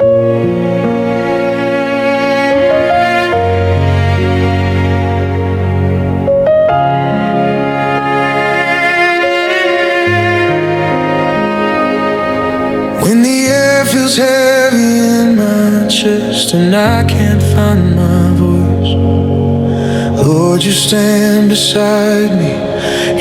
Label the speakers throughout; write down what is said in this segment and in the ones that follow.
Speaker 1: When the air feels heavy in my chest and I can't find my voice, Lord, you stand beside me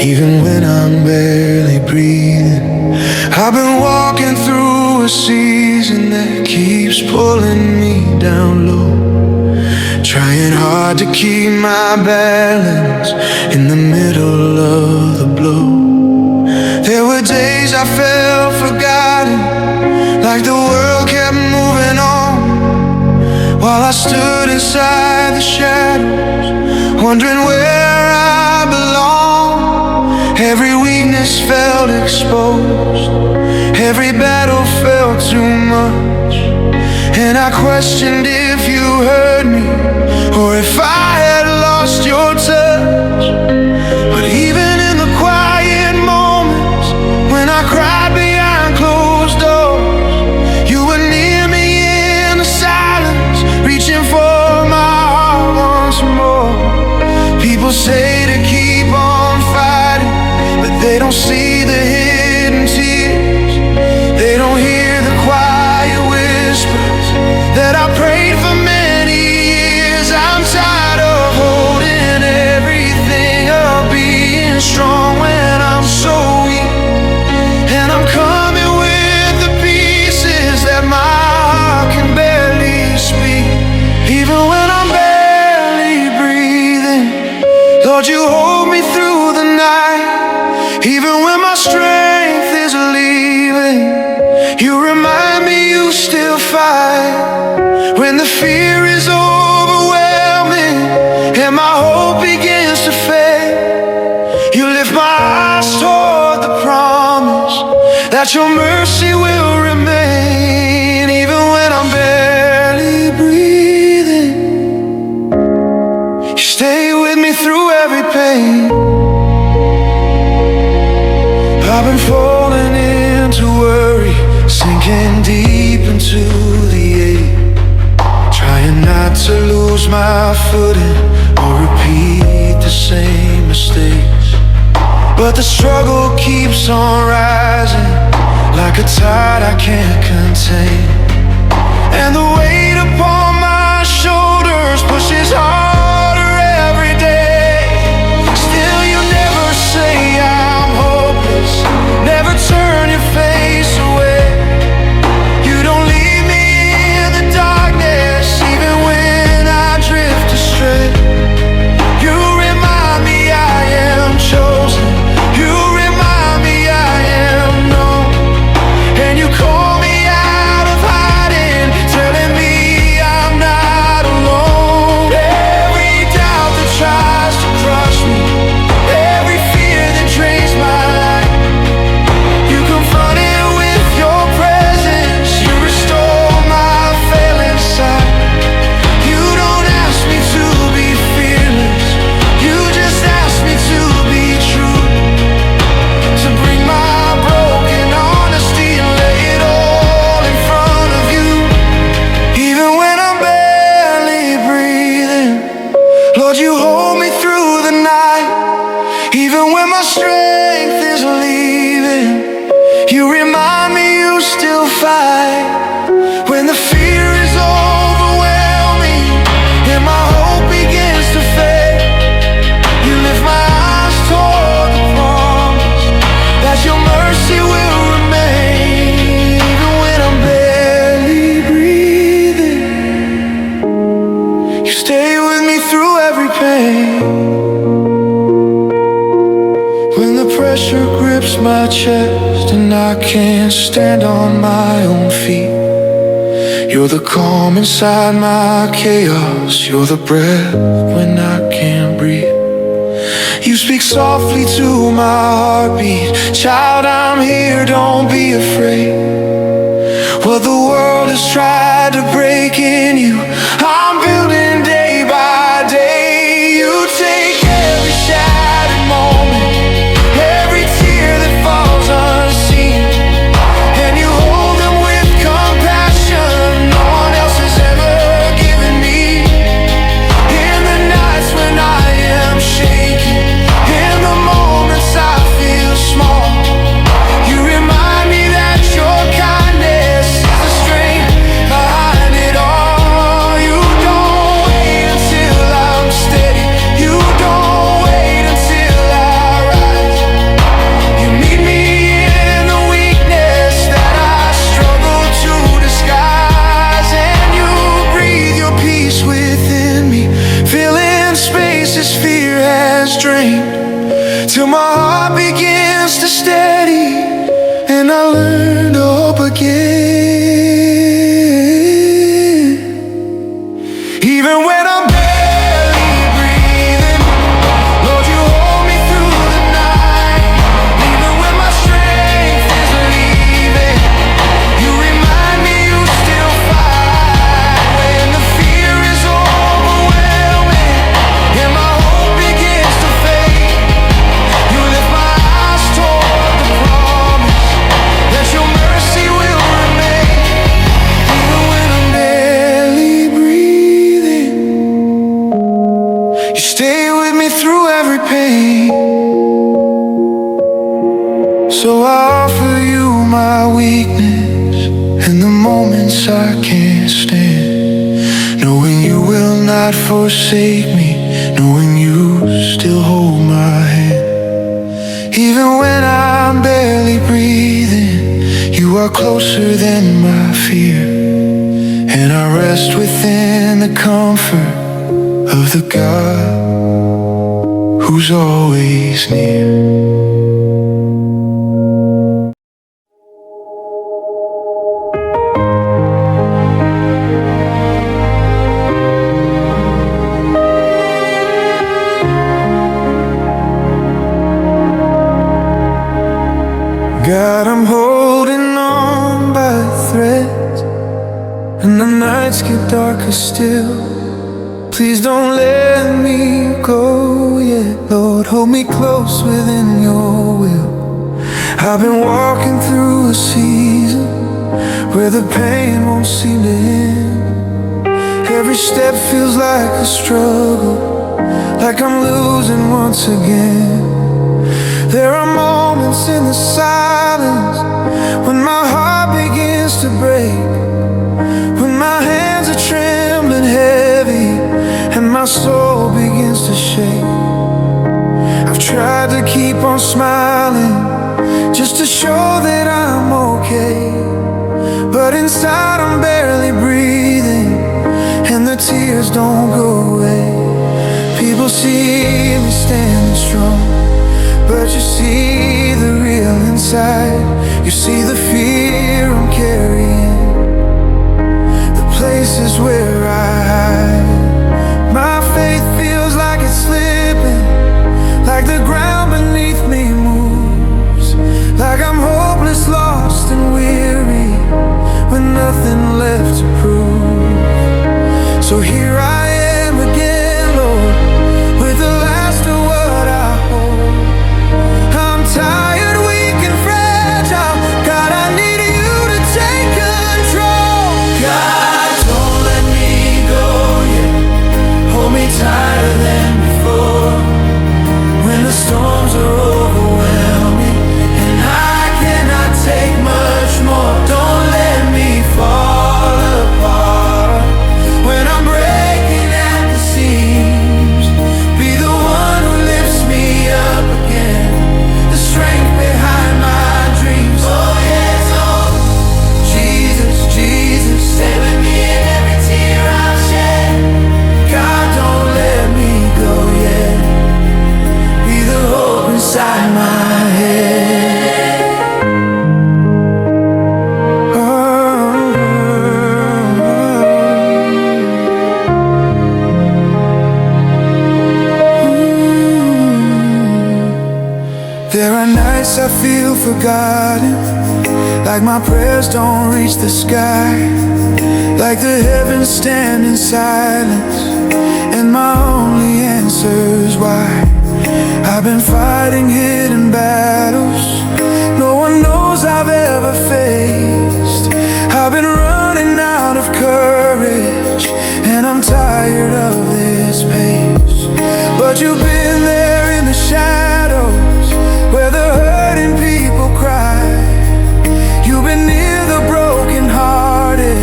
Speaker 1: even when I'm barely breathing. I've been walking through a season that keeps pulling me down low, trying hard to keep my balance in the middle of the blow. There were days I felt forgotten, like the world kept moving on, while I stood inside the shadows, wondering where I belong. Every weakness felt exposed, every battle felt too much, and I questioned if you heard me or if I had lost your touch. But even in the quiet moments when I cried behind closed doors, you were near me in the silence, reaching for my heart once more. People say to keep on fighting, but they don't see the hidden tears. They don't hear the quiet whispers that I prayed for many years. I'm tired of holding everything up, being strong when I'm so weak, and I'm coming with the pieces that my heart can barely speak. Even when I'm barely breathing, Lord, you hold me through the night. Even when my strength is leaving, you remind me you still fight. When the fear is overwhelming and my hope begins to fade, you lift my eyes toward the promise that your mercy will remain. Even when I'm barely breathing, you stay with me through every pain. I've been falling into worry, sinking deep into the ache, trying not to lose my footing or repeat the same mistakes. But the struggle keeps on rising like a tide I can't contain, and the weight upon my shoulders pushes harder every day. Still you never say I'm hopeless, never turn your face away. You don't leave me in the darkness even when I drift astray. You remind me I am chosen, you remind me I am known, and you call me out of hiding, telling me I'm not alone. Every doubt that tries to crush me, every fear that drains my life, you confront it with your presence, you restore my failing sight. You don't ask me to be fearless, you just ask me to be true, to bring my broken honesty and lay it all in front of you. Even when I'm barely breathing, Lord, you hold me through the night. Even when my strength is leaving, you remind me you still fight. When the fear is overwhelming and my hope begins to fade, you lift my eyes toward the promise that your mercy will remain. Even when I'm barely breathing, you stay with me through every pain. When the pressure grips my chest and I can't stand on my own feet, you're the calm inside my chaos, you're the breath when I can't breathe. You speak softly to my heartbeat, child, I'm here, don't be afraid. What the world has tried to break in you, I'm building day by day. You take every shattered moment, every tear that falls unseen, and you hold them with compassion. weakness and the moments I can't stand. Knowing you will not forsake me, knowing you still hold my hand. Even when I'm barely breathing, you are closer than my fear. And I rest within the comfort of the God who's always near. God, I'm holding on by a thread, and the nights get darker still. Please don't let me go yet, Lord, hold me close within your will. I've been walking through a season where the pain won't seem to end. Every step feels like a struggle, like I'm losing once again. There are moments in the silence when my heart begins to break, when my hands are trembling heavy and my soul begins to shake. I've tried to keep on smiling just to show that I'm okay, but inside I'm barely breathing and the tears don't go away. People see me standing strong, but you see the real inside. You see the fear I'm carrying, the places where I hide. My faith feels like it's slipping, like the ground beneath me moves, like I'm hopeless, lost and weary, with nothing left to prove. So here I am again, Lord, with the last of what I hold. I'm tired, weak and fragile. God, I need you to take control. God, don't let me go yet. Hold me tighter than before. When the storms are overwhelming and I cannot take much more, don't let me fall apart. When I'm breaking at the seams, be the one who lifts me up again, the strength behind my dreams. Oh yes, oh Jesus, Jesus, stay with me in every tear I've shed. God, don't let me go yet. Be the hope inside my head. There are nights I feel forgotten, like my prayers don't reach the sky, like the heavens stand in silence and my only answer's why. I've been fighting hidden battles no one knows I've ever faced. I've been running out of courage and I'm tired of this pace. But you've been there in the shadows where the hurting people cry. You've been near the brokenhearted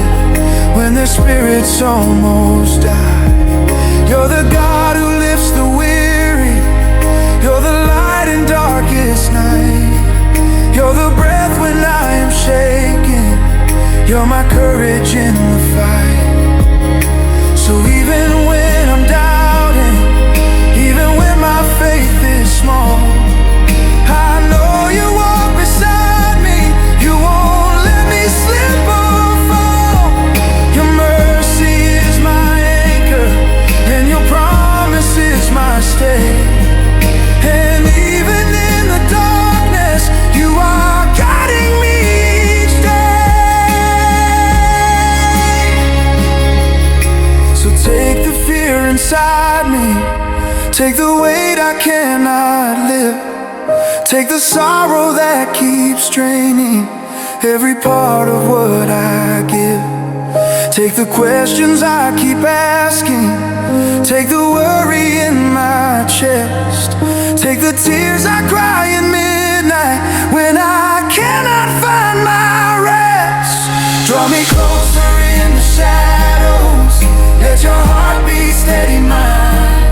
Speaker 1: when their spirits almost die. You're the God who lifts the weary. You're the light in darkest night. You're the breath when I am shaking. You're my courage in the fight. So even when I'm doubting, even when my faith is small, I know you walk beside me. You won't let me slip or fall. Your mercy is my anchor and your promise is my stay. And even in the darkness, you are guiding me each day. So take the fear inside me, take the weight I cannot lift, take the sorrow that keeps draining every part of what I give. Take the questions I keep asking, take the worry in my chest, take the tears I cry in midnight when I cannot find my Draw me closer in the shadows. Let your heart be steady mine.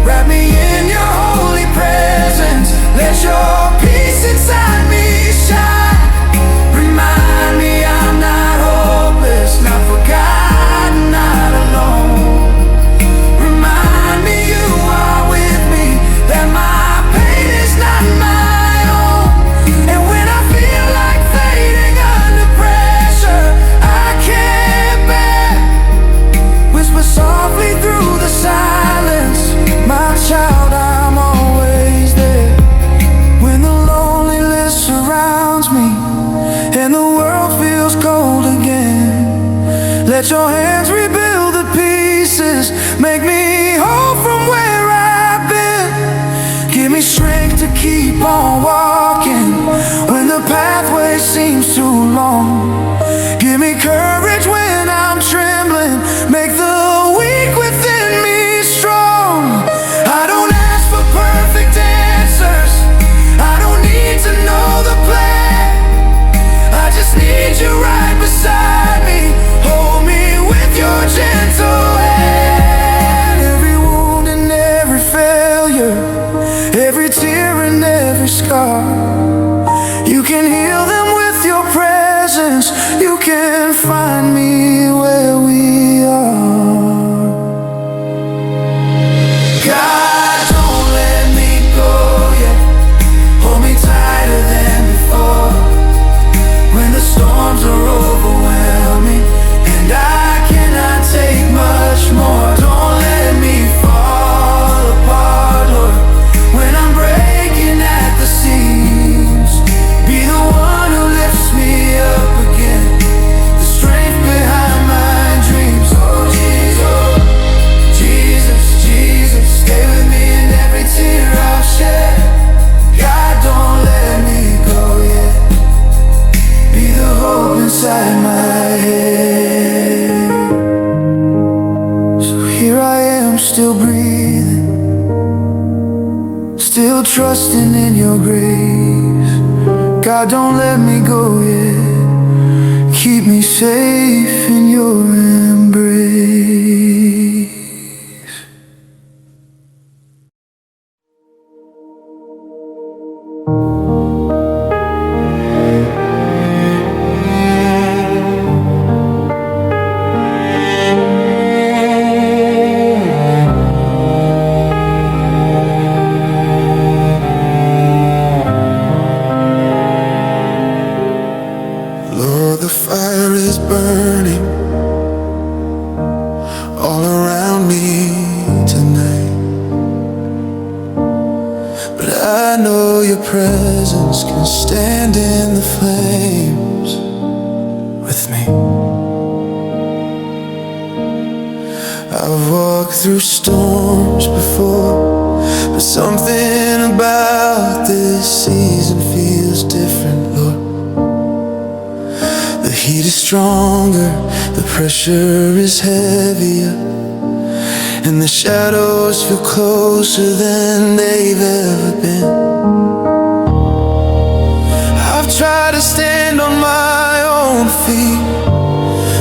Speaker 1: Wrap me in your holy presence. Let your peace inside me shine. Remind me I'm not hopeless, not forgotten, not alone. Remind me you are with me, that my pain is not my own. And when I feel like fading under pressure, I can't bear. Whisper softly through the silence, my child, I'm always there. When the loneliness surrounds me and the world feels cold again, let your hands rebuild the pieces. Make me whole from where I've been. Give me strength to keep on walking when the pathway seems too long. Give me courage when I'm trembling. Make the weak within me strong. I don't ask for perfect answers. I don't need to know the plan. I just need you right beside me. Hold me with your gentle hand. Every wound and every failure, every tear and every scar, you can heal them with your presence. You can find me where we are. God, don't let me go yet. Hold me tighter than before. When the storms are overwhelming and I cannot take much more, don't let me fall apart, Lord. When I'm breaking at the seams, be the one who lifts me up again, the strength behind my dreams. Oh Jesus, Jesus, stay with me in every tear I've shed. God, don't let me go yet. Be the hope inside my head. So here I am, still breathing, still trusting in your grace. God, don't let me go yet. Keep me safe in your embrace. Lord, the fire is burning all around me tonight, but I know your presence can stand in the flames with me. I've walked through storms before, but something about this season feels different, Lord. The heat is stronger, the pressure is heavier, and the shadows feel closer than they've ever been. I've tried to stand on my own feet,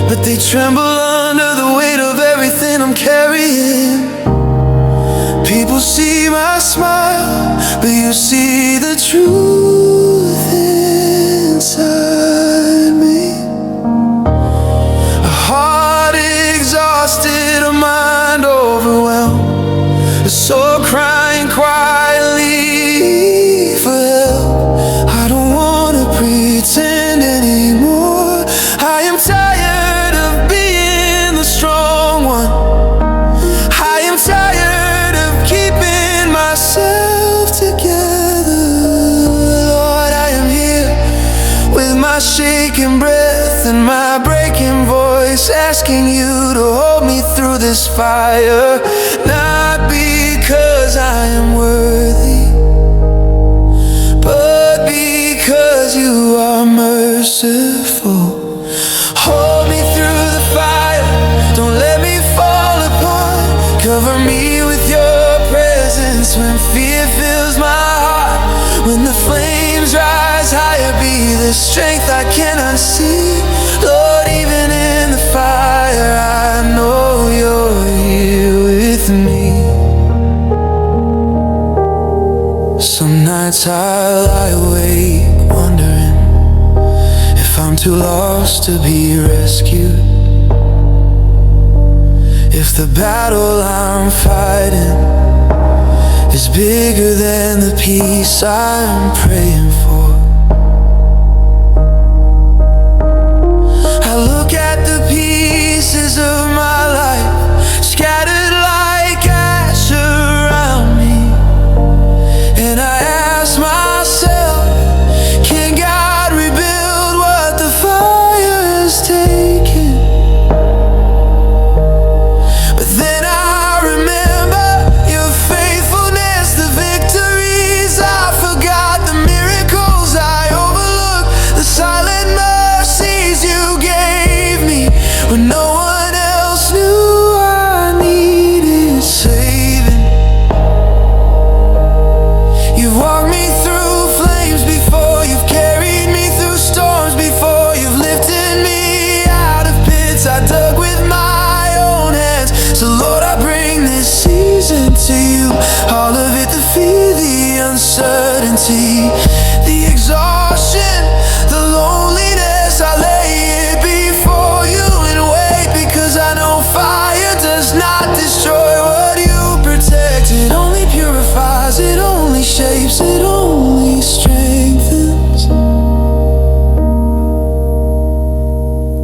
Speaker 1: but they tremble under the weight of everything I'm carrying. People see my smile, but you see the truth inside me. A heart exhausted, a mind overwhelmed, a soul crying quietly for help. I don't wanna pretend anymore. I am tired of being the strong one. I am tired of keeping myself together. Lord, I am here with my shaking breath and my breaking voice, asking you to hold me through this fire. Not because I am worthy, but because you are merciful. Hold me through the fire, don't let me fall apart. Cover me with your presence when fear fills my heart. the flames rise higher, be the strength I cannot see. Lord, too lost to be rescued. If the battle I'm fighting is bigger than the peace I'm praying for, I look at the pieces of my life scattered like ash around me, and I ask myself, can God rebuild what the fire has taken? But then I remember your faithfulness, the victories I forgot, the miracles I overlooked, the silent mercies you gave me when no one else knew I needed saving. You've walked me through flames before, you've carried me through storms before, you've lifted me out of pits I dug with my own hands. So Lord, I bring this season to you, all of it, the fear, the uncertainty, the exhaustion, the loneliness. I lay it before you and wait, because I know fire does not destroy what you protect. It only purifies, it only shapes, it only strengthens.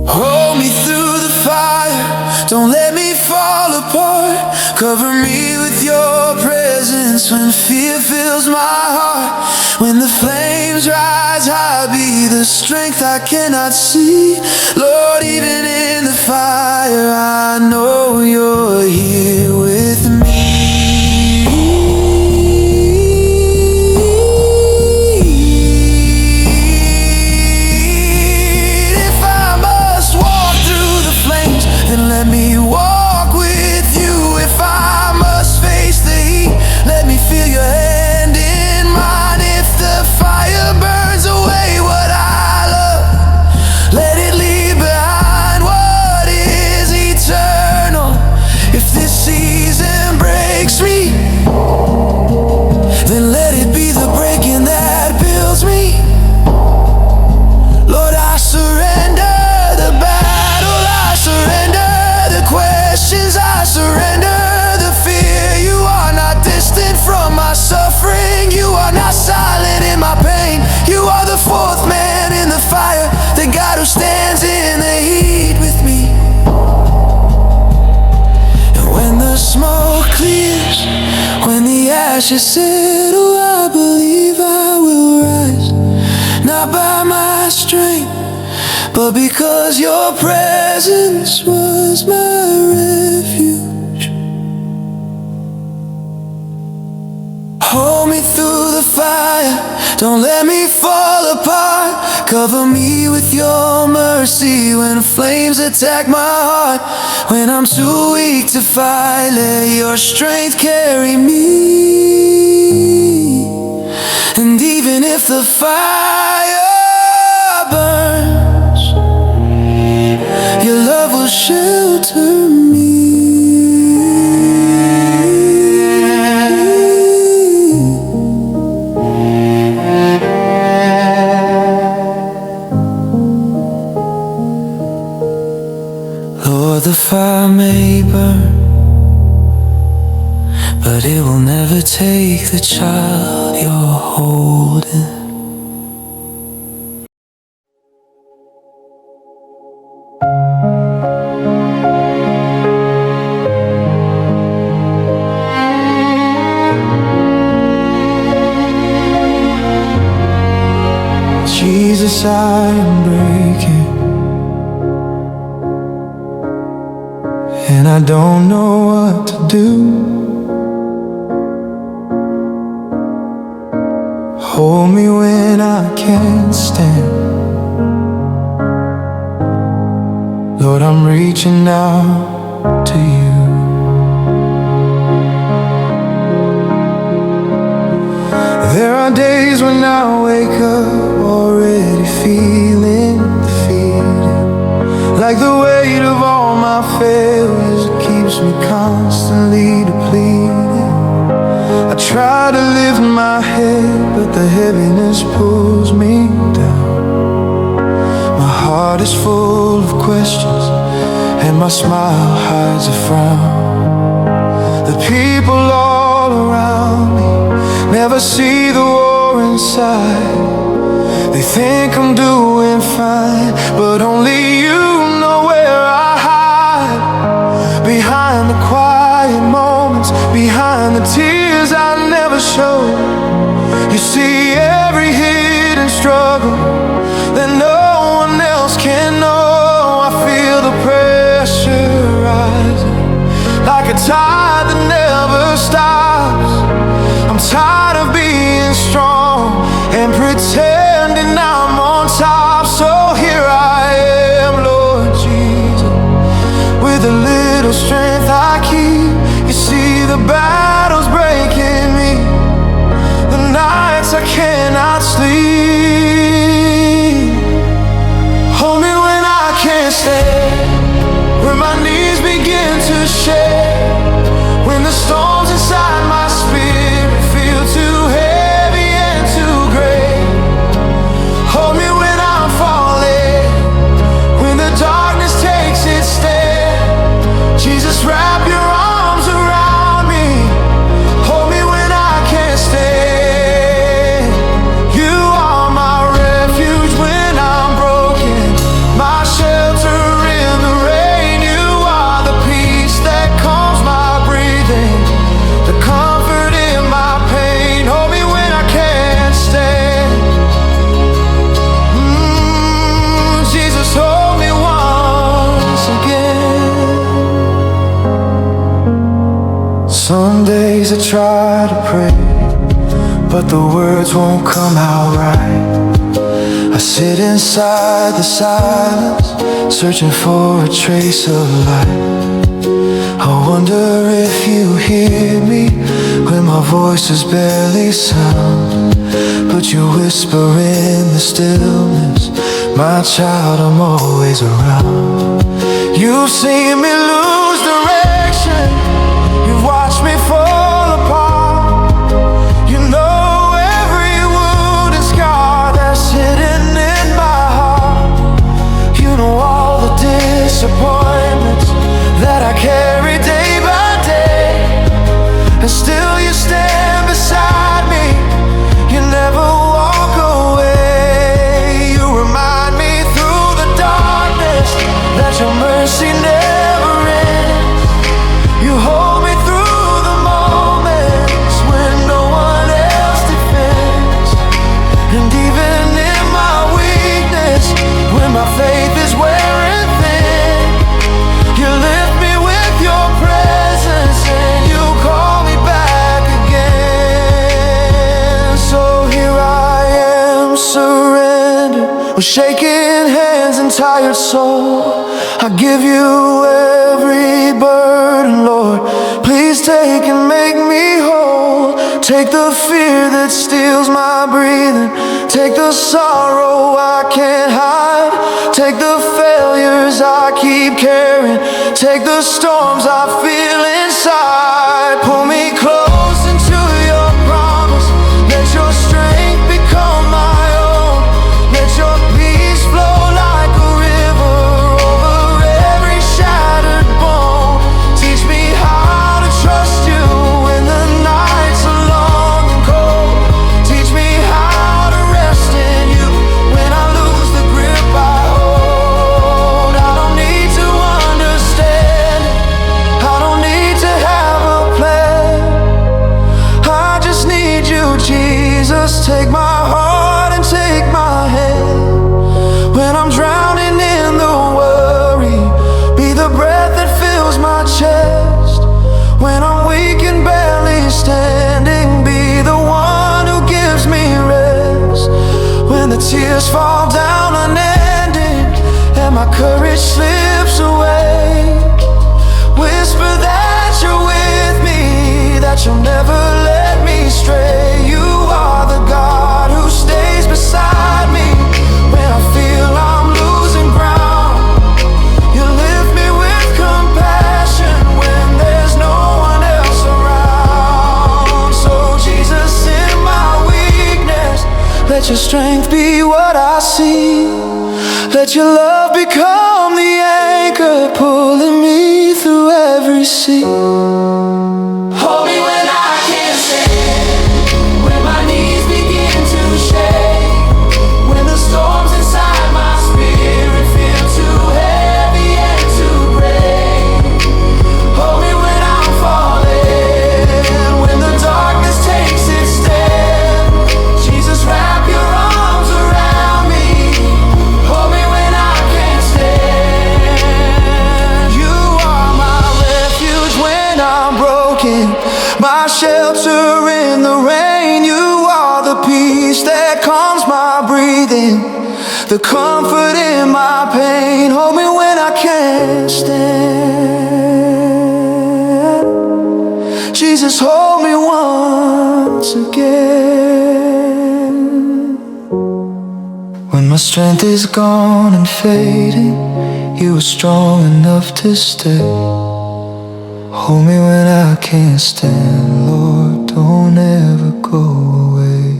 Speaker 1: Hold me through the fire, don't let me fall apart. Cover me with your presence when fear fills my heart. When the flames rise high, be the strength I cannot see. Lord, even in the fire, I know you're here with me. If I must walk through the flames, then let me walk with you. If I must face the heat, let me feel your hand in mine. If the fire burns away what I love, let it leave behind what is eternal. If this season breaks me, then let it be the breaking that builds me. Lord, I surrender the battle, I surrender the questions, I surrender the fear. You are not distant from my suffering, you are not silent in my pain. You are the fourth man in the fire, the God who stands in the heat with me. And when the smoke clears, when the ashes settle, I believe I will rise, not by my strength, but because your presence was my refuge. Hold me through the fire, don't let me fall apart. Cover me with your mercy when flames attack my heart. When I'm too weak to fight, let your strength carry me. And even if the fire burns, your love will shelter me. Lord, the fire may burn, but it will never take the child you're holding. Jesus, I am breaking, and I don't know what to do. Hold me when I can't stand. Lord, I'm reaching out to you. There are days when I wake up already feeling defeated, like the weight of all my failures keeps me constantly depleted. I try to lift my head, but the heaviness pulls me down. My heart heart is full of questions, and my smile hides a frown. The people all around me never see the war inside. They think I'm doing fine, but only you know where I hide. Behind the quiet moments, behind the tears I never show, you see every hidden struggle that no one else can know. I feel the pressure rising like a tide that never stops. I'm tired of being strong and pretending I'm on top. So here I am, Lord Jesus, with a little strength I keep. You see the battles breaking me, the nights I cannot sleep. Hold me when I can't stand, when my knees begin to shake, when the storms inside my spirit feel too heavy and too great. Hold me when I'm falling, when the darkness takes its stand. Jesus, wrap your arms around me. Hold me when I can't stand. You are my refuge when I'm broken, my shelter in the rain. You are the peace that calms my breathing, the comfort in my pain. Hold me when I can't stand. Jesus, hold me once again. Some days I try to pray, but the words won't come out right. I sit inside the silence, searching for a trace of light. I wonder if you hear me when my voice is barely sound, but you whisper in the stillness, my child, I'm always around. You've seen me lose direction, you've watched me fall apart. You know every wound and scar that's hidden in my heart. You know all the disappointments that I carry day by day, and still you stand beside me. You never walk away. You remind me through the darkness that your mercy never ends. You hold me through the moments when no one else defends. And even in my weakness, when my faith is wearing thin, you lift me with your presence and you call me back again. So here I am, surrendered, with shaking hands and tired soul. I give you every burden, Lord. Please take and make me whole. Take the fear that steals my breathing, take the sorrow I can't hide, take the failures I keep carrying, take the storms I feel inside. Pull me close into your promise, let your strength become my own. Let your peace flow like a river over every shattered bone. Teach me how to trust you when the nights are long and cold. Teach me how to rest in you when I lose the grip I hold. I don't need to understand it, I don't need to have a plan. I just need you, Jesus. Take my heart and take my hand. When I'm drowning in the worry, be the breath that fills my chest. When I'm weak and barely standing, be the one who gives me rest. When the tears fall down unending and my courage slips away, whisper that you're with me, that you'll never let me stray. You are the God who stays beside me when I feel I'm losing ground. You lift me with compassion when there's no one else around. So Jesus, in my weakness, let your strength be what I see. Let Let your love become the anchor, pulling me through every sea. Hold me when I can't stand, when my knees begin to shake, when the storms inside my spirit feel too heavy and to break. Hold me when I'm falling, when the darkness takes its stand. Jesus, wrap your arms around me. Hold me when I can't stand. You are my refuge when I'm broken, my shelter in the rain. You are the peace that calms my breathing, the comfort in my pain. Hold me when I can't stand. Jesus, hold me once again. When my strength is gone and fading, you are strong enough to stay. Hold me when I can't stand, Lord, don't ever go away.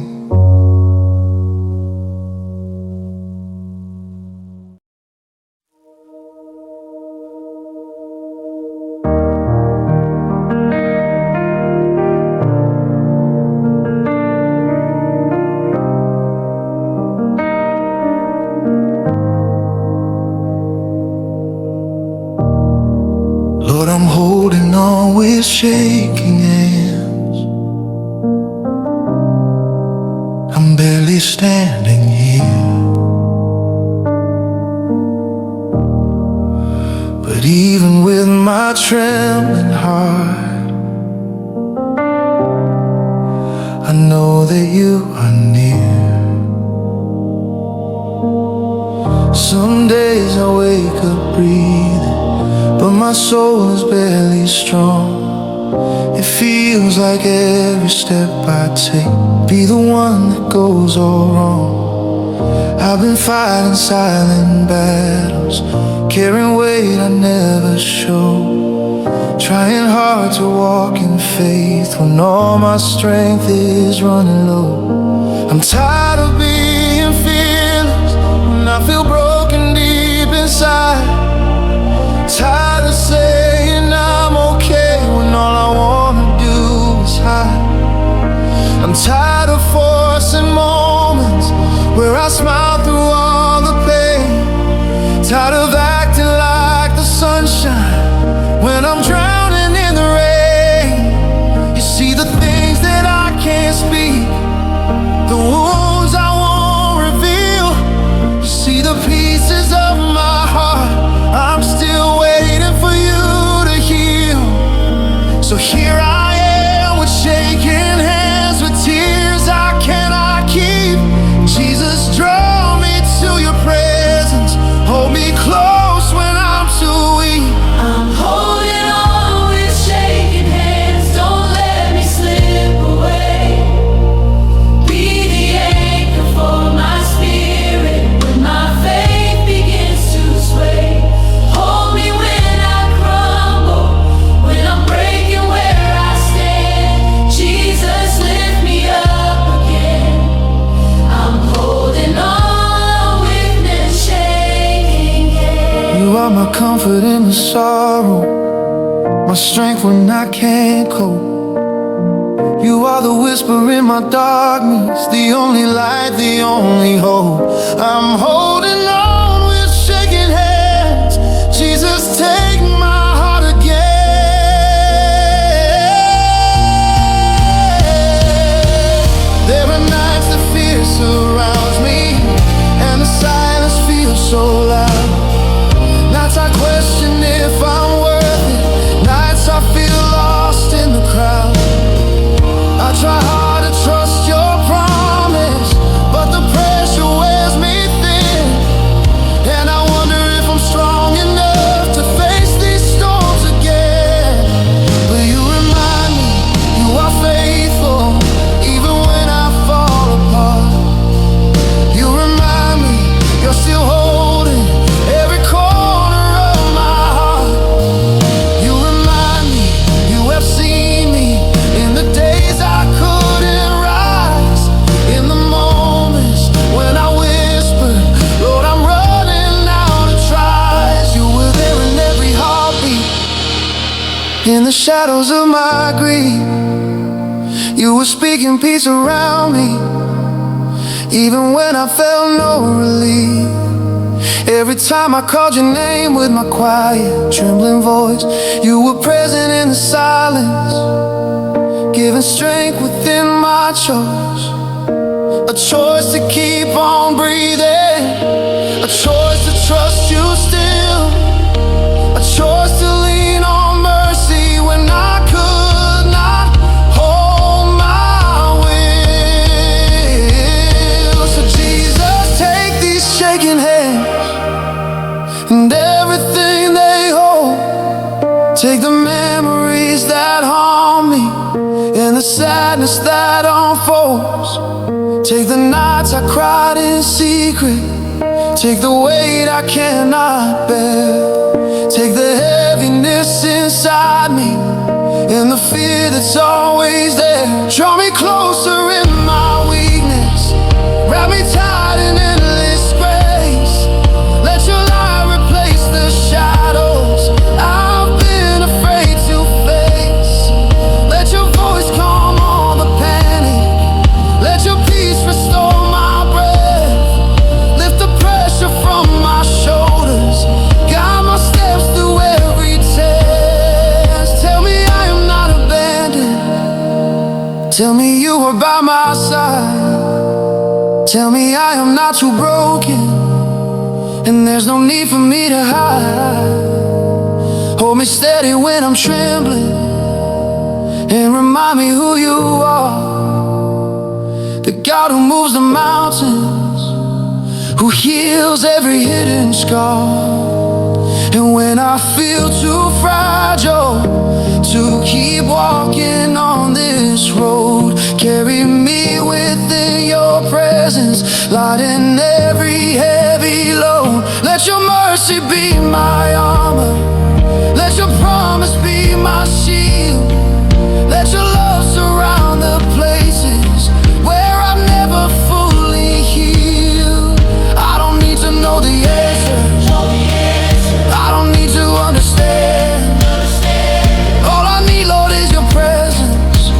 Speaker 1: Lord, I'm holding on with shaking hands. I'm barely standing here, but even with my trembling heart, I know that you are near. Some days I wake up breathing, but my soul is barely strong. It feels like every step I take be the one that goes all wrong. I've been fighting silent battles, carrying weight I never show, trying hard to walk in faith when all my strength is running low. I'm tired of being fearless when I feel broken deep inside, tired of saying I'm okay when all I wanna do is hide. I'm tired of forcing moments where I smile through all the pain, tired of acting like the sunshine when I'm drowning in the rain. You see the things that I can't speak, the wounds I won't reveal. You see the pieces of my heart I'm still waiting for you to heal. So here I am with shaking hands, with tears I cannot keep. Jesus, draw me to your presence, hold me close when I'm too weak.
Speaker 2: I'm holding on with shaking hands, don't let me slip away. Be the anchor for my spirit when my faith begins to sway. Hold me when I crumble, when I'm breaking where I stand. Jesus, lift me up again. I'm holding on with the shaking hands.
Speaker 1: You are my comfort in the sorrow, my strength when I can't cope. You are the whisper in my darkness, the only light, the only hope. I'm holding on with shaking hands. Jesus, take my heart again. There are nights that fear surrounds me, and the silence feels so loud. Nights I question if I'm worth it, nights I feel lost in the crowd. I try hard to trust your promise, but the pressure wears me thin. In the shadows of my grief, you were speaking peace around me, even when I felt no relief. Every time I called your name with my quiet, trembling voice, you were present in the silence, giving strength within my choice. A choice to keep on breathing, a choice to trust you still, a choice to lean on mercy when I could not hold my will. So Jesus, take these shaking hands and everything they hold. Take the memories that haunt me and the sadness that unfolds. Take the nights I cried in secret. Take the weight I cannot bear. Take the heaviness inside me and the fear that's always there. Draw me closer in my weakness, wrap me tight in endless grace. Let your light replace the shadows I've been afraid to face. Let your voice calm all the panic. Let your peace restore my breath. Lift the pressure from my shoulders. Guide my steps through every test. Tell me I am not abandoned. Tell me you are by my side. Tell me I am not too broken, and there's no need for me to hide. Hold me steady when I'm trembling, and remind me who you are. The God who moves the mountains, who heals every hidden scar. And when I feel too fragile to keep walking on this road, carry me within your presence, lighten every heavy load. Let your mercy be my armor, let your promise be my shield. Let your love surround the places where I've never fully healed. I don't need to know the answers, I don't need to understand. All I need, Lord, is your presence.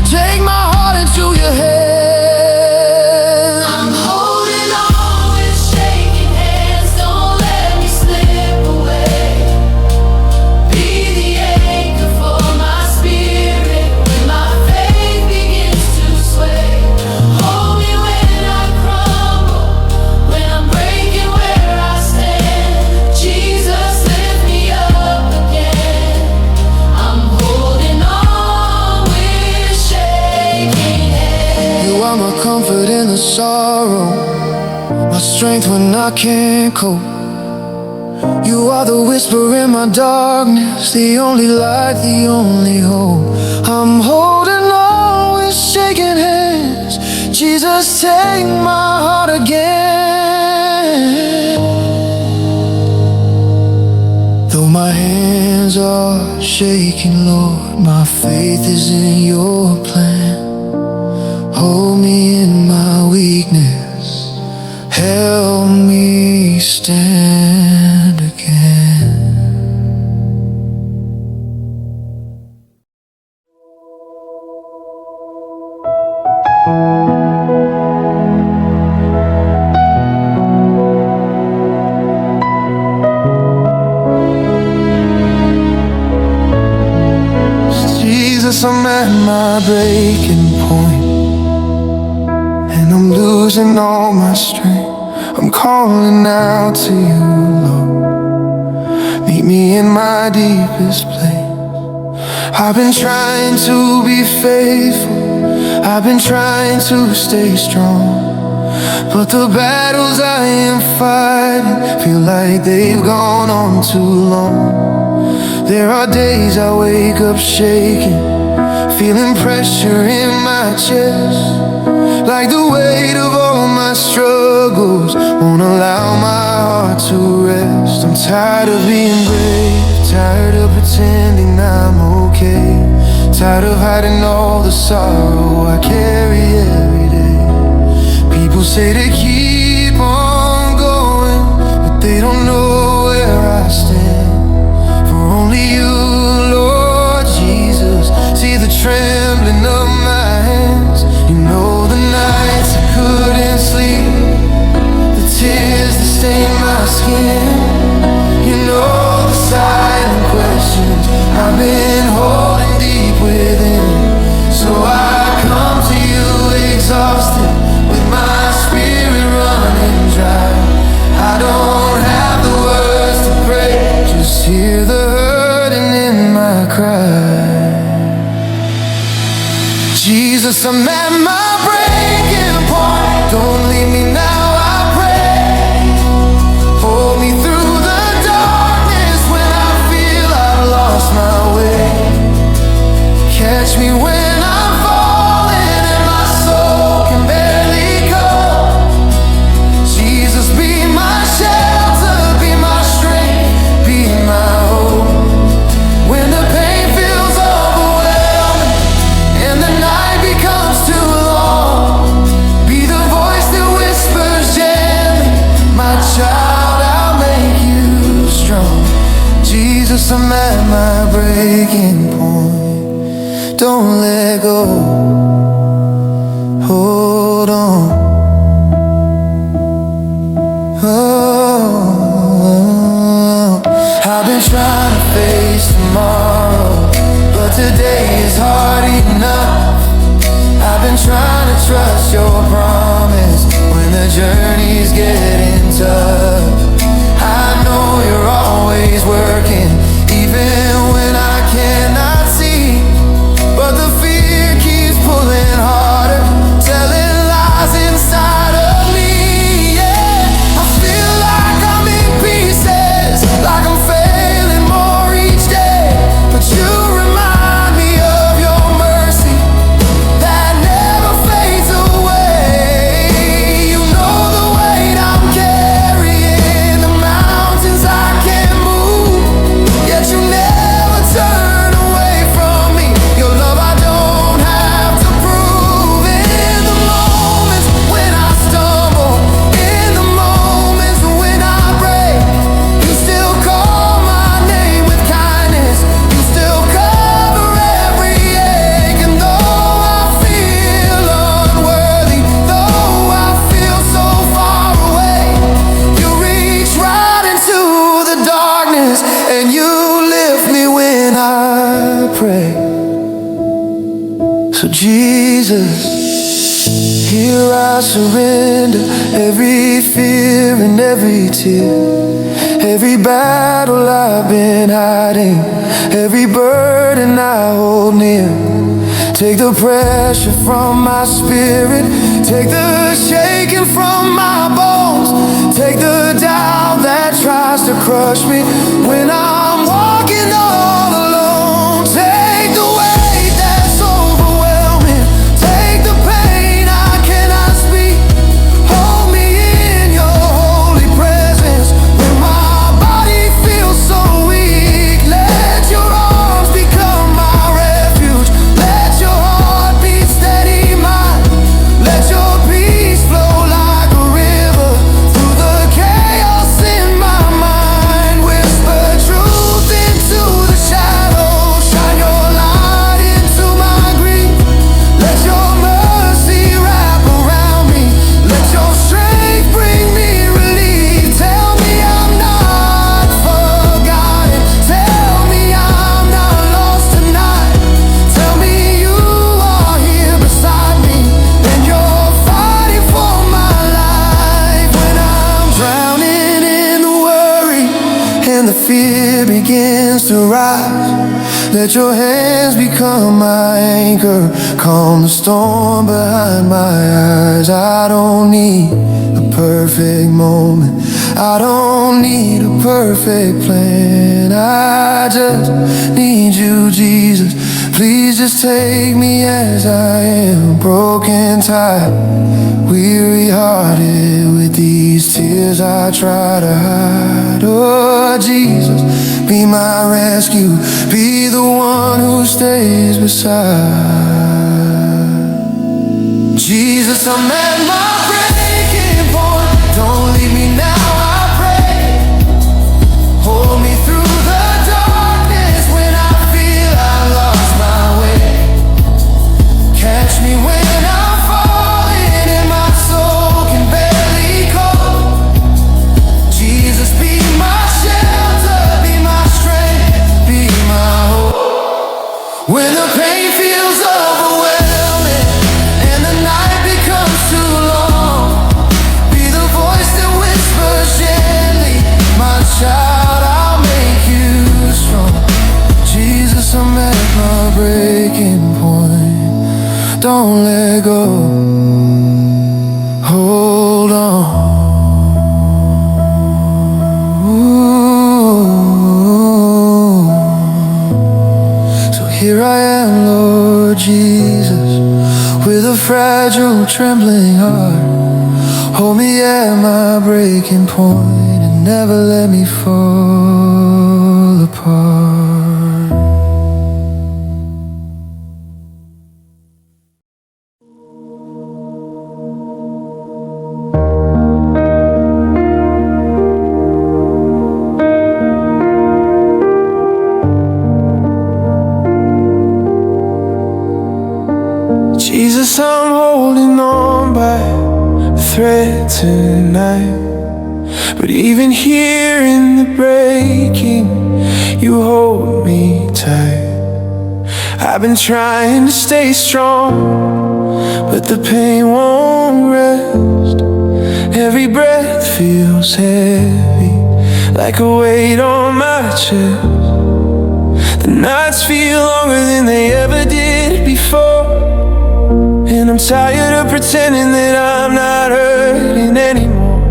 Speaker 1: Take my heart into your hands.
Speaker 2: I'm holding on with shaking hands. Don't let me slip away. Be the anchor for my spirit when my faith begins to sway. Hold me when I crumble, when I'm breaking where I stand. Jesus, lift me up again. I'm holding on with shaking hands.
Speaker 1: You are my comfort in the sorrow, my strength when I can't cope. You are the whisper in my darkness, the only light, the only hope. I'm holding on with shaking hands. Jesus, take my heart again. Though my hands are shaking, Lord, my faith is in your plan. Hold me in my weakness, help me stand again. Jesus, I'm at my breaking point, and I'm losing all my strength. I'm calling out to you, Lord. Meet me in my deepest place. I've been trying to be faithful, I've been trying to stay strong, but the battles I am fighting feel like they've gone on too long. There are days I wake up shaking, feeling pressure in my chest, like the weight of all my struggles won't allow my heart to rest. I'm tired of being brave, tired of pretending I'm okay, tired of hiding all the sorrow I carry every day. People say to keep on going, but they don't know where I stand. For only you, Lord, hear the hurting in my cry. Jesus, I'm at my breaking point. Don't leave me now, I pray. Hold me through the darkness when I feel I've lost my way. Catch me when I'm falling and my soul can barely cope. Jesus, be my shelter, be my strength, be my hope. When the pain feels overwhelming and the night becomes too long, be the voice that whispers gently, my child, I'll make you strong. Jesus, I'm at my breaking point. Don't let go, hold on. Oh, I've been trying to face tomorrow, but today is hard enough. I've been trying to trust your promise when the journey's getting tough. I know you're always working, even when I cannot see. But the fear keeps pulling harder, telling lies inside of me, yeah. I feel like I'm in pieces, like I'm failing more each day. But you remind me of your mercy that never fades away. You know the weight I'm carrying, the mountains I can't move, yet you never turn away from me. Your love I don't have to prove. In the moments when I stumble, in the moments when I break, you still call my name with kindness. You still cover every ache. And though I feel unworthy, though I feel so far away, you reach right into the darkness and you lift me when I pray. So Jesus, here I surrender every fear and every tear, every battle I've been hiding, every burden I hold near. Take the pressure from my spirit, take the shaking from my bones, take the doubt that tries to crush me when I'm walking all alone. Take the weight that's overwhelming, take the pain I cannot speak. Hold me in your holy presence when my body feels so weak. Let your arms become my refuge, let your heart beat steady mine, let your peace flow like a river through the chaos in my mind. Whisper truth into the shadows, shine your light into my grief. Let your mercy wrap around me, let your strength bring me relief. Tell me I'm not forgotten, tell me I'm not lost tonight. Tell me you are here beside me and you're fighting for my life. When I'm drowning in the worry and the fear begins to rise, let your hands become my anchor, calm the storm behind my eyes. I don't need a perfect moment, I don't need a perfect plan. I just need you, Jesus. Please just take me as I am, broken, tired, weary-hearted. With these tears I try to hide. Oh, Jesus, be my rescue, be the one who stays beside. Jesus, I'm at my breaking point. Don't leave me now, I pray. Hold me through the darkness when I feel I lost my way. Catch me when I'm falling and my soul can barely cope. Jesus, be my shelter, be my strength, be my hope. When the pain feels overwhelming and the night becomes too long, don't let go. Hold on. Ooh. So here I am, Lord Jesus, with a fragile, trembling heart. Hold me at my breaking point and never let me fall apart. Jesus, I'm holding on by a thread tonight. But even here in the breaking, you hold me tight. I've been trying to stay strong, but the pain won't rest. Every breath feels heavy, like a weight on my chest. The nights feel longer than they ever did before, and I'm tired of pretending that I'm not hurting anymore.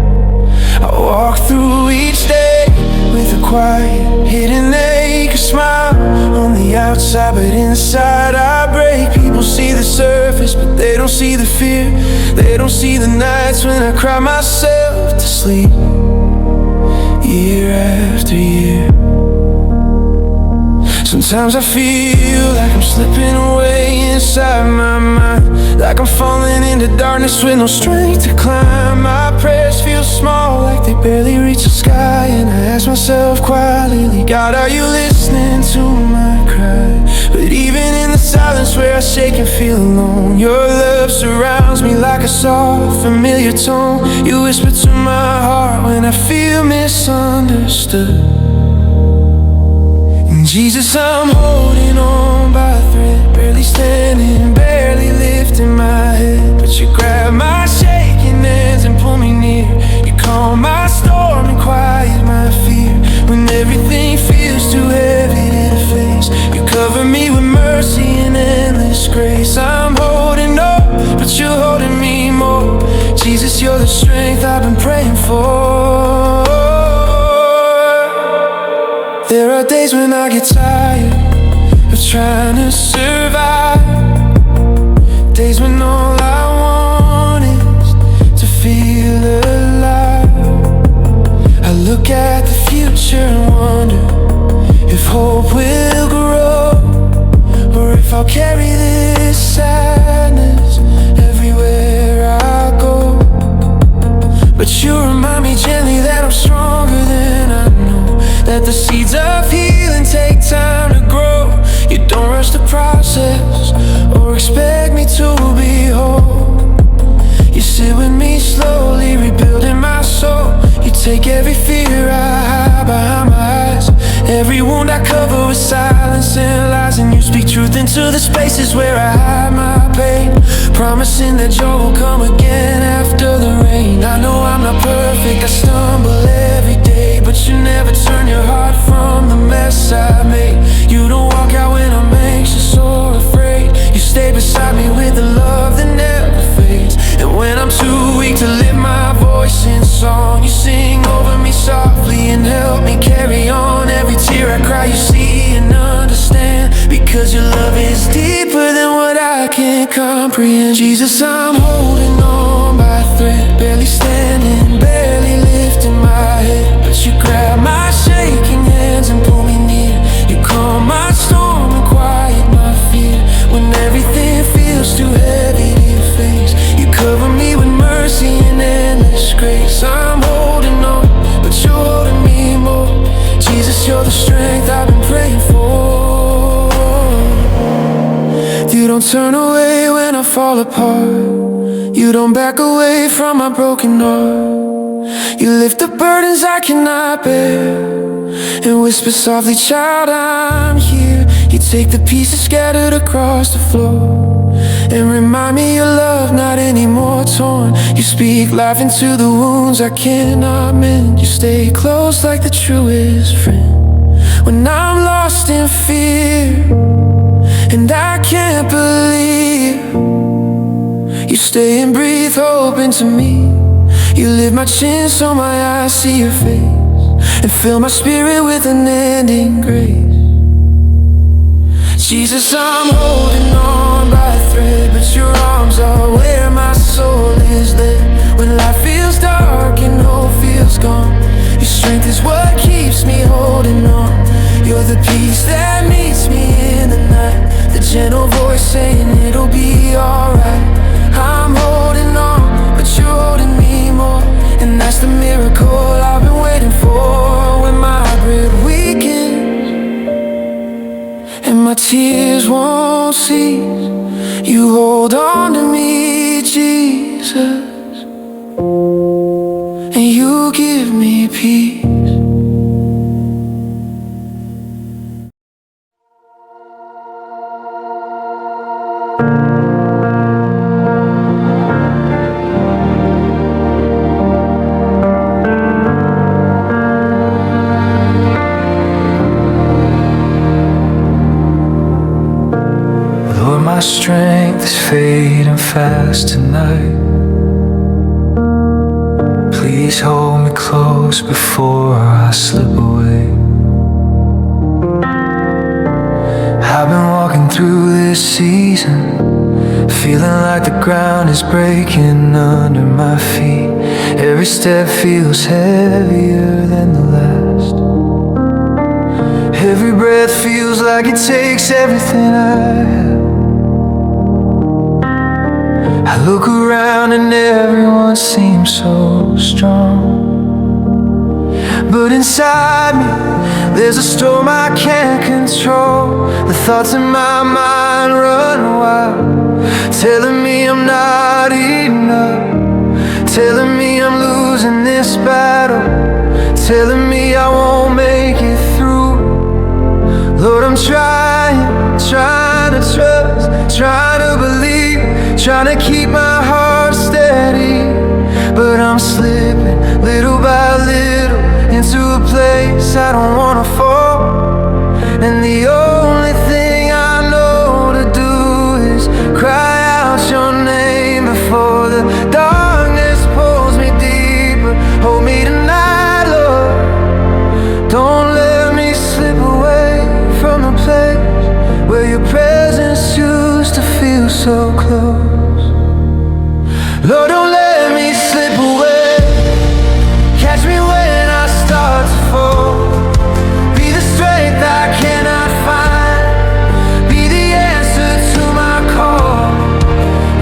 Speaker 1: I walk through each day with a quiet, hidden ache, a smile on the outside, but inside I break. People see the surface, but they don't see the fear. They don't see the nights when I cry myself to sleep, year after year. Sometimes I feel like I'm slipping away inside my mind, like I'm falling into darkness with no strength to climb. My prayers feel small, like they barely reach the sky, and I ask myself quietly, God, are you listening to my cry? But even in the silence where I shake and feel alone, your love surrounds me like a soft, familiar tone. You whisper to my heart when I feel misunderstood. Jesus, I'm holding on by a thread, barely standing, barely lifting my head. But you grab my shaking hands and pull me near. You calm my storm and quiet my fear. When everything feels too heavy to face, you cover me with mercy and endless grace. I'm holding on, but you're holding me more. Jesus, you're the strength I've been praying for. There are days when I get tired of trying to survive, days when all I want is to feel alive. I look at the future and wonder if hope will grow, or if I'll carry this sadness everywhere I go. But you remind me gently that I'm stronger than I know, that the seeds of healing take time to grow. You don't rush the process or expect me to be whole. You sit with me slowly, rebuilding my soul. You take every fear I hide behind my eyes, every wound I cover with silence and lies, and you speak truth into the spaces where I hide my pain, promising that joy will come again after the rain. I know I'm not perfect, I stumble every day, but you never turn your heart from the mess I made. You don't walk out when I'm anxious or afraid. You stay beside me with the love that never fades. And when I'm too weak to lift my voice in song, you sing over me softly and help me carry on. Every tear I cry, you see and understand, because your love is deeper than what I can comprehend. Jesus, I'm holding on by a thread, barely standing, barely lifting my head. But you grab my shaking hands and pull me near. You calm my storm and quiet my fear. When everything feels too heavy to face, you cover me with mercy and endless grace. I'm holding on, but you're holding me more. Jesus, you're the strength I've been praying for. You don't turn away when I fall apart. You don't back away from my broken heart. You lift the burdens I cannot bear and whisper softly, child, I'm here. You take the pieces scattered across the floor and remind me your love not anymore torn. You speak life into the wounds I cannot mend. You stay close like the truest friend when I'm lost in fear and I can't believe You stay and breathe hope into me. You lift my chin so my eyes see your face, and fill my spirit with unending grace. Jesus, I'm holding on by a thread, but your arms are where my soul is led. When life feels dark and hope feels gone, your strength is what keeps me holding on. You're the peace that meets me in the night, the gentle voice saying it'll be alright. I'm holding on, but you're holding me more, and that's the miracle I've been waiting for. When my grip weakens and my tears won't cease, you hold on to me, Jesus, and you give me peace. Lord, my strength is fading fast tonight. Please hold me close before I slip away. I've been walking through this season, feeling like the ground is breaking under my feet. Every step feels heavier than the last. Every breath feels like it takes everything I have. I look around and everyone seems so strong, but inside me there's a storm I can't control. The thoughts in my mind run wild, telling me I'm not enough, telling me I'm losing this battle, telling me I won't make it through. Lord, I'm trying to trust, trying to believe, trying to keep my heart steady, but I'm slipping little by little into a place I don't wanna fall. And the only thing I know to do is cry out your name before the darkness pulls me deeper. Hold me tonight, Lord. Don't let me slip away from the place where your presence used to feel so close. Lord, don't let me slip away. Catch me when I start to fall. Be the strength I cannot find. Be the answer to my call.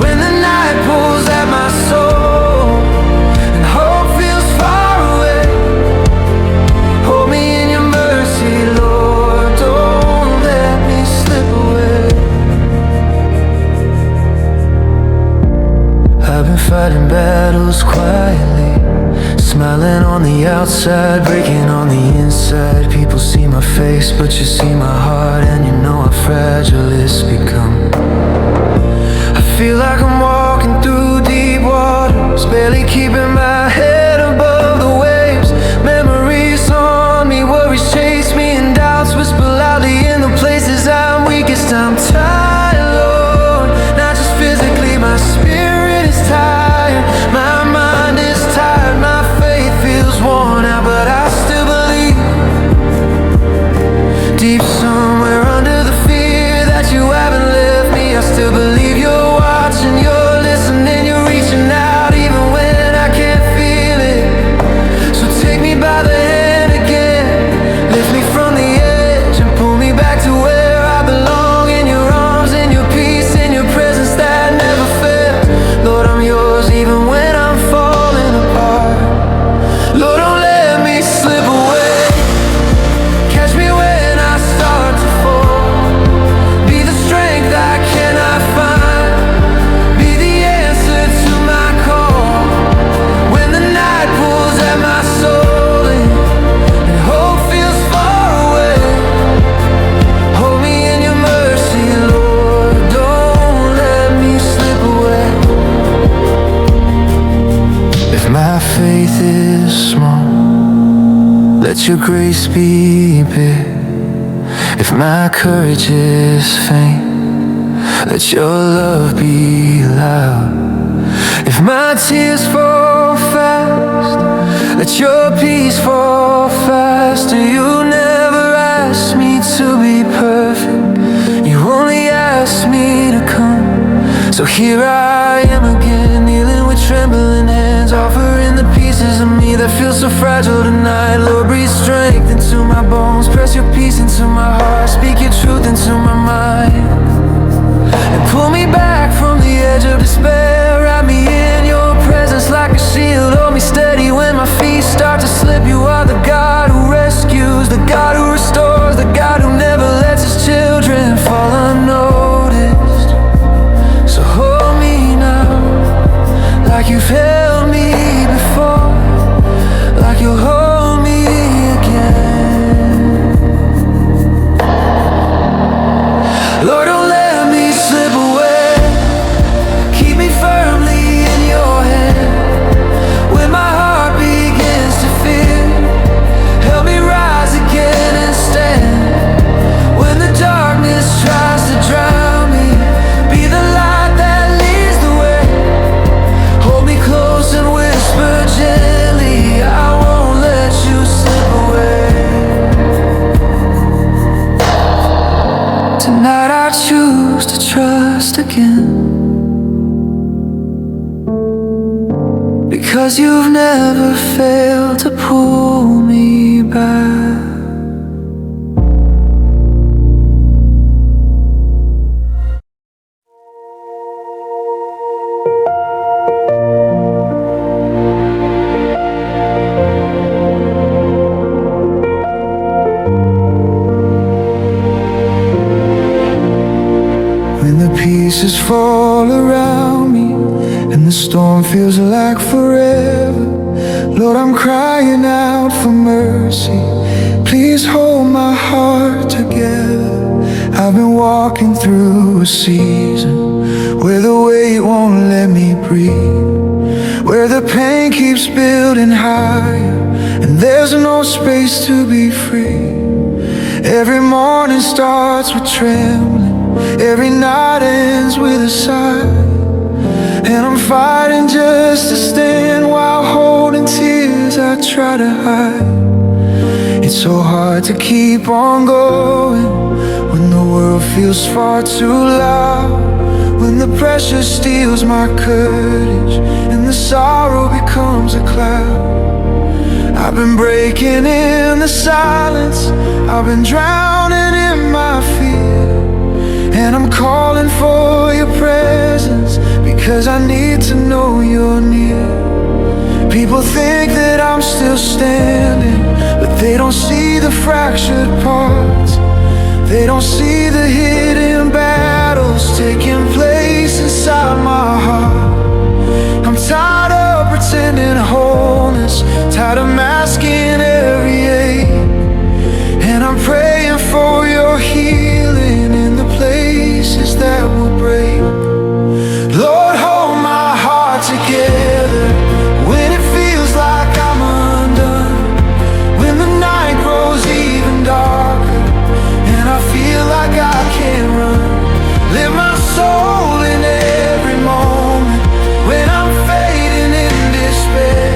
Speaker 1: When the night pulls at my soul and hope feels far away, hold me in your mercy, Lord. Don't let me slip away. I've been fighting battles quietly, smiling on the outside, breaking on the inside. People see my face, but you see my heart, and you know how fragile it's become. I feel like I'm walking through deep waters, barely keeping my head above the waves. Memories haunt me, worries chase me, and doubts whisper loudly in the places I'm weakest. I'm tired, Lord, not just physically, my spirit is tired, my mind is tired, my faith feels worn out, but I still believe. Deep somewhere under the fear that you haven't left me, I still believe you're watching, you're listening, you're reaching out even when I can't feel it. So take me by the hand again, lift me from the edge and pull me back to where I belong. In your arms, in your peace, in your presence that never fails. Lord, I'm yours even when I'm falling apart. Lord, don't let me slip away. Catch me when I start to fall. Be the strength I cannot find. Be the answer to my call. When the night pulls at my soul and hope feels far away, hold me in your mercy, Lord. Don't let me slip away. If my faith is small, let your grace be big. If my courage is faint, let your love be loud. If my tears fall fast, let your peace fall faster. You never asked me to be perfect, you only asked me to come. So here I am again, kneeling with trembling hands, offering the pieces of me that feel so fragile tonight. Lord, breathe strength into my bones, press your peace into my heart, speak your truth into my mind, and pull me back from the edge of despair. Wrap me in your presence like a shield, hold me steady when my feet start to slip. You are the God who rescues, the God who restores, the God who never lets his children fall unnoticed. So hold me now, like you've held me before, like you'll hold me again. Lord, don't let me slip away, keep me firmly in your hand. When my heart begins to fear, help me rise again and stand. When the darkness tries to drown me, be the light that leads the way. Hold me close and whisper gently, I won't let you slip away. Tonight I choose to trust again, because you've never failed to pull me back. When the pieces fall around me and the storm feels like forever, Lord, I'm crying out for mercy. Please hold my heart together. I've been walking through a season where the weight won't let me breathe, where the pain keeps building higher and there's no space to be free. Every morning starts with trembling, every night ends with a sigh, and I'm fighting just to stand while holding tears I try to hide. It's so hard to keep on going when the world feels far too loud, when the pressure steals my courage and the sorrow becomes a cloud. I've been breaking in the silence, I've been drowning in my fear, and I'm calling for your presence because I need to know you're near. People think that I'm still standing, but they don't see the fractured parts. They don't see the hidden battles taking place inside my heart. I'm tired of pretending wholeness, tired of masking every ache, and I'm praying for your healing in the places that will break. Lord, hold my heart together when it feels like I'm undone, when the night grows even darker and I feel like I can't run. Lift my soul in every moment when I'm fading in despair.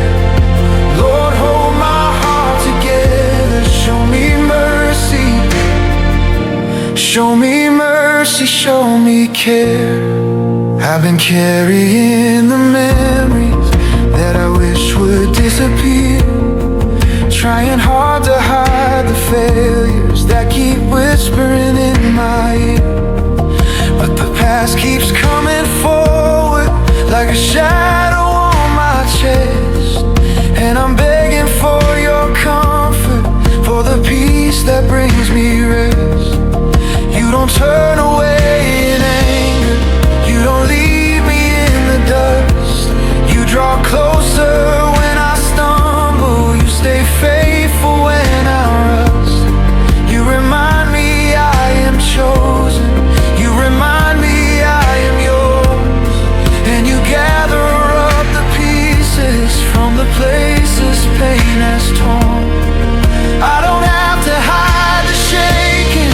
Speaker 1: Lord, hold my heart together. Show me mercy, show me mercy, show me care. I've been carrying the memories that I wish would disappear, trying hard to hide the failures that keep whispering in my ear. But the past keeps coming forward like a shadow on my chest, and I'm begging for your comfort, for the peace that brings me rest. You don't turn away in anger, you don't leave me in the dust. You draw closer when I stumble, you stay faithful when I rust. You remind me I am chosen, you remind me I am yours, and you gather up the pieces from the places pain has torn. I don't have to hide the shaking,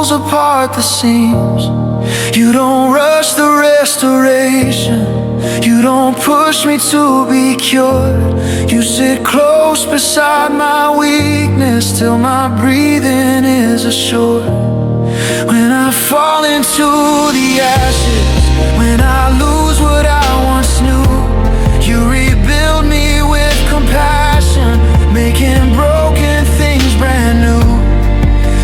Speaker 1: pulls apart the seams. You don't rush the restoration. You don't push me to be cured. You sit close beside my weakness till my breathing is assured. When I fall into the ashes, when I lose what I once knew, you rebuild me with compassion, making broken things brand new.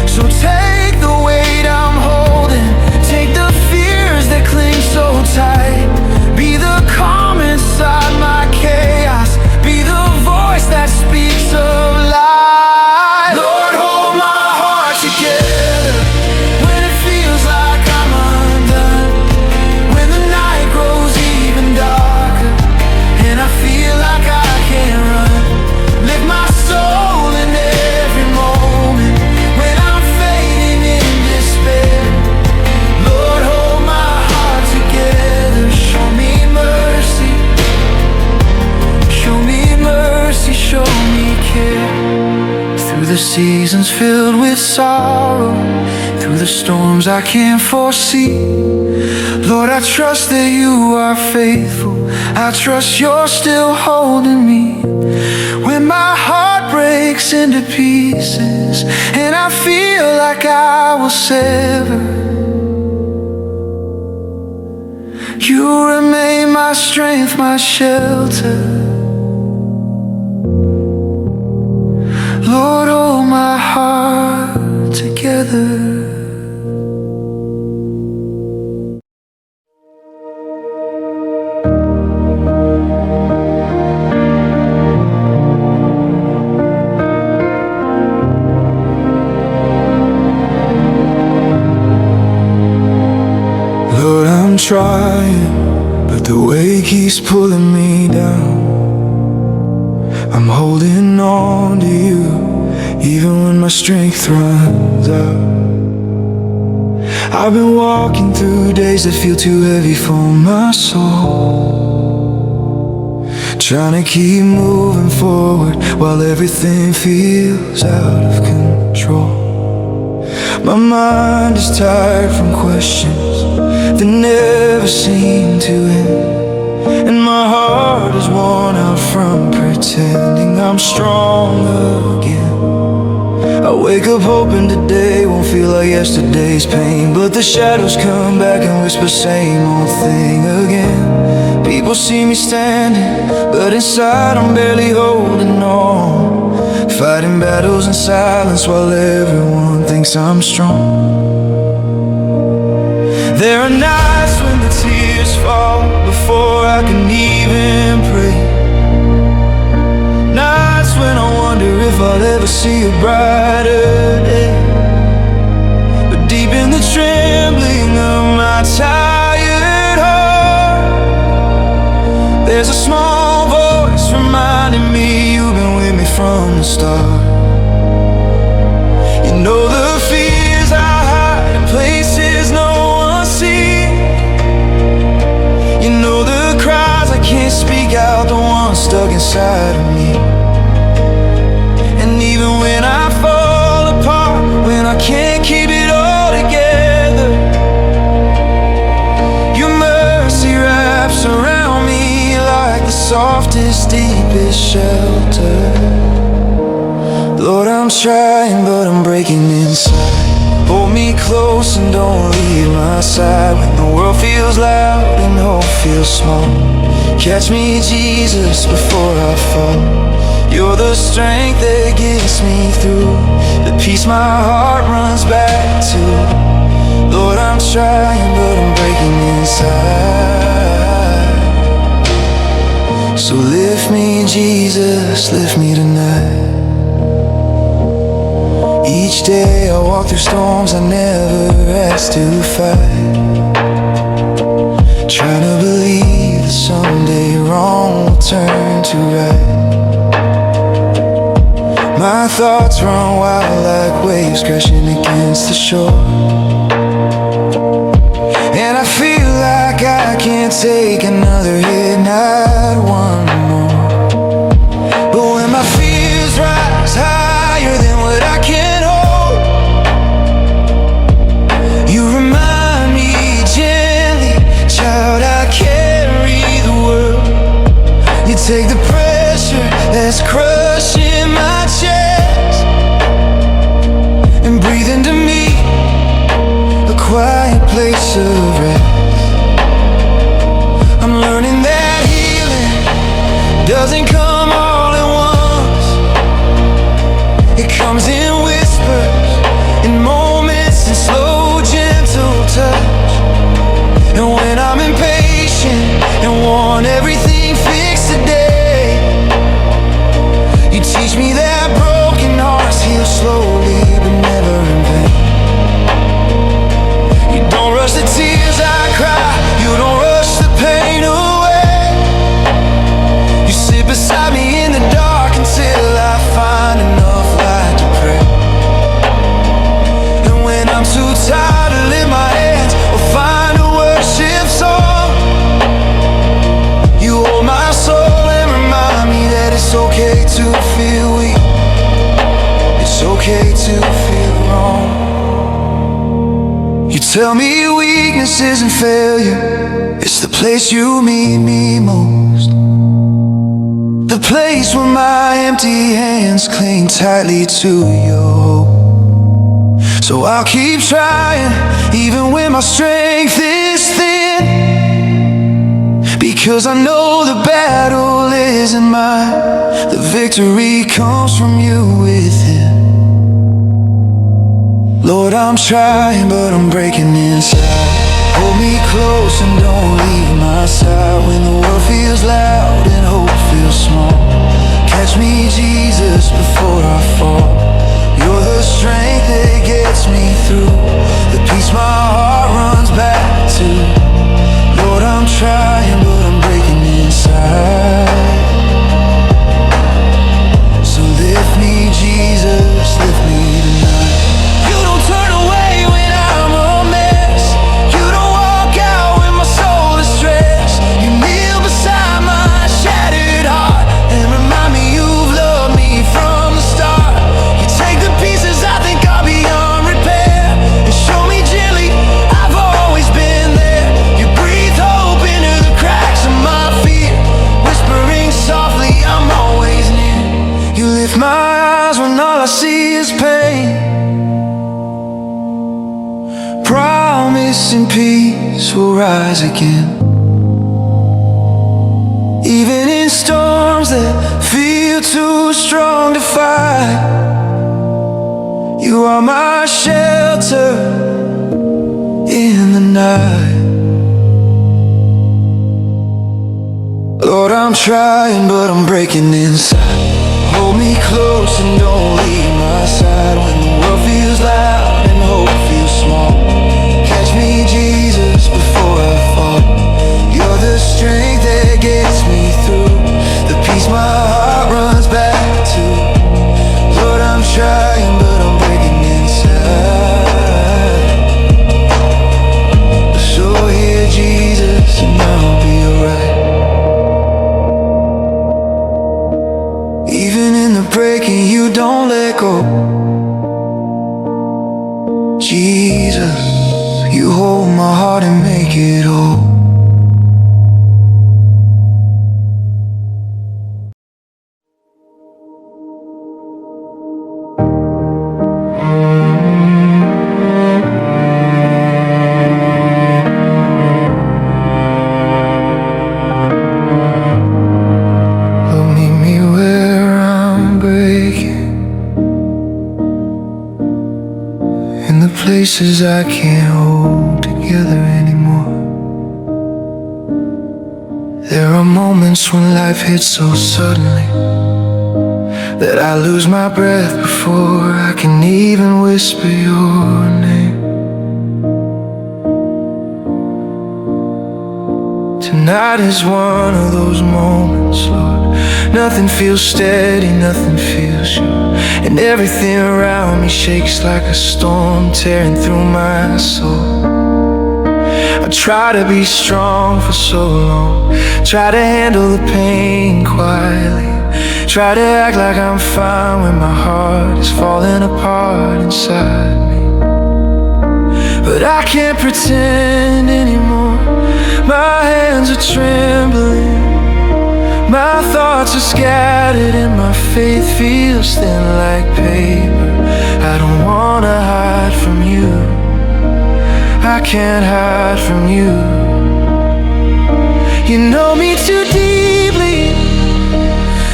Speaker 1: So take the weight I'm holding, take the fears that cling so tight. Be the calm inside my chaos, be the voice that speaks of life. Lord, hold my heart together when it feels like I'm undone, when the night grows even darker and I feel like I can't run. Lift my soul in every moment when I'm fading in despair. Lord, hold my heart together. Show me mercy, show me mercy, show me care. Through the seasons filled with sorrow, through the storms I can't foresee, Lord, I trust that you are faithful. I trust you're still holding me. When my heart breaks into pieces and I feel like I will sever, you remain my strength, my shelter. Lord, hold my heart together. Lord, I'm trying, but the weight keeps pulling me down. I'm holding on to you, even when my strength runs out. I've been walking through days that feel too heavy for my soul, trying to keep moving forward while everything feels out of control. My mind is tired from questions that never seem to end, and my heart is worn out from pretending I'm strong again. I wake up hoping today won't feel like yesterday's pain, but the shadows come back and whisper same old thing again. People see me standing, but inside I'm barely holding on, fighting battles in silence while everyone thinks I'm strong. There are nights when the tears fall before I can even pray, nights when I wonder if I'll ever see a brighter day. But deep in the trembling of my tired heart, there's a small voice reminding me you've been with me from the start. You know the fears I hide in places no one sees. You know the cries I can't speak out, the ones stuck inside of me. And even when I fall apart, when I can't keep it all together, your mercy wraps around me like the softest, deepest shelter. Lord, I'm trying, but I'm breaking inside. Hold me close and don't leave my side when the world feels loud and hope feels small. Catch me, Jesus, before I fall. You're the strength that gets me through, the peace my heart runs back to. Lord, I'm trying, but I'm breaking inside. So lift me, Jesus, lift me tonight. Each day I walk through storms I never asked to fight, trying to believe that someday wrong will turn to right. My thoughts run wild like waves crashing against the shore, and I feel like I can't take another hit, not one more. But when my fears rise higher than what I can hold, place of rest. I'm learning that healing doesn't come all at once. It comes in whispers, in moments, in slow, gentle touch. And when I'm impatient and want everything fixed today, you teach me that broken hearts heal slowly but never in vain. You don't rush the tears I cry, you don't rush the pain away. You sit beside me in the dark until I find enough light to pray. And when I'm too tired to lift my hands or find a worship song, you hold my soul and remind me that it's okay to feel weak. It's okay to feel wrong. You tell me weakness isn't failure, it's the place you meet me most. The place where my empty hands cling tightly to your hope. So I'll keep trying, even when my strength is thin, because I know the battle isn't mine. The victory comes from you within. Lord, I'm trying, but I'm breaking inside. Hold me close and don't leave my side when the world feels loud and hope feels small. Catch me, Jesus, before I fall. You're the strength that gets me through, the peace my heart runs back to. Lord, I'm trying, but I'm breaking inside. So lift me, Jesus, lift me tonight. You don't turn away when I'm a mess. You don't walk out when my soul is stressed. You kneel beside my shattered heart and remind me you've loved me from the start. You take the pieces I think are beyond repair and show me gently I've always been there. You breathe hope into the cracks of my feet, whispering softly I'm always near. You lift my eyes when all I see is pain. Promise and peace will rise again. Even in storms that feel too strong to fight, you are my shelter in the night. Lord, I'm trying, but I'm breaking inside. Hold me close and don't leave my side when the world feels loud and hope feels small. Catch me, Jesus, before I fall. You're the strength that gets me through, the peace my heart runs back to. Lord, I'm trying, but I'm breaking inside. So here, Jesus, and I'll be alright. Even in the breaking, you don't let go. Jesus, you hold my heart and make it whole. Lord, meet me where I'm breaking, in the places I can't hold together anymore. There are moments when life hits so suddenly that I lose my breath before I can even whisper your name. Tonight is one of those moments, Lord. Nothing feels steady, nothing feels sure, and everything around me shakes like a storm tearing through my soul. I try to be strong for so long, try to handle the pain quietly, try to act like I'm fine when my heart is falling apart inside me. But I can't pretend anymore. My hands are trembling, my thoughts are scattered, and my faith feels thin like paper. I don't wanna hide from you, I can't hide from you. You know me too deeply,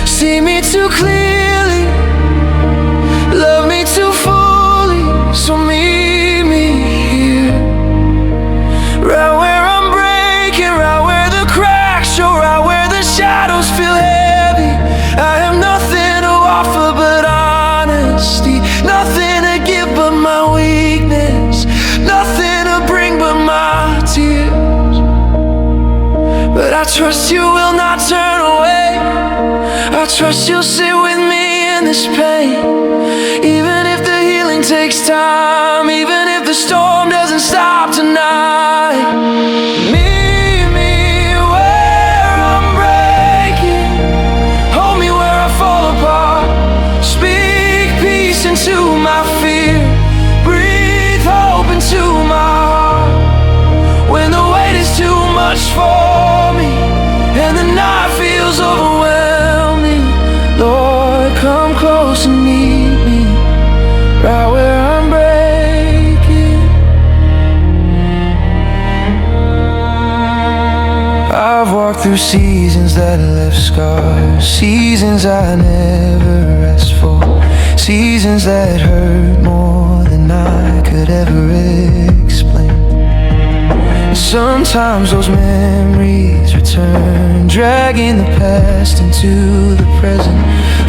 Speaker 1: see me too clearly, love me too fully, so meet me here. Right where I'm breaking, right where the cracks show, right where the shadows feel heavy. I have nothing to offer but honesty, nothing to give but my weakness, nothing to bring but my tears. But I trust you will not turn away, I trust you'll sit with me in this pain. Even if the healing takes time, even if the storm doesn't stop tonight. Meet me where I'm breaking, hold me where I fall apart. Speak peace into my fear, breathe hope into my heart. When the weight is too much for me and the night feels overwhelming, Lord, come close and meet me right where I'm breaking. I've walked through seasons that left scars, seasons I never asked for, seasons that hurt more than I could ever explain. And sometimes those memories return, dragging the past into the present,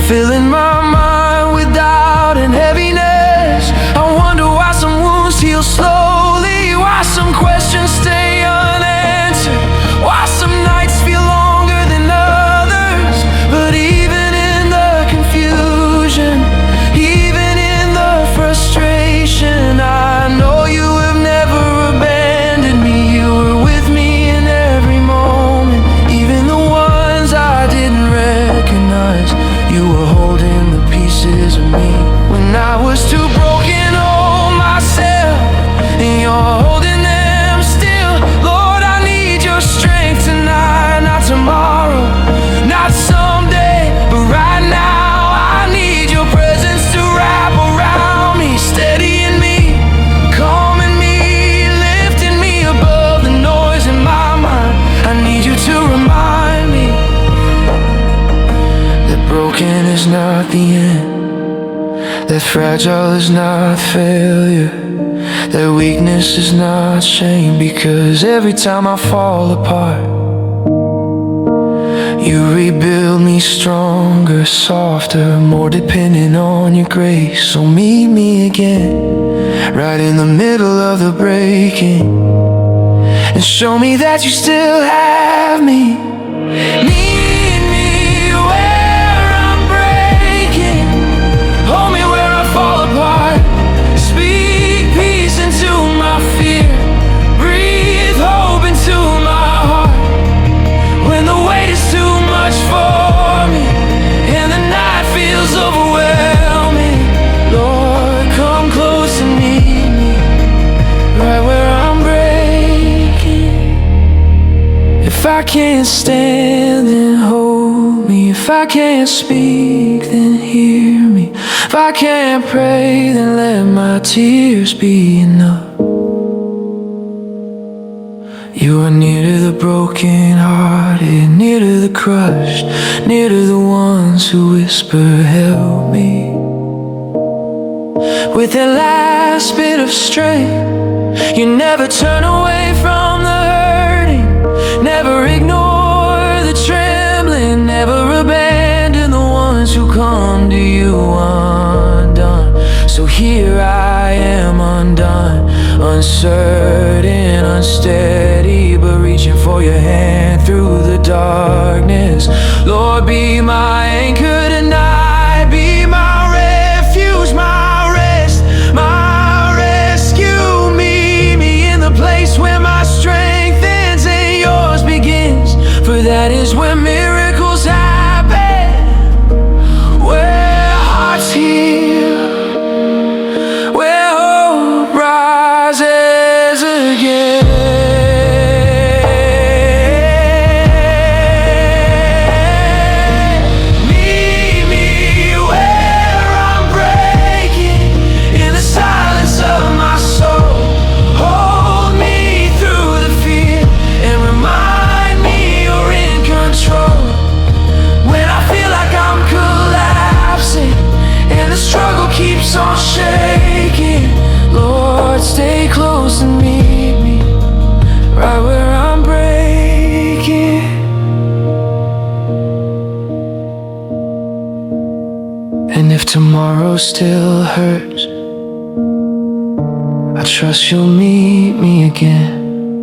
Speaker 1: filling my mind with doubt and heaviness. I wonder why some wounds heal slowly, why some questions stay unanswered, why some nights feel longer than others. But even in the confusion, even in the frustration, I know you have never abandoned me. You were with me in every moment, even the ones I didn't recognize. You were holding the pieces of me when I was too broken to hold myself, and you're holding them still. Lord, I need your strength tonight, not tomorrow, not someday, but right now. I need your presence to wrap around me, steadying me, calming me, lifting me above the noise in my mind. I need you to remind me that broken is not the end, that fragile is not failure, that weakness is not shame. Because every time I fall apart, you rebuild me stronger, softer, more dependent on your grace. So meet me again, right in the middle of the breaking, and show me that you still have me. Meet me where I'm breaking, hold me where I fall apart. Speak peace into my fear, breathe hope into my heart. When the weight is too much for me and the night feels overwhelming, Lord, come close and meet me right where I'm breaking. If I can't stand, then hold me. If I can't speak, then hear me. If I can't pray, then let my tears be enough. You are near to the brokenhearted, near to the crushed, near to the ones who whisper, help me. With that last bit of strength, you never turn away from the hurting, never ignore the trembling, never abandon the ones who come to you undone. So here I am undone, uncertain, unsteady, but reaching for your hand through the darkness. Lord, be my anchor tonight, be my refuge, my rest, my rescue. Meet me in the place where my strength ends and yours begins, for that is where miracles happen, where hearts heal, where hope rises again. Meet me still hurts, I trust you'll meet me again,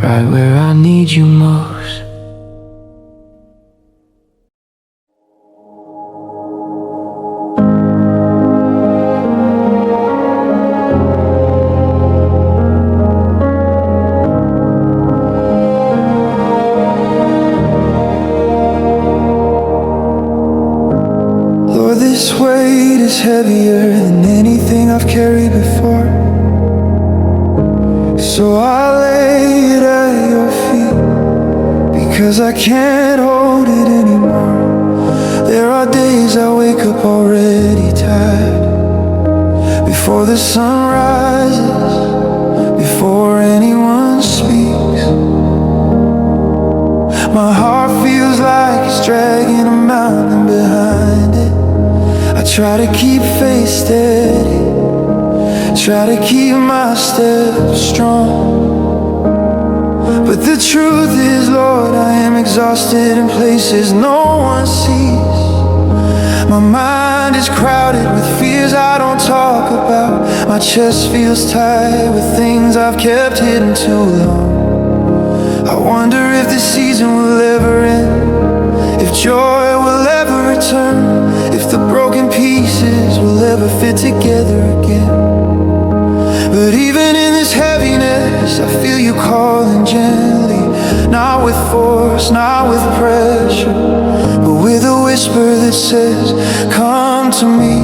Speaker 1: right where I need you most. Lord, this weight is heavier than anything I've carried before, so I lay it at your feet, because I can't hold it anymore. There are days I wake up already tired, before the sun rises, before anyone speaks. My heart feels like it's dragging a mountain behind it. I try to keep faith steady, try to keep my steps strong, but the truth is, Lord, I am exhausted in places no one sees. My mind is crowded with fears I don't talk about. My chest feels tight with things I've kept hidden too long. I wonder if this season will ever end, if joy will ever return, if the broken pieces will ever fit together again. But even in this heaviness, I feel you calling gently, not with force, not with pressure, but with a whisper that says, come to me,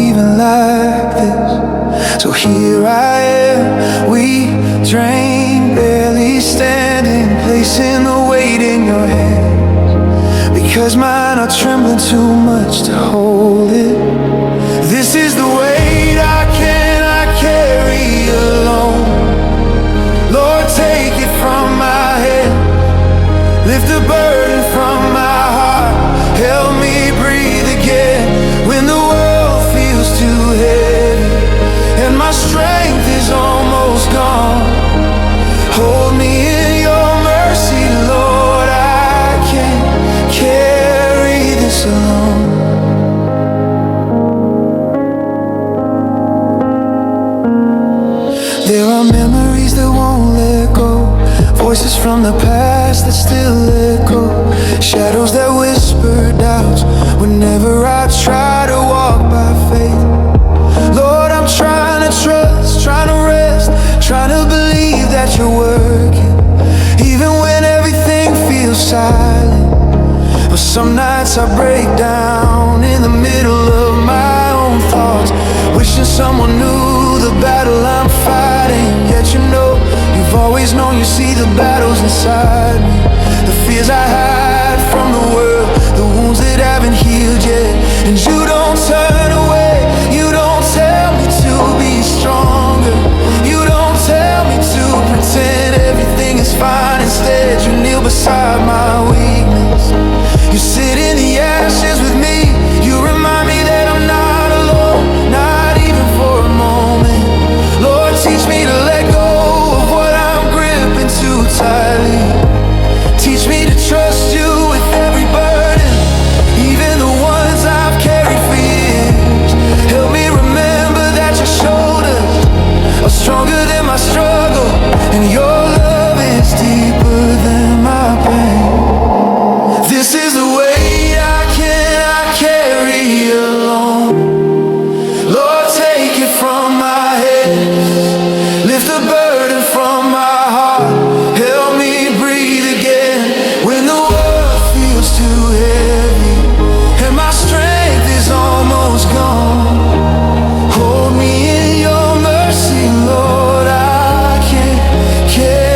Speaker 1: even like this. So here I am, weak, drained, barely standing, placing the weight in your hands, because mine are trembling too much to hold it. This is the weight I cannot carry alone. Lord, take it from my head, lift the burden from my heart, help me breathe again when the world feels too heavy and my strength is almost gone. Hold me in your mercy, Lord, I can't carry this alone. There are memories that won't let go, voices from the past that still echo, shadows that whisper doubts whenever I try to walk by faith. Lord, I'm trying to trust, trying to rest, trying to believe that you're working, even when everything feels silent. But some nights I break down in the middle of my own thoughts, wishing someone knew the battle I'm fighting. Yet you know, you've always known, you see the battles inside me, the fears I hide from the world, the wounds that haven't healed yet. And you don't turn away, you don't tell me to be stronger, you don't tell me to pretend everything is fine. Instead, you kneel beside my weakness, you sit in the ashes with me, you remind me that I'm not alone, not even for a moment. Lord, teach me to let go of what I'm gripping too tightly. Teach me to trust you with every burden, even the ones I've carried for years. Help me remember that your shoulders are stronger than my struggle, and your love is deeper than my pain. This is the weight I cannot carry alone. Lord, take it from my head, lift the burden from my heart, help me breathe again when the world feels too heavy and my strength is almost gone. Hold me in your mercy, Lord, I can't carry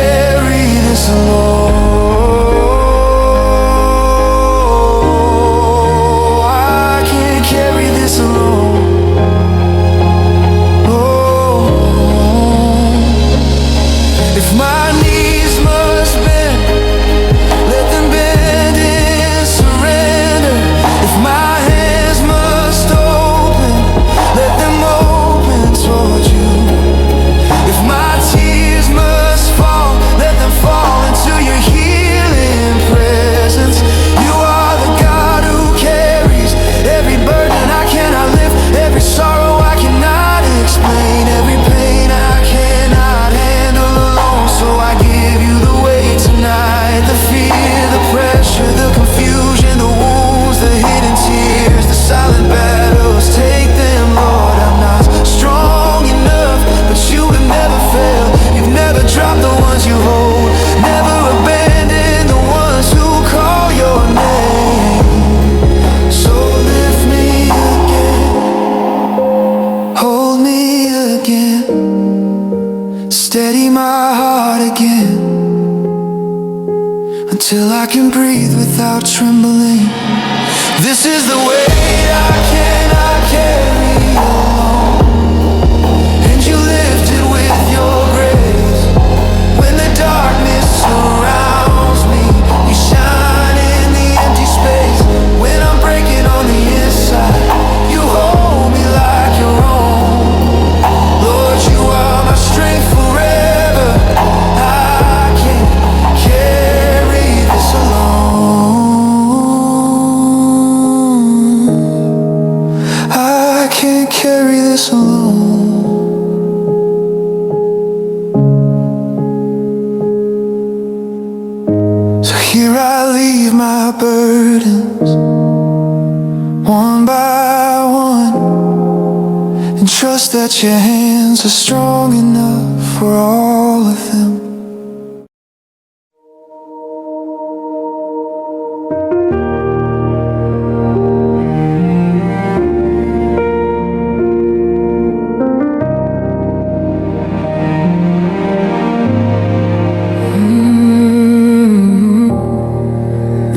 Speaker 1: steady my heart again, until I can breathe without trembling. This is the weight I cannot carry alone, and you lift it with your grace. When the darkness surrounds me, you shine in the empty space. When I'm breaking on the inside, you hold me like your own. Lord, you are my strength forever. I can't carry this alone. I can't carry this alone. So here I leave my burdens, one by one, and trust that your hands are strong enough for all of them.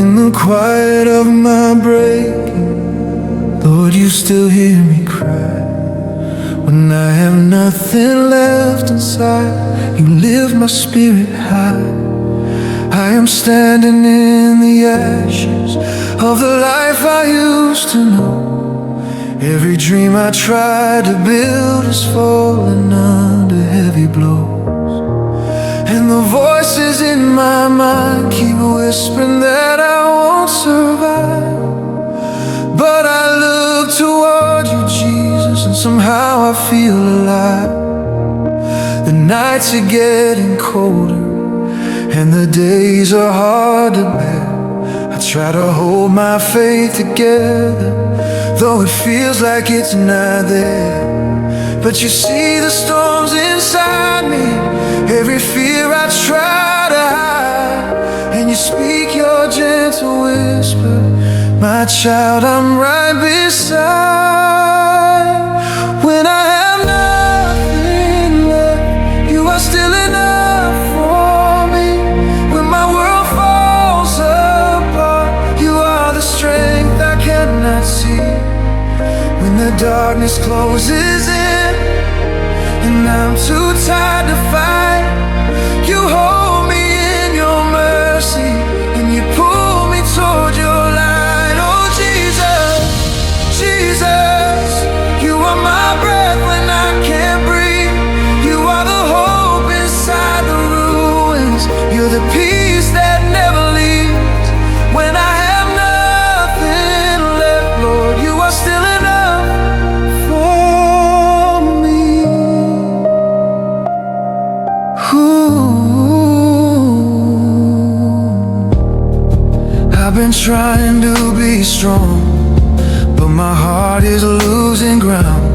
Speaker 1: In the quiet of my breaking, Lord, you still hear me cry. When I have nothing left inside, you lift my spirit high. I am standing in the ashes of the life I used to know. Every dream I tried to build is falling under heavy blows, and the voices in my mind keep whispering that I won't survive. But I look toward you, Jesus, and somehow I feel alive. The nights are getting colder, and the days are hard to bear. I try to hold my faith together, though it feels like it's not there. But you see the storms inside me, every fear I try to hide, and you speak your gentle whisper, my child, I'm right beside. When I have nothing left, you are still enough for me. When my world falls apart, you are the strength I cannot see. When the darkness closes in and I'm too tired to fight, you hold me in your mercy and you pull me toward your light. Oh Jesus, Jesus, you are my breath when I can't breathe. You are the hope inside the ruins. You're the peace that never leaves. When I have nothing left, Lord, you are still enough for me. I've been trying to be strong, but my heart is losing ground.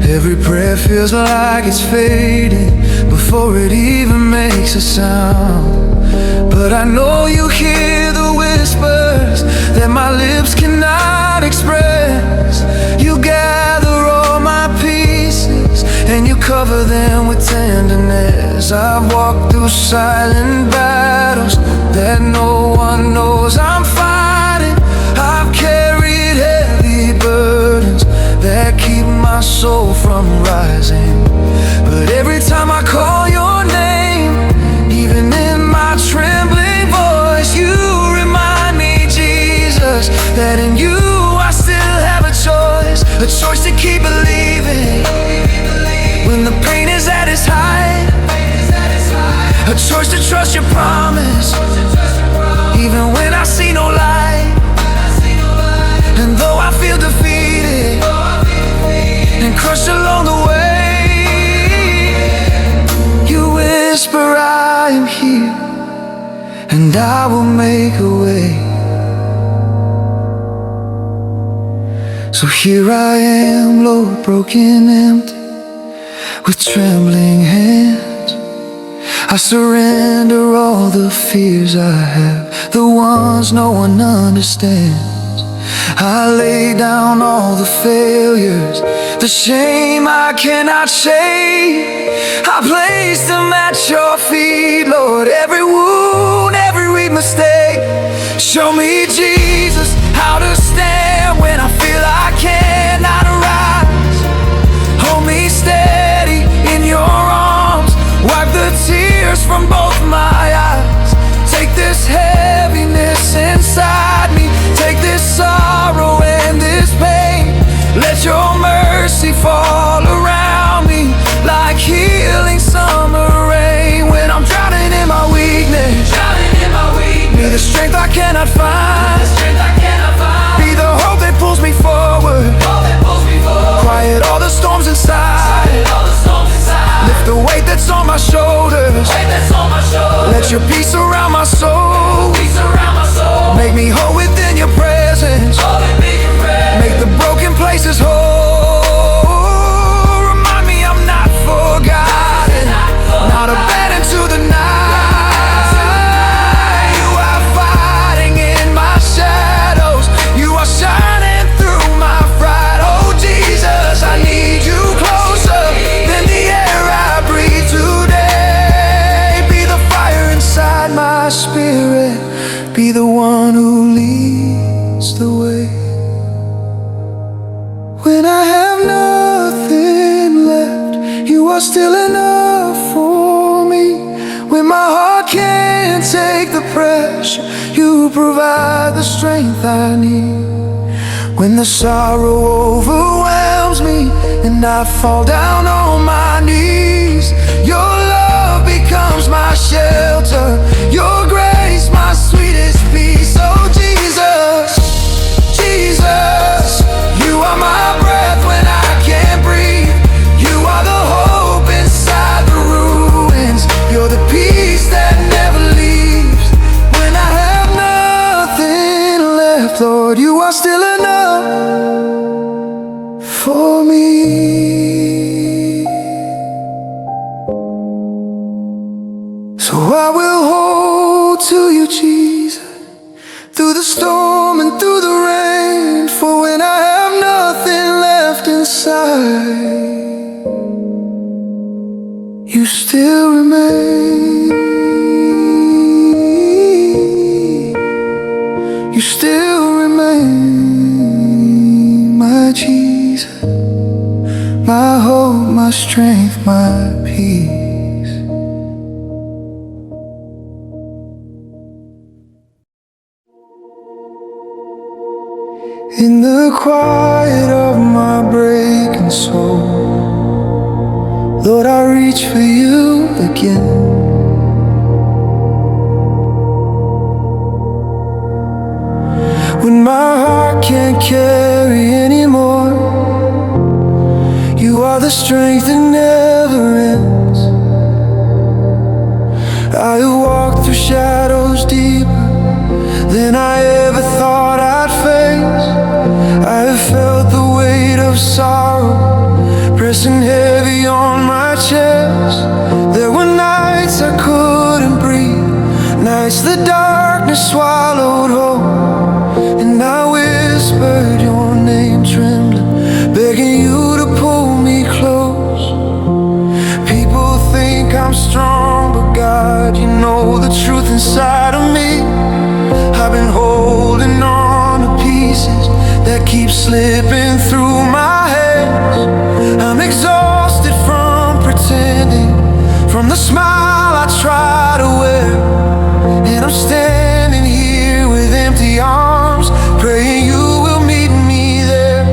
Speaker 1: Every prayer feels like it's fading before it even makes a sound. But I know you hear the whispers that my lips cannot express. You gather all my pieces and you cover them with tenderness. I've walked through silent battles that no one knows I'm fighting. I've carried heavy burdens that keep my soul from rising. But every time I call your name, even in my trembling voice, you remind me, Jesus, that in you I still have a choice to keep believing when the pain is at its height, a choice to trust your promise even when I see no light. And though I feel defeated and crushed along the way, you whisper I am here and I will make a way. So here I am, Lord, broken, empty, with trembling hands. I surrender all the fears I have, the ones no one understands. I lay down all the failures, the shame I cannot shake. I place them my shoulders. Let your peace surround my soul. Make me whole within your presence. Make the broken places whole. Remind me I'm not forgotten, not abandoned to the night. You are fighting in my shadows. You are shining through my fright. Oh Jesus, I need you closer than the air I breathe today. Be the fire inside my spirit. Be the one who leads the way. When I have nothing left, you are still enough for me. When my heart can't take the pressure, you provide the strength I need. When the sorrow overwhelms me and I fall down on my knees, your love becomes my shelter, your grace my sweetest peace. Oh Jesus, Jesus, you are my breath when I can't breathe. You are the hope inside the ruins. You're the peace that never leaves. When I have nothing left, Lord, you are still enough for me. So I will hold to you, Jesus, through the storm and through the rain. For when I have nothing left inside, you still remain. You still remain, my Jesus, my hope, my strength, my peace. In the quiet of my breaking soul, Lord, I reach for you again. When my heart can't carry anymore, you are the strength that never ends. I have walked through shadows deeper than I ever thought I'd face. I have felt the weight of sorrow pressing heavy on my chest. There were nights I couldn't breathe, nights the darkness swallowed whole, and I whispered your name trembling, begging you to pull me close. People think I'm strong, but God, you know the truth inside of me. I've been holding on to pieces that keep slipping through my hands. I'm exhausted from pretending, from the smile I try to wear, and I'm standing here with empty arms, praying you will meet me there.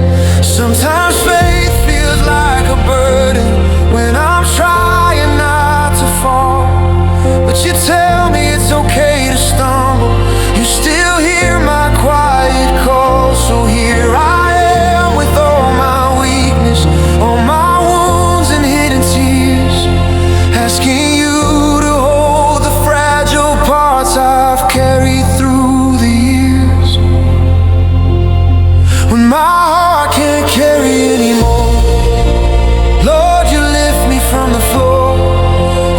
Speaker 1: Sometimes faith feels like a burden when I'm trying not to fall, but you tell me it's okay to stumble. You still hear my quiet call. So here I am with all my weakness, all my wounds and hidden tears, asking you to hold the fragile parts I've carried through the years. When my heart can't carry anymore, Lord, you lift me from the floor.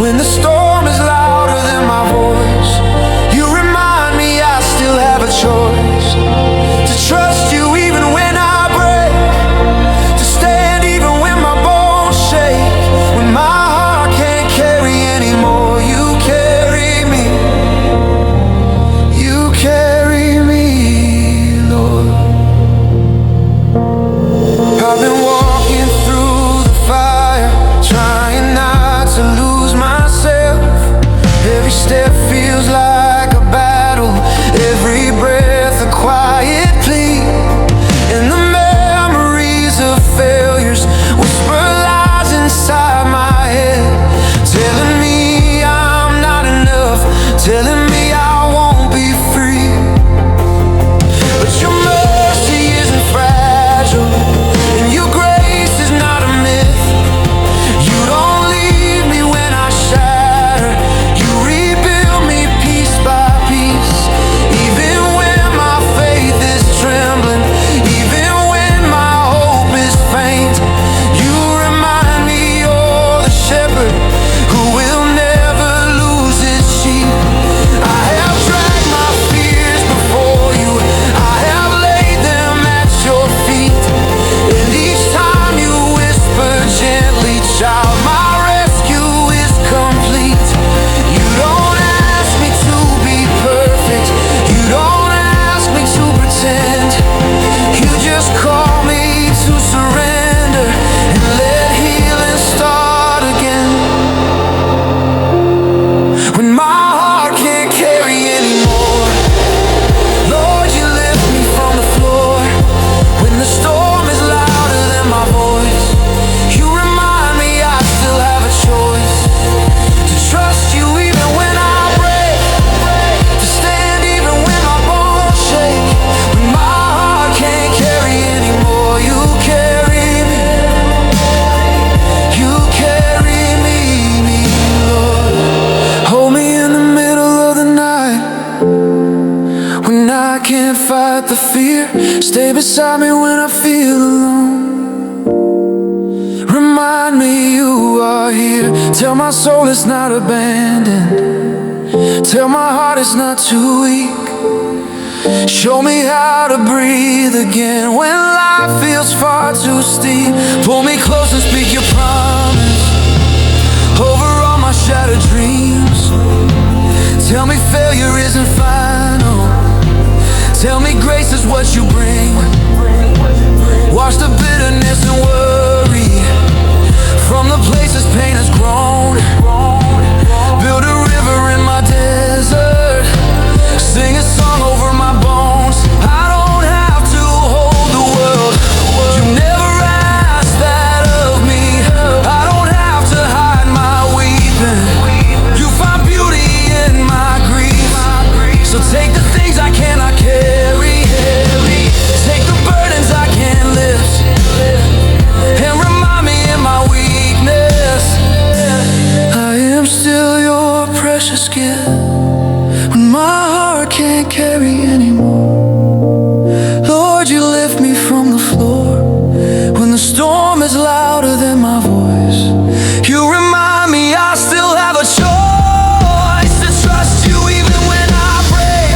Speaker 1: When the storm is louder than my voice, you remind me I still have a choice to trust you even when I break, to stand even when my bones shake. When my heart can't carry anymore, you carry me. You carry me, Lord. I've been walking through the fire, trying not to lose myself. Every step feels like a battle, every breath a quiet plea, and the memories of failures whisper lies inside my head, telling me I'm not enough, telling me I won't be free. But your mercy isn't fragile, and your grace is not a myth. You don't leave me when I fight the fear. Stay beside me when I feel alone. Remind me you are here. Tell my soul it's not abandoned. Tell my heart it's not too weak. Show me how to breathe again when life feels far too steep. Pull me close and speak your promise over all my shattered dreams. Tell me failure isn't final. Tell me grace is what you bring. Wash the bitterness and worry from the places pain has grown. Build a river in my desert. Sing a song over my bones. I don't have to hold the world. You never asked that of me. I don't have to hide my weeping. You find beauty in my grief. So take the things I cannot carry. Take the burdens I can't lift, and remind me in my weakness I am still your precious gift. When my heart can't carry anymore, Lord, you lift me from the floor. When the storm is louder than my voice, you remind me I still have a choice to trust you even when I break,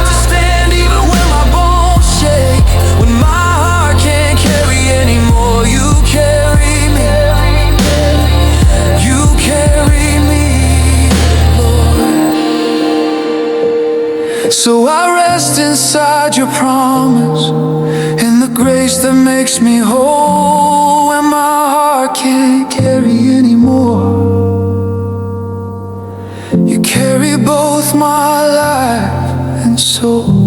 Speaker 1: to stand even when my bones shake. When my heart can't carry anymore, you carry me. You carry me, Lord. So I rest inside your promise, in the grace that makes me whole. When my heart can't carry anymore, you carry both my life and soul.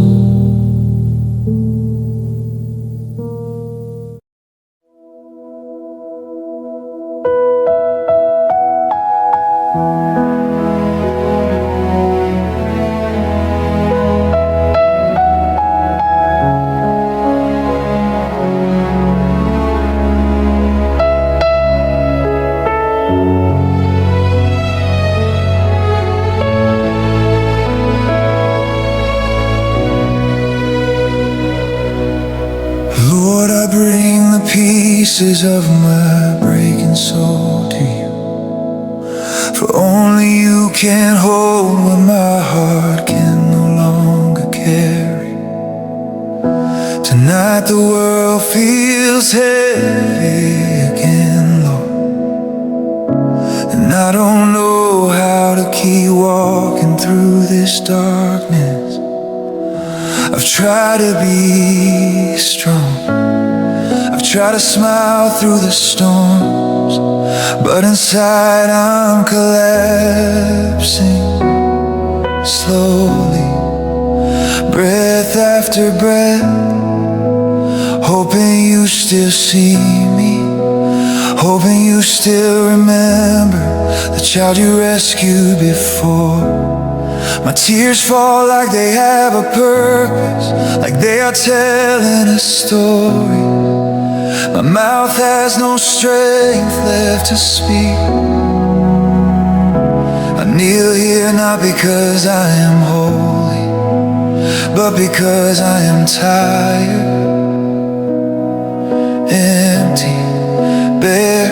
Speaker 1: Lord, I bring the pieces of my breaking soul to you, for only you can hold what my heart can no longer carry. Tonight the world feels heavy again, Lord, and I don't know how to keep walking through this darkness. I've tried to be strong, I've tried to smile through the storms, but inside I'm collapsing slowly, breath after breath, hoping you still see me, hoping you still remember the child you rescued before. My tears fall like they have a purpose, like they are telling a story. My mouth has no strength left to speak. I kneel here not because I am holy, but because I am tired, empty, bare,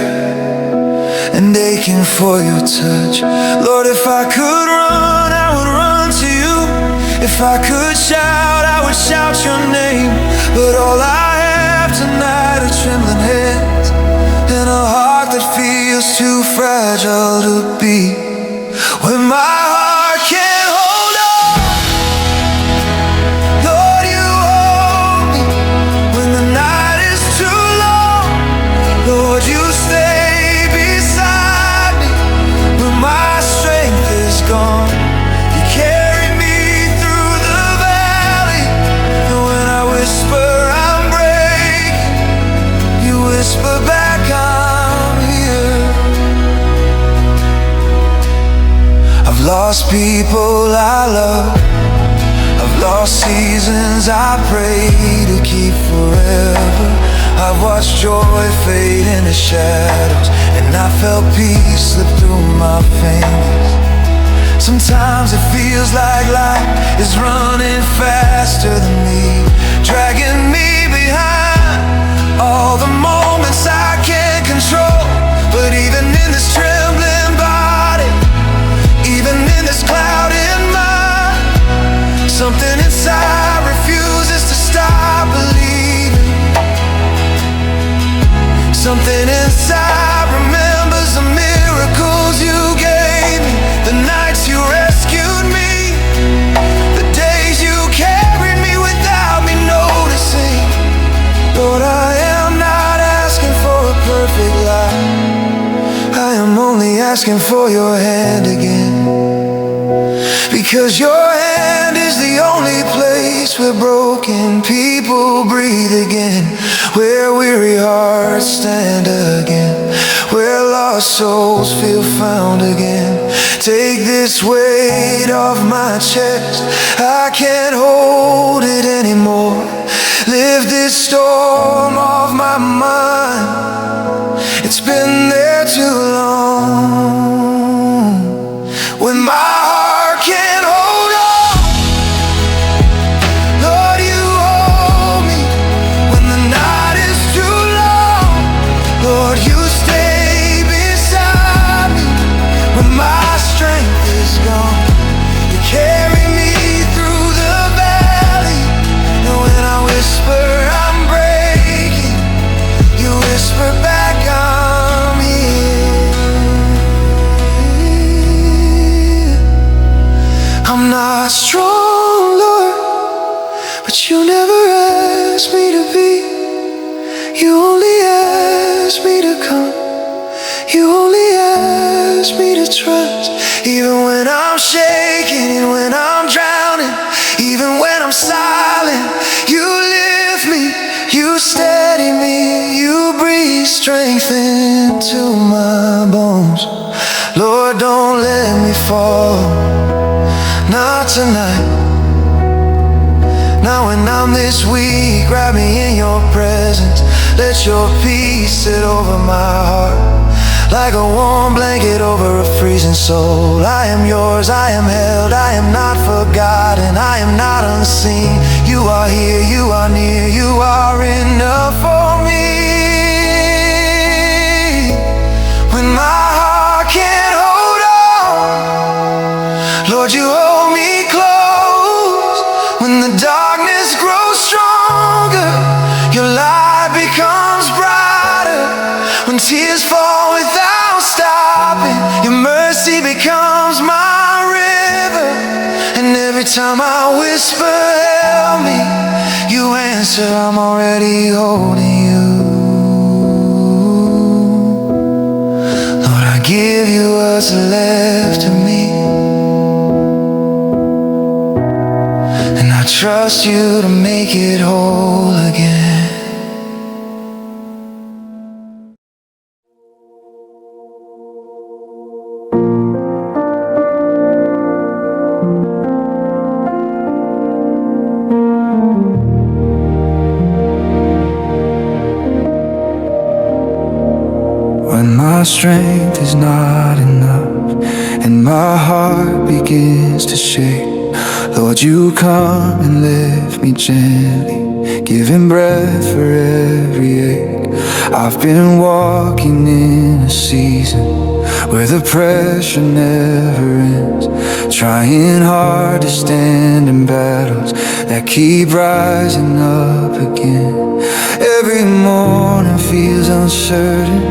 Speaker 1: and aching for your touch. Lord, if I could run, I would run to you. If I could shout, I would shout your name. But all I have tonight are trembling hands and a heart that feels too fragile to beat. When my heart can't hold on, Lord, you hold me. When the night is too long, Lord, you stay beside me. When my strength is gone, you carry me through the valley. And when I whisper I'm breaking, you whisper back I'm here. I've lost people I love, I've lost seasons I pray to keep forever. I've watched joy fade into shadows, and I felt peace slip through my fingers. Sometimes it feels like life is running faster than me, only asking for your hand again. Because your hand is the only place where broken people breathe again, where weary hearts stand again, where lost souls feel found again. Take this weight off my chest, I can't hold it anymore. Lift this storm off my mind, it's been there too long. When my heart can't hold on, Lord, you hold me. When the night is too long, Lord, you stay beside me. When my strength is gone, you carry me through the valley. And when I whisper I'm breaking, you whisper back I'm here. I'm not strong, Lord, but you never asked me to be. You only asked me to come. You only asked me to trust. Even when I'm shaking and when I'm drowning, even when I'm silent, you lift me, you steady me, you breathe strength into my bones. Lord, don't let me fall, not tonight. Now when I'm this weak, wrap me in your presence. Let your peace sit over my heart, like a warm blanket over a freezing soul. I am yours, I am held, I am not forgotten, I am not unseen. You are here, you are near, you are enough for me. When my heart can't hold on, Lord, you hold me close. When the darkness grows stronger, your light becomes brighter. When tears fall without stopping, your mercy becomes my river. And every time I whisper, help me, you answer, I'm already holding you. Lord, I give you what's left of me, and I trust you to make it whole again. When my strength is not enough and my heart begins to shake, Lord, you come and lift me gently, giving breath for every ache. I've been walking in a season where the pressure never ends, trying hard to stand in battles that keep rising up again. Every morning feels uncertain,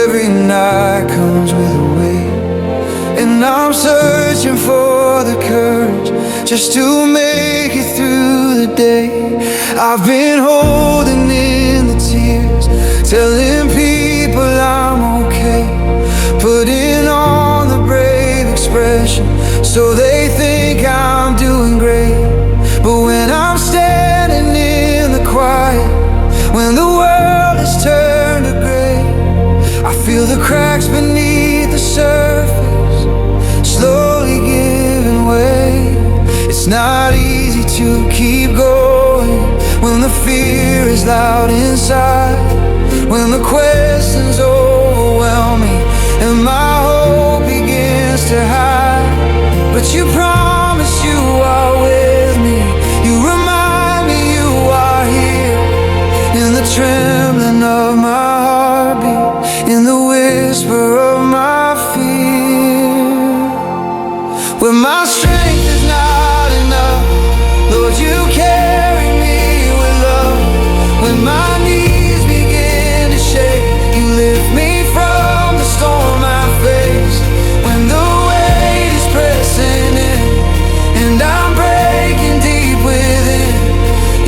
Speaker 1: every night comes with a weight, and I'm searching for the courage just to make it through the day. I've been holding in the tears, telling people I'm okay, putting on the brave expression so they think I'm doing great. But when I'm standing in the quiet, when the world has turned to gray, I feel the cracks beneath the surface slowly giving way. It's not easy to keep going when the fear is loud inside, when the questions overwhelm me and my hope begins to hide. But you promise you are with me, you remind me you are here, in the trembling of my heartbeat, in the whisper of my fear. When my strength is not enough, Lord, you carry me with love. When my knees begin to shake, you lift me from the storm I face. When the weight is pressing in and I'm breaking deep within,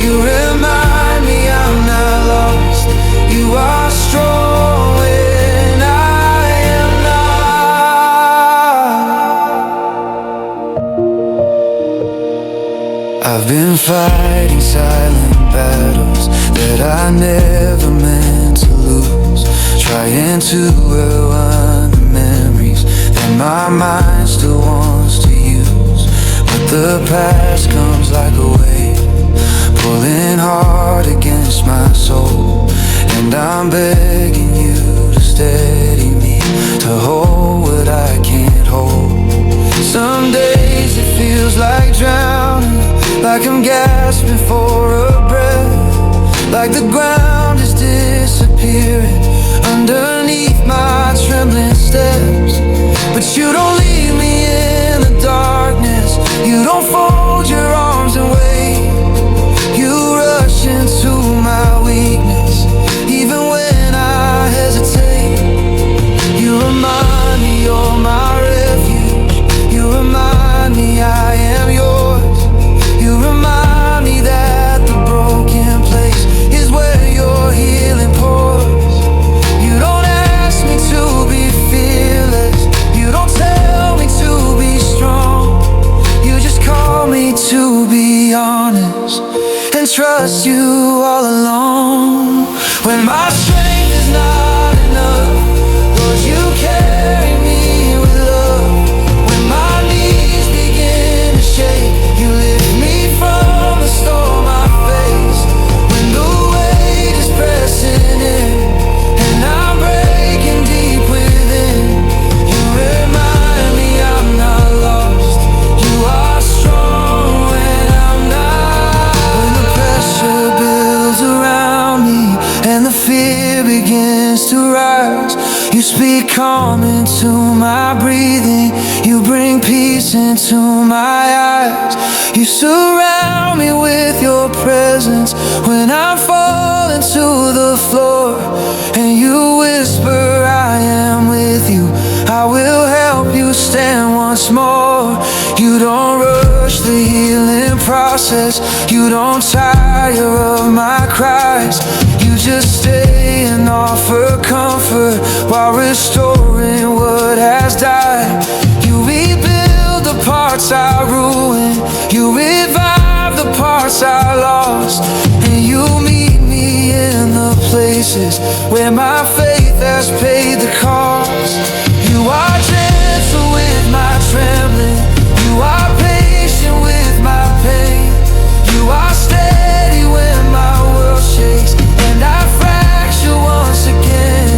Speaker 1: you remind me I'm not lost. You are strong when I am not. I've been fighting silent battles that I never meant to lose, trying to rewind the memories that my mind still wants to use. But the past comes like a wave, pulling hard against my soul, and I'm begging you to steady me, to hold what I can't hold. Some days it feels like drowning, like I'm gasping for a breath, like the ground is disappearing underneath my trembling steps. But you don't leave me in the darkness, you don't fold your arms and wait. You rush into my weakness, even when I hesitate. You remind me you're my refuge, you remind me I am yours. You remind me that the broken place is where your healing pours. You don't ask me to be fearless, you don't tell me to be strong. You just call me to be honest and trust you all along. When my strength is not enough, Lord, you carry me with love. When my knees begin to shake, you lift me from the storm I face. When the weight is pressing in and I'm breaking deep within, you remind me I'm not lost, you are strong when I'm not. When the pressure builds around me and the fear begins to rise, you speak calm into my breathing, you bring peace into my eyes. You surround me with your presence when I'm falling to the floor, and you whisper I am with you, I will help you stand once more. You don't rush the healing process, you don't tire of my cries. You just stay and offer comfort while restoring what has died. You rebuild the parts I ruined, you revive the parts I lost, and you meet me in the places where my faith has paid the cost. You are gentle with my trembling, you are patient with my pain, you are steady when my world shakes and I fracture once again.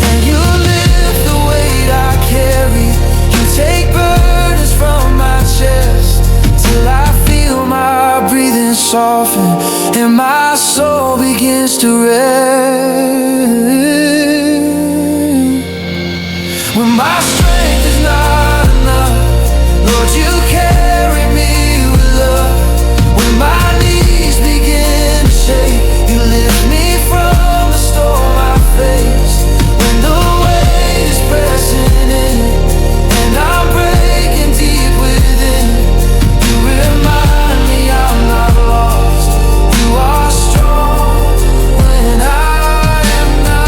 Speaker 1: And you lift the weight I carry, you take burdens from my chest, till I feel my breathing soften and my soul begins to rest. When my strength is not enough, Lord, you carry me with love. When my knees begin to shake, you lift me from the storm I face. When the weight is pressing in and I'm breaking deep within, you remind me I'm not lost, you are strong when I am not.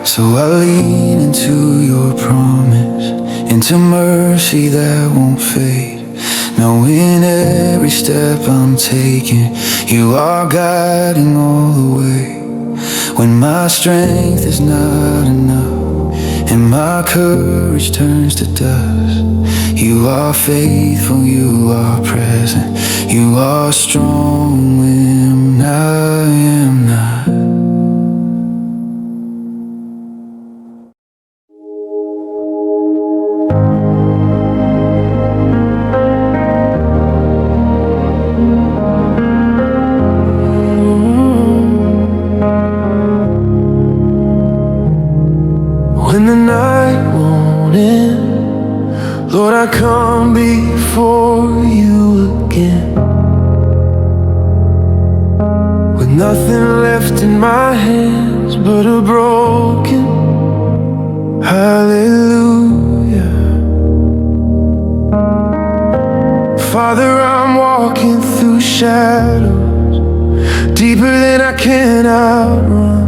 Speaker 1: So I lean into your promise, into mercy that won't fade, knowing every step I'm taking, you are guiding all the way. When my strength is not enough and my courage turns to dust, you are faithful, you are present, you are strong when I am not. When the night won't end, Lord, I come before you again, with nothing left in my hands but a broken hallelujah. Father, I'm walking through shadows deeper than I can outrun.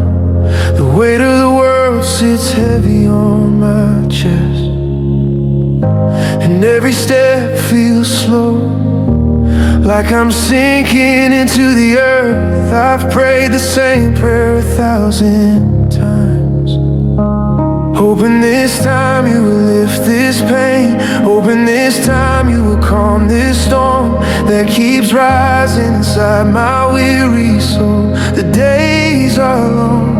Speaker 1: The weight of the world sits heavy on my chest. and every step feels slow, like I'm sinking into the earth. I've prayed the same prayer 1,000 times, hoping this time you will lift this pain, hoping this time you will calm this storm that keeps rising inside my weary soul. The days are long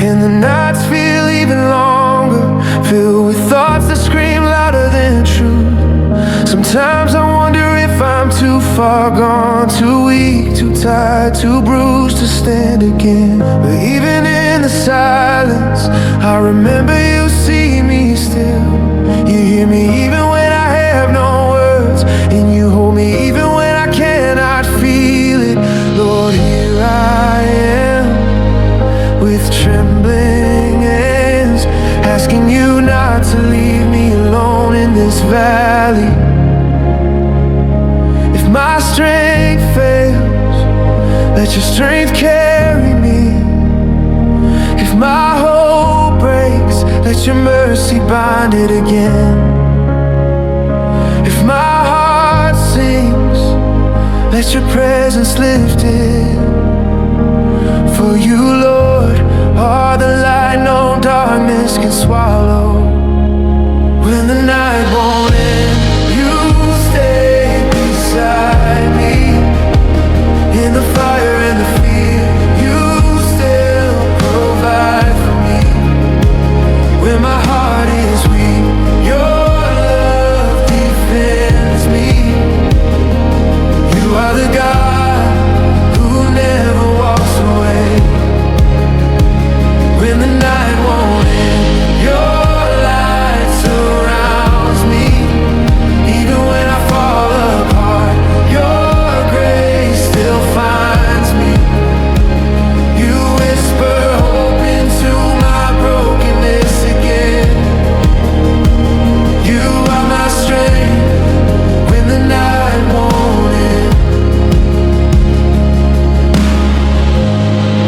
Speaker 1: and the nights feel even longer, filled with thoughts that scream louder than truth. Sometimes I wonder if I'm too far gone, too weak, too tired, too bruised to stand again. But even in the silence, I remember you see me still. You hear me even when I have no words, and you hold me even when I cannot feel it. Lord, here I am with trembling hands, asking you not to leave me alone in this valley. If my strength fails, let your strength carry me. If my hope breaks, let your mercy bind it again. If my heart sings, let your presence lift it. For you, Lord, are the light no darkness can swallow. When the night won't end, you stay beside me. In the fire and the fear, you still provide for me. When my heart is weak, your love defends me. You are the God who never walks away. When the night won't end, your light surrounds me. Even when I fall apart, your grace still finds me. You whisper hope into my brokenness again. You are my strength when the night won't end.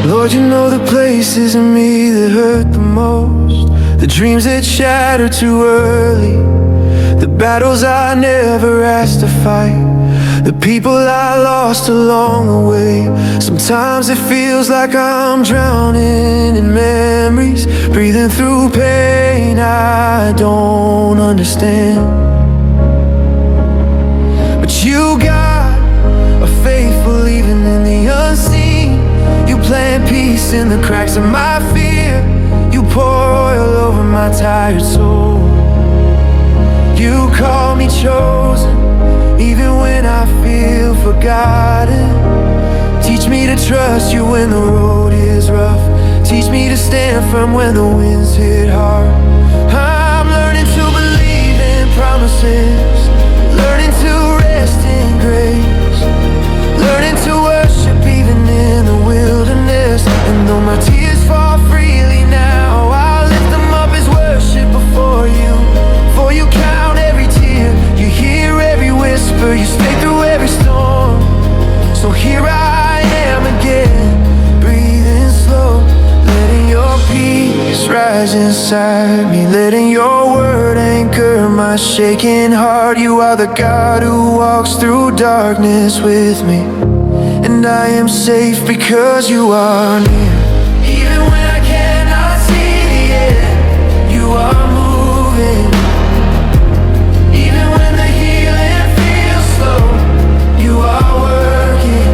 Speaker 1: Lord, you know the places in me that hurt the most, the dreams that shattered too early, the battles I never asked to fight, the people I lost along the way. Sometimes it feels like I'm drowning in memories, breathing through pain I don't understand. But you, God, are faithful even in the unseen. You plant peace in the cracks of my fear. You pour oil over my tired soul. You call me chosen, even when I feel forgotten. Teach me to trust you when the road is rough. Teach me to stand firm when the winds hit hard. I'm learning to believe in promises, learning to rest in grace, learning to worship even in the wilderness. And though my tears fall freely now, I'll lift them up as worship before you. For you count every tear, you hear every whisper, you stay through every storm. So here I am again, breathing slow, letting your peace rise inside me, letting your word anchor my shaking heart. You are the God who walks through darkness with me, and I am safe because you are near. Even when I cannot see the end, you are moving. Even when the healing feels slow, you are working.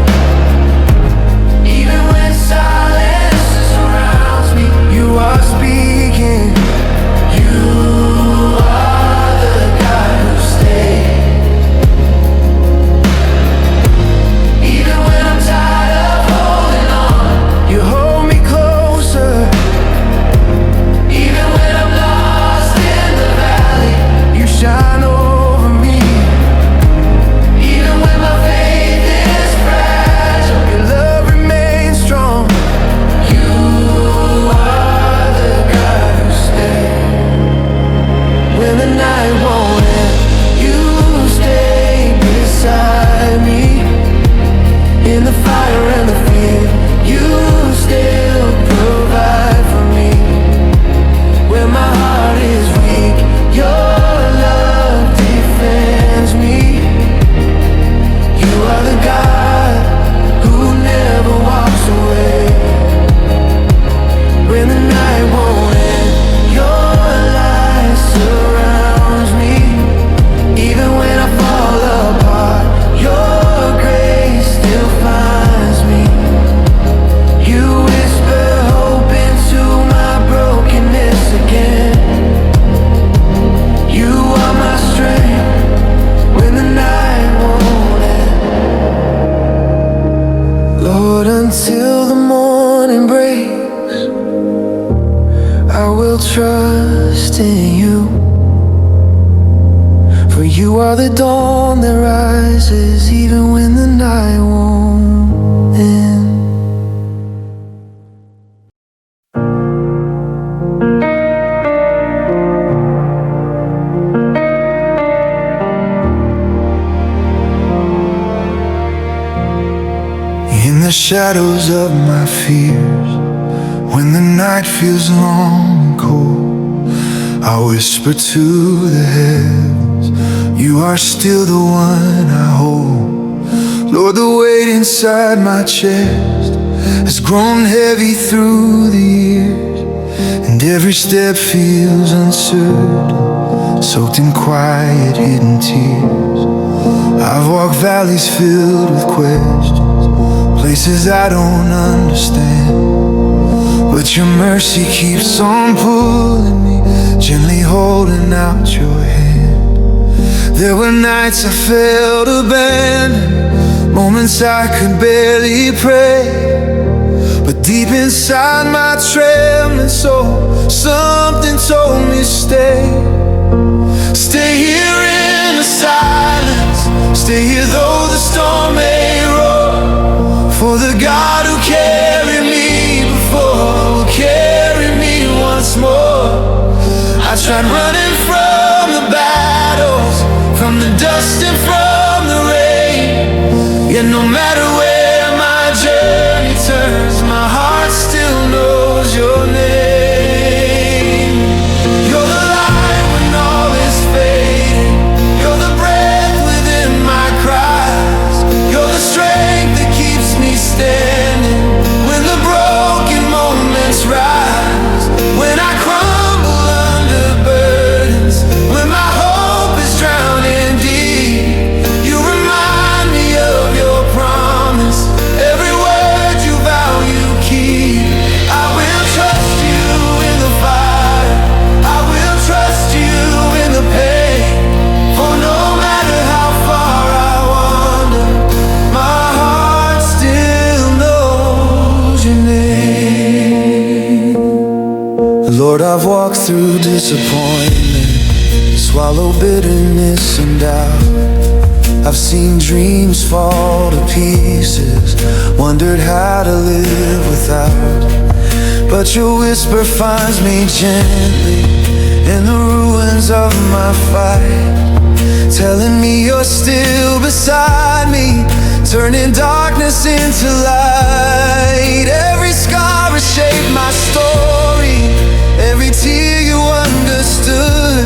Speaker 1: Even when silence surrounds me, you are speaking. You are the God who stays. Even when I'm tired of holding on, you hold me closer. Even when I'm lost in the valley, you shine over me. Even when my faith is fragile, your love remains strong. You are the God who stays. When the night won't end, you stay beside me. In the fire and the fear, you still provide for me. When my heart is weak, your trust in you. For you are the dawn that rises even when the night won't end. In the shadows of my fears, when the night feels long and cold, I whisper to the heavens, you are still the one I hold. Lord, the weight inside my chest has grown heavy through the years, and every step feels uncertain, soaked in quiet, hidden tears. I've walked valleys filled with questions, places I don't understand, but your mercy keeps on pulling me, gently holding out your hand. There were nights I felt abandoned, moments I could barely pray, but deep inside my trembling soul, something told me stay. Stay here in the silence, stay here though the storm may roar, for the God who carried me before will carry me once more. I tried running from the battles, from the dust and from the rain, yet no matter where my journey turns, my heart still knows your name. You're the light when all is fading, you're the breath within my cries, you're the strength that keeps me standing when the broken moments rise, when I crumble under burdens, when my hope is drowning deep. You remind me of your promise, every word you vow you keep. I will trust you in the fire, I will trust you in the pain, for no matter how far I wander, my heart still knows your name. Lord, I've walked through disappointment, swallowed bitterness and doubt. I've seen dreams fall to pieces, wondered how to live without, but your whisper finds me gently in the ruins of my fight, telling me you're still beside me, turning darkness into light. Every scar has shaped my story, every tear you understood,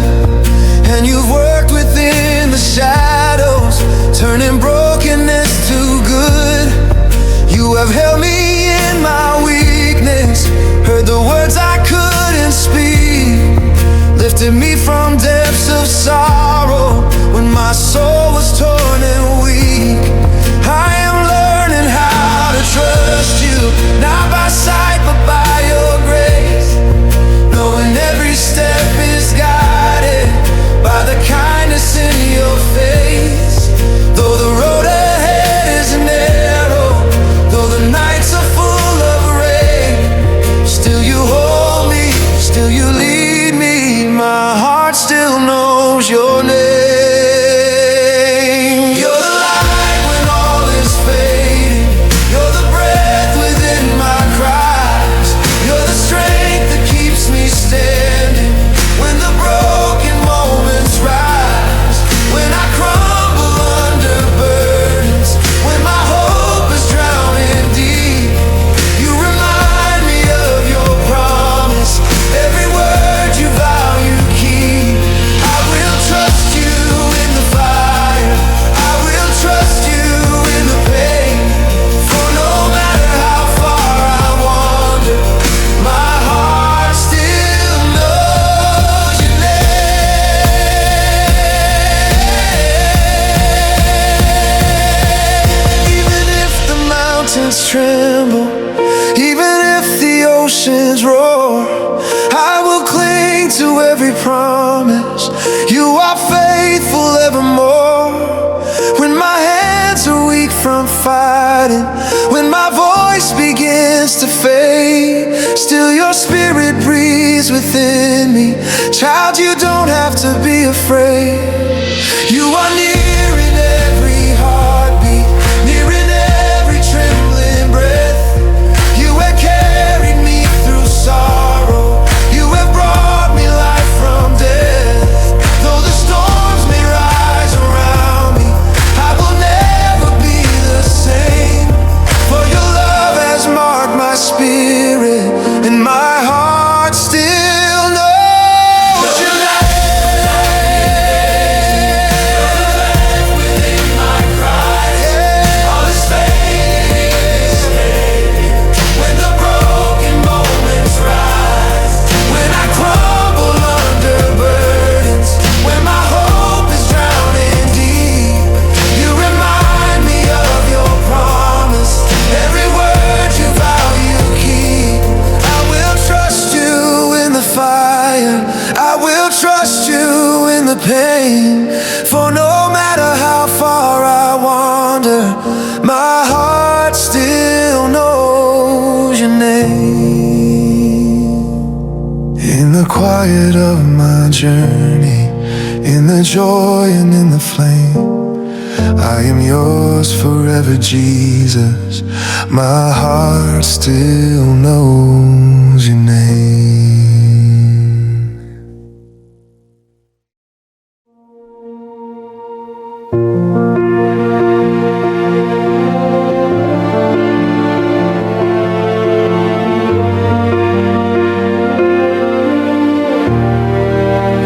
Speaker 1: and you've worked within the shadows, turning brokenness to good. You have held me in my weakness, heard the words I couldn't speak, lifted me from depths of sorrow when my soul was torn and weak. I am learning how to trust you, not by sight but by your grace, knowing every step is guided by the kindness in your face. Though the road ahead is narrow, though the nights are full of rain, still you hold me, still you lead me, my heart still knows your name. You're the light when all is fading, you're the breath within my cries, you're the strength that keeps me standing when the broken moments rise, when I crumble under burdens, when my hope is drowning deep. You remind me of your promise, every word you vow you keep. I will trust you in the fire, I will trust you in the pain, for no matter how far I wander, my heart still knows your name. Even if the mountains tremble, even if the oceans roar, I will cling to every promise, you are faithful evermore. When my hands are weak from fighting, when my voice begins to fade, still your spirit breathes breathes within me. Child, you don't have to be afraid. You are near in every heartbeat, near in every trembling breath. You have carried me through sorrow. You have brought me life from death. Though the storms may rise around me, I will never be the same. For your love has marked my spirit, and my heart still knows your name. Within my cries, all is fading. When the broken moments rise, when I crumble under burdens, when my hope is drowning deep, you remind me of your promise. Every word you vow you keep. I will trust you in the fire, I will trust you in the pain. For no matter how far I wander, my heart still knows your name. In the quiet of my journey, in the joy and in the flame, I am yours forever, Jesus. My heart still knows your name.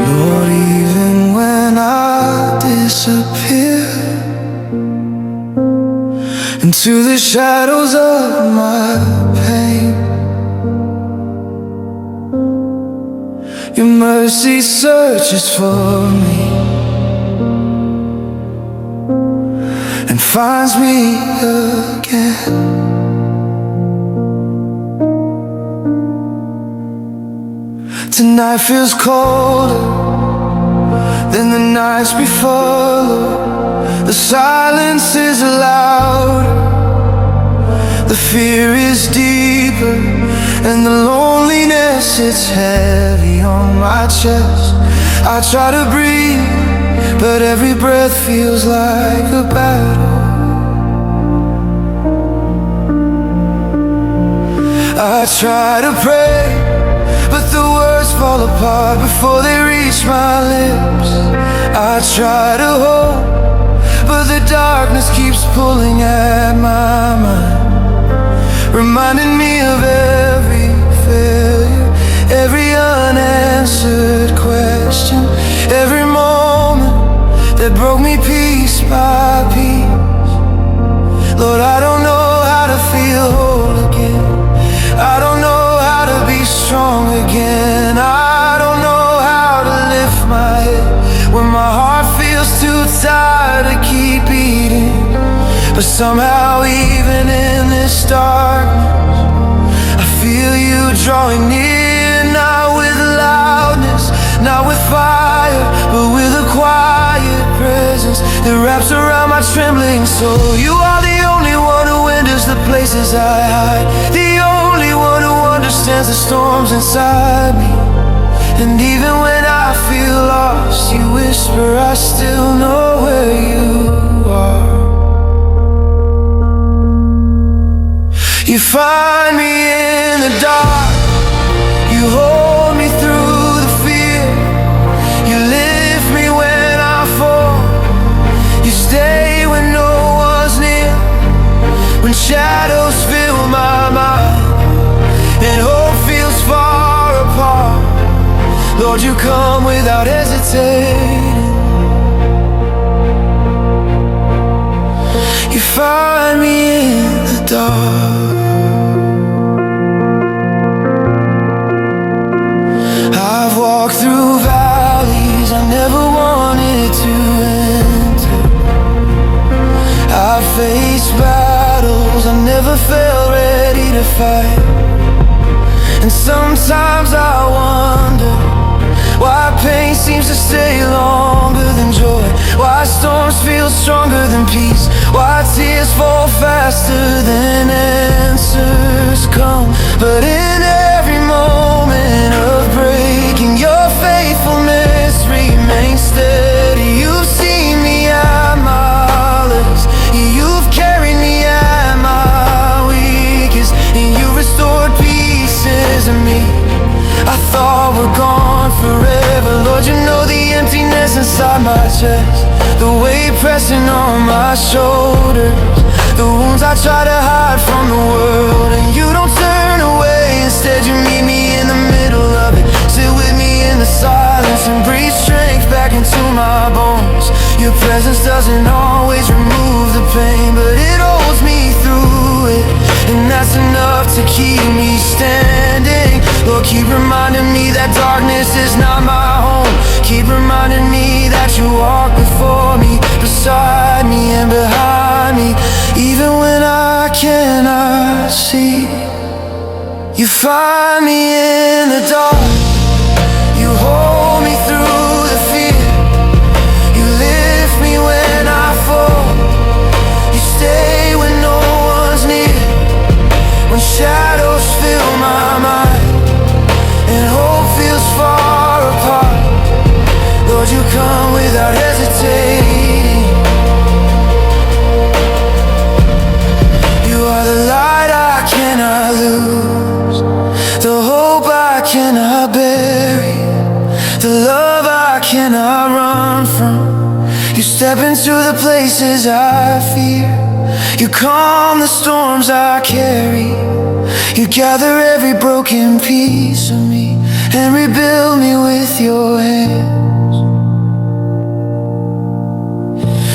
Speaker 1: Lord, even when I disappear into the shadows of my pain, your mercy searches for me and finds me again. Tonight feels colder than the nights before. The silence is louder, the fear is deeper, and the loneliness it's heavy on my chest. I try to breathe, but every breath feels like a battle. I try to pray, but the words fall apart before they reach my lips. I try to hope, but the darkness keeps pulling at my mind, reminding me of every failure, every unanswered question, every moment that broke me piece by piece. Lord, I don't know how to feel whole again. I don't know how to be strong again. I don't know how to lift my head when my heart feels too tired to keep beating. But somehow even in this darkness, I feel you drawing near. Not with loudness, not with fire, but with a quiet presence that wraps around my trembling soul. You are the only one who enters the places I hide, the only one who understands the storms inside me. And even when I feel lost, you whisper, I still know where you are. You find me in the dark, you hold me through the fear, you lift me when I fall, you stay when no one's near, when shadows fill my mind and hope feels far apart. Lord, you come without hesitating. You find me in the dark. I've walked through valleys I never wanted to enter. I've faced battles I never felt ready to fight. And sometimes I wonder why pain seems to stay longer than joy, why storms feel stronger than peace, why tears fall faster than answers come. But in every moment of break, heaviness inside my chest, the weight pressing on my shoulders, the wounds I try to hide from the world. And you don't turn away, instead you meet me in the middle of it. Sit with me in the silence and breathe strength back into my bones. Your presence doesn't always remove the pain, but it holds me through it, and that's enough to keep me standing. Lord, keep reminding me that darkness is not my home. Keep reminding me that you walk before me, beside me and behind me. Even when I cannot see, you find me in the dark. You hold me through the fear. You lift me when I fall. You stay when no one's near. When shadows fill my mind and hope feels far apart, Lord, you come without hesitating. You are the light I cannot lose, the hope I cannot bury, the love I cannot run from. You step into the places I fear. You calm the storms I carry. You gather every broken piece of me and rebuild me with your hands.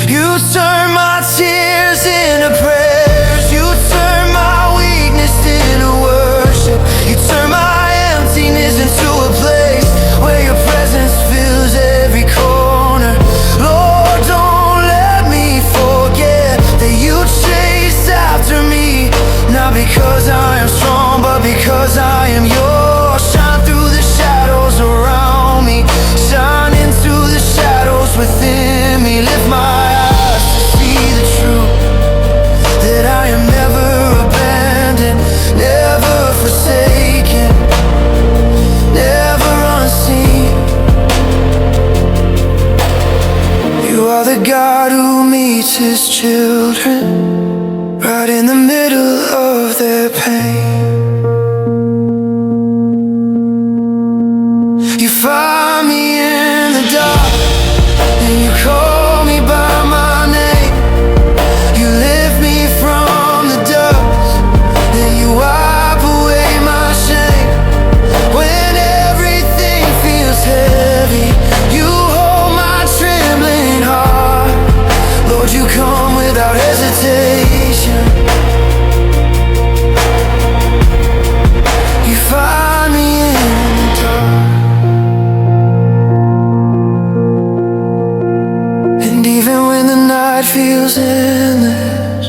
Speaker 1: You turn my tears into prayers. You turn my weakness into worship. You turn my emptiness into a place where your presence fills every corner. Lord, don't let me forget that you chase after me, not because I am strong, but because I am yours. Shine through the shadows around me, shine into the shadows within me. Lift my eyes to see the truth, that I am never abandoned, never forsaken, never unseen. You are the God who meets his children right in the middle of their pain. You find me in the dark and you call me by my name. You lift me from the dust and you wipe away my shame. When everything feels heavy, you hold my trembling heart. Lord, you come without hesitation. You find me in the dark. And even when the night feels endless,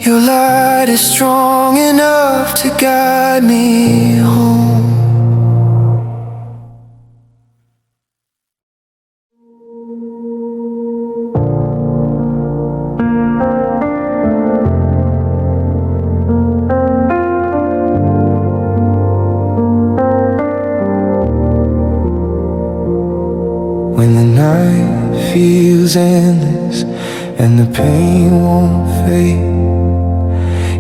Speaker 1: your light is strong enough to guide me home. When the night feels endless and the pain won't fade,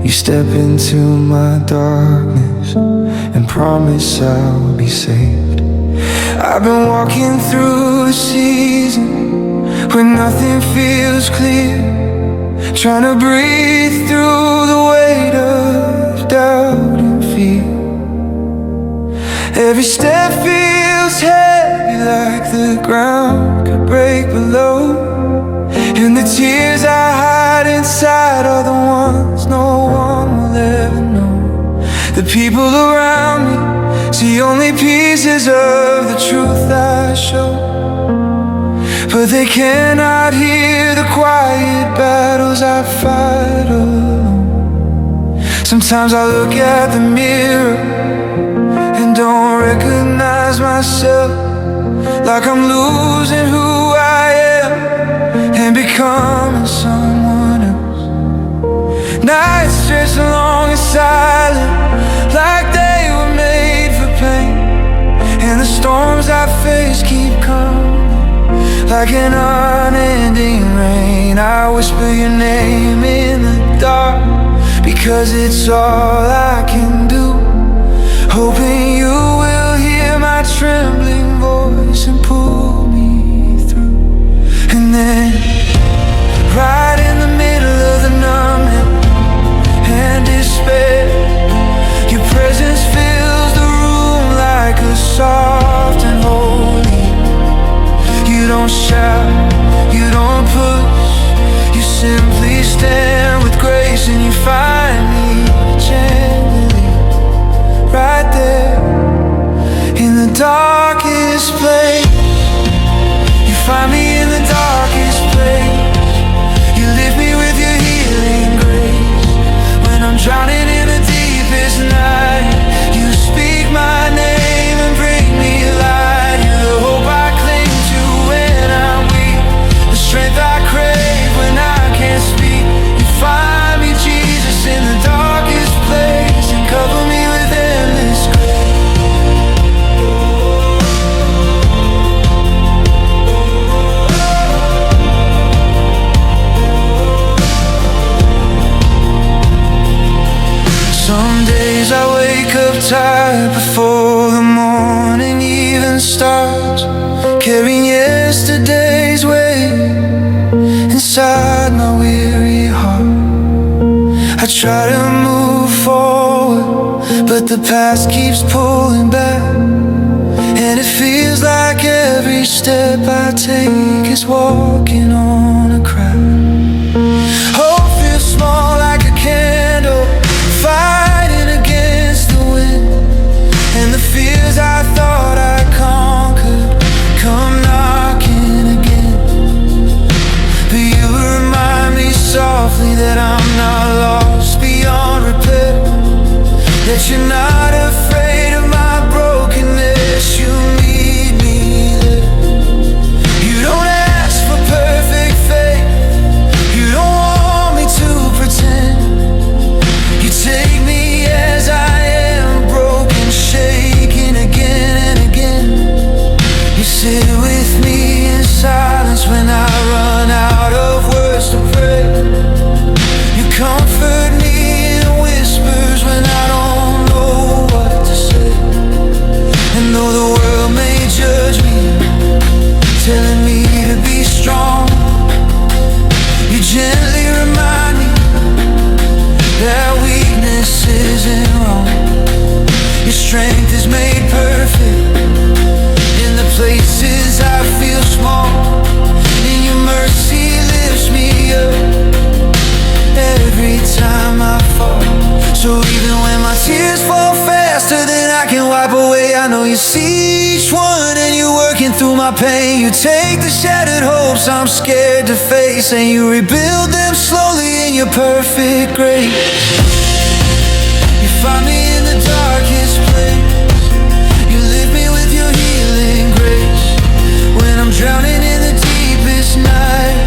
Speaker 1: you step into my darkness and promise I'll be saved. I've been walking through a season when nothing feels clear, trying to breathe through the weight of doubt and fear. Every step feels heavy, like the ground could break below, and the tears I hide inside are the ones no one will ever know. The people around me see only pieces of the truth I show, but they cannot hear the quiet battles I fight alone. Sometimes I look at the mirror and don't recognize myself, like I'm losing who I am and becoming someone else. Nights stretch long and silent, like they were made for pain, and the storms I face keep coming, like an unending rain. I whisper your name in the dark, because it's all I can do, hoping you will hear my trembling voice and pull me inside before the morning even starts, carrying yesterday's weight inside my weary heart. I try to move forward, but the past keeps pulling back, and it feels like every step I take is walking on a crack. Hope feels small like a candle, fighting against the wind, and the fears I thought I conquered come knocking again. But you remind me softly that I'm not lost beyond repair, that you're not afraid of my brokenness. You meet me there. You don't ask for perfect faith, you don't want me to pretend. You take me as I am, broken, shaking again and again. You sit with me in silence when I run out of words to pray. You comfort me in whispers when I don't know what to say. And though the world may judge me, telling me to be strong, you gently remind me that weakness isn't wrong. Your strength is made perfect in the places I feel small, and your mercy lifts me up every time I fall. So even when my tears fall faster than I can wipe away, I know you see each one and you're working through my pain. You take the shattered hopes I'm scared to face, and you rebuild them slowly in your perfect grace. You find me in the darkest place, you lift me with your healing grace. When I'm drowning in the deepest night,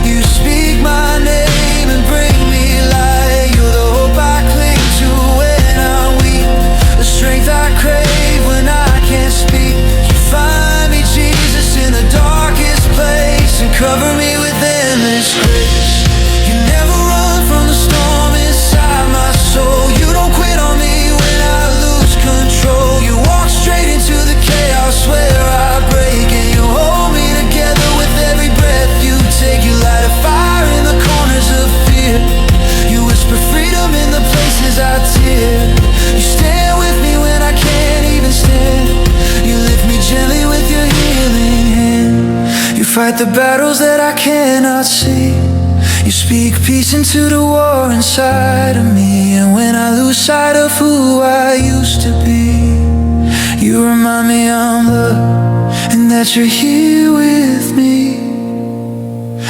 Speaker 1: you speak my name and bring me light. You're the hope I cling to when I'm weak, the strength I crave when I can't speak. You find me, Jesus, in the darkest place, and cover me with endless grace. You never run from the storm inside my soul. You don't quit on me when I lose control. You walk straight into the chaos where I break, and you hold me together with every breath you take. You light a fire in the corners of fear, you whisper freedom in the places I tear. You stand with me when I can't even stand, you lift me gently with your healing hand. You fight the battles that I cannot see, you speak peace into the war inside of me. And when I lose sight of who I used to be, you remind me I'm loved and that you're here with me.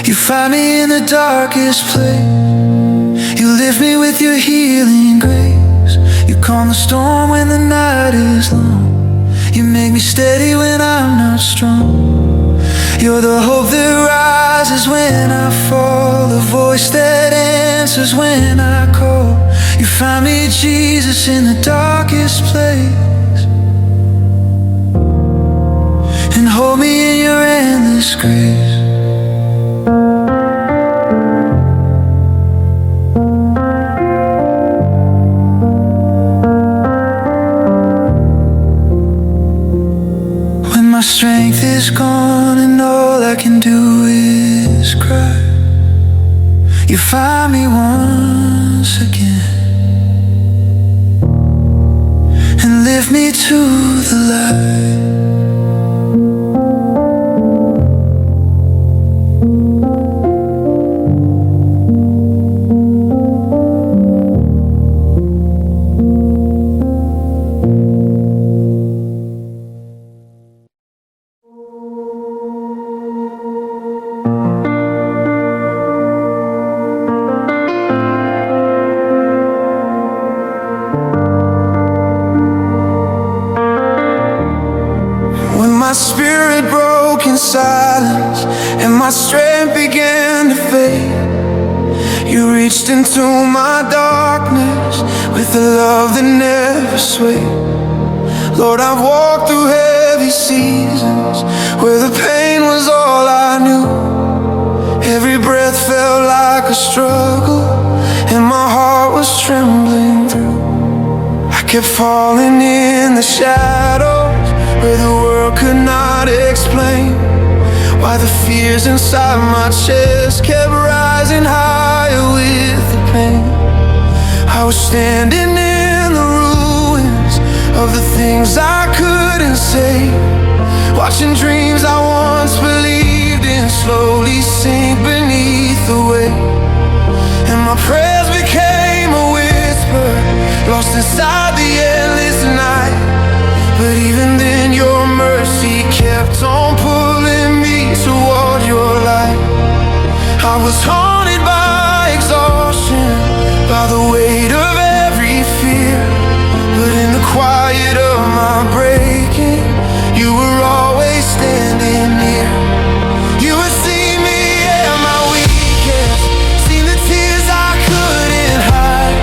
Speaker 1: You find me in the darkest place, you lift me with your healing grace. You calm the storm when the night is long, you make me steady when I'm not strong. You're the hope that rises when I fall, the voice that answers when I call. You find me, Jesus, in the darkest place, and hold me in your endless grace. When my strength is gone and all I can do is cry, you find me once again and lift me to the light. My spirit broke in silence and my strength began to fade. You reached into my darkness with a love that never swayed. Lord, I've walked through heavy seasons where the pain was all I knew. Every breath felt like a struggle and my heart was trembling through. I kept falling in the shadows where the world could not explain why the fears inside my chest kept rising higher with the pain. I was standing in the ruins of the things I couldn't say, watching dreams I once believed in slowly sink beneath the weight. And my prayers became a whisper, lost inside the endless night. But even then your mercy kept on pulling me toward your light. I was haunted by exhaustion, by the weight of every fear. But in the quiet of my breaking, you were always standing near. You would see me at my weakest, seen the tears I couldn't hide.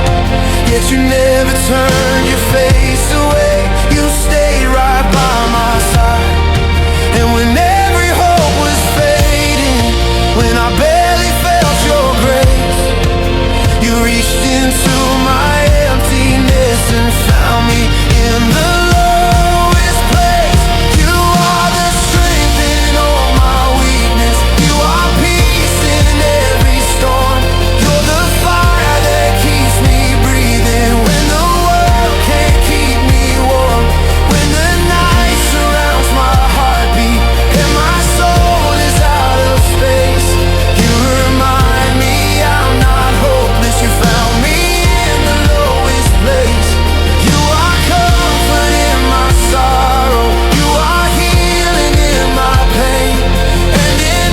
Speaker 1: Yet you never turned your face away, you stayed right by my side. And when every hope was fading, when I barely felt your grace, you reached into my emptiness and found me in the lowest place. You are the strength in all my weakness, you are peace in every storm. You're the fire that keeps me breathing when the world can't keep me warm. When the night surrounds my heartbeat and my soul is out of space, you remind me I'm not hopeless. You found me in the lowest place. You are comfort in my sorrow, you are healing in my pain. And in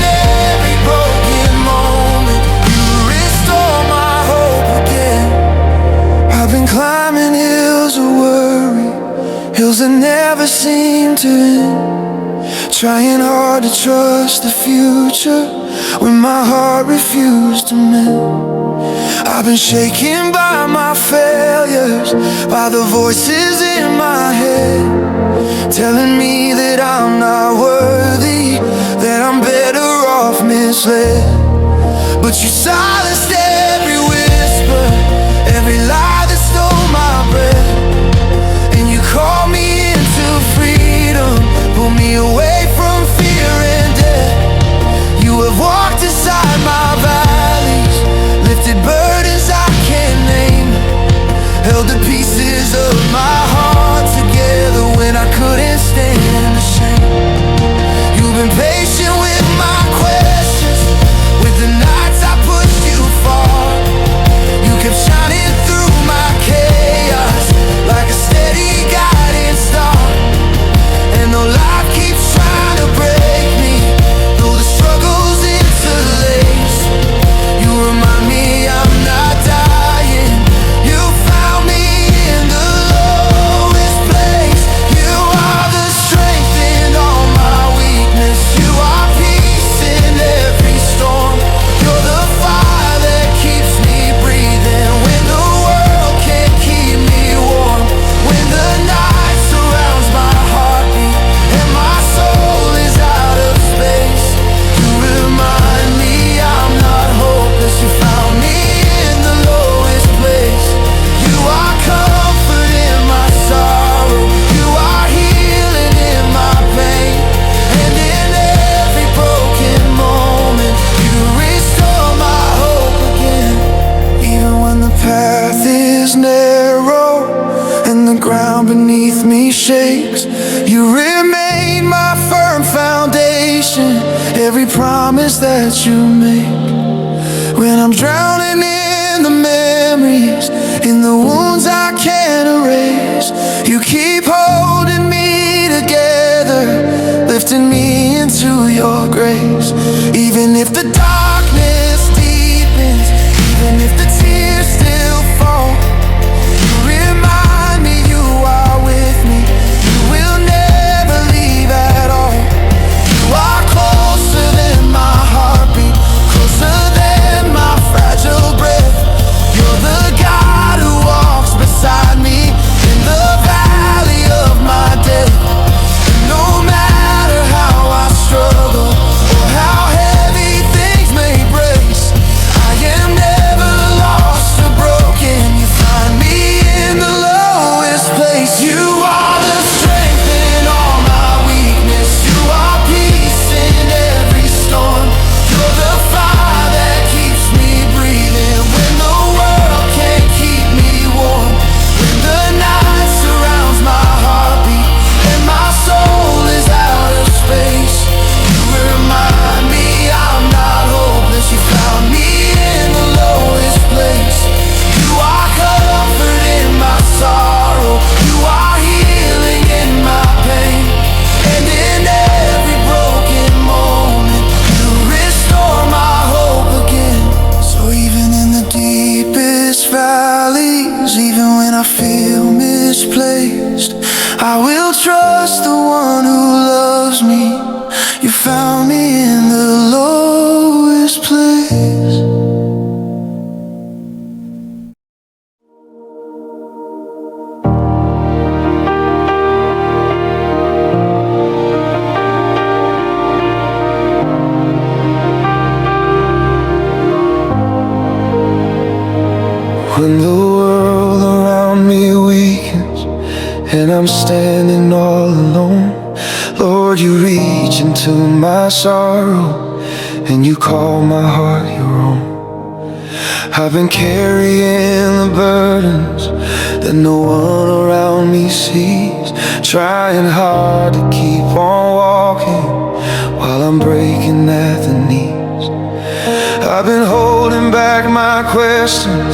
Speaker 1: every broken moment, you restore my hope again. I've been climbing hills of worry, hills that never seem to end, trying hard to trust the future when my heart refused to mend. I've been shaken by my failures, by the voices in my head, telling me that I'm not worthy, that I'm better off misled. But you silenced every whisper, every lie that stole my breath. And you called me into freedom, pulled me away from fear and death. You have walked inside my valleys, lifted burdens I can't name, held the pieces of my heart together when I couldn't stand the shame. You've been patient with my questions, with the nights I pushed you far. You kept shining through my chaos like a steady guiding star. And though life keeps trying to break me, though the struggle's interlaced, you remind me I'm not dying. You found me in the lowest place. You are the strength in all my weakness, you are peace in every storm. You're the fire that keeps me breathing when the world can't keep me warm. When the night surrounds my heartbeat and my soul is out of space, you remind me I'm not hopeless. You found me in the lowest place. You are comfort in my sorrow, you are healing in my pain. And in every broken moment, you restore my hope again. Even when the path is narrow and the ground beneath me shakes, you remain my firm foundation, every promise that you make. When I'm drowning in the memories, in the wounds I can't erase, you keep holding me together, lifting me into your grace. Even if the darkness deepens, even if the tears still fall, you remind me you are with me, you will never leave at all. You are closer than my heartbeat, closer than my fragile breath. You're the God who walks beside me in the valley of my death. And no matter how I struggle or how heavy things me. You found me in the lowest place. When the world around me weakens and I'm standing all alone, Lord, you reach into my sorrow and you call my heart your own. I've been carrying the burdens that no one around me sees, trying hard to keep on walking while I'm breaking at the knees. I've been holding back my questions,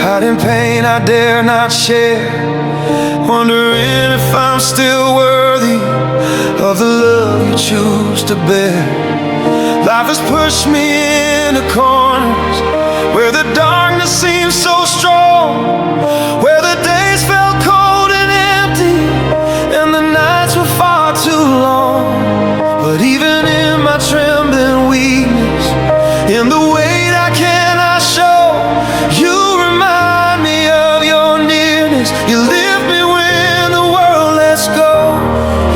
Speaker 1: hiding pain I dare not share, wondering if I'm still worthy of the love you choose to bear. Life has pushed me into corners where the darkness seems so strong, where the days felt cold and empty and the nights were far too long. But even in my trembling weakness, in the weight I cannot show, you remind me of your nearness. You lift me when the world lets go.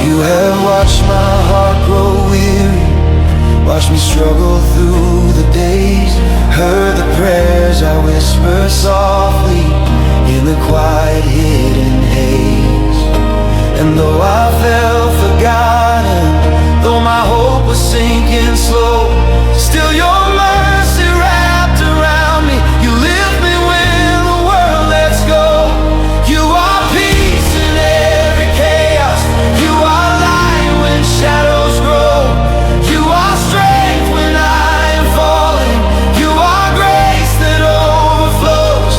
Speaker 1: You have watched my heart grow weary, watched me struggle through the days, heard the prayers I whisper softly in the quiet hidden haze. And though I felt forgotten, though my hope was sinking slow, still your mercy wrapped around me. You lift me when the world lets go. You are peace in every chaos. You are light when shadows grow. You are strength when I am falling. You are grace that overflows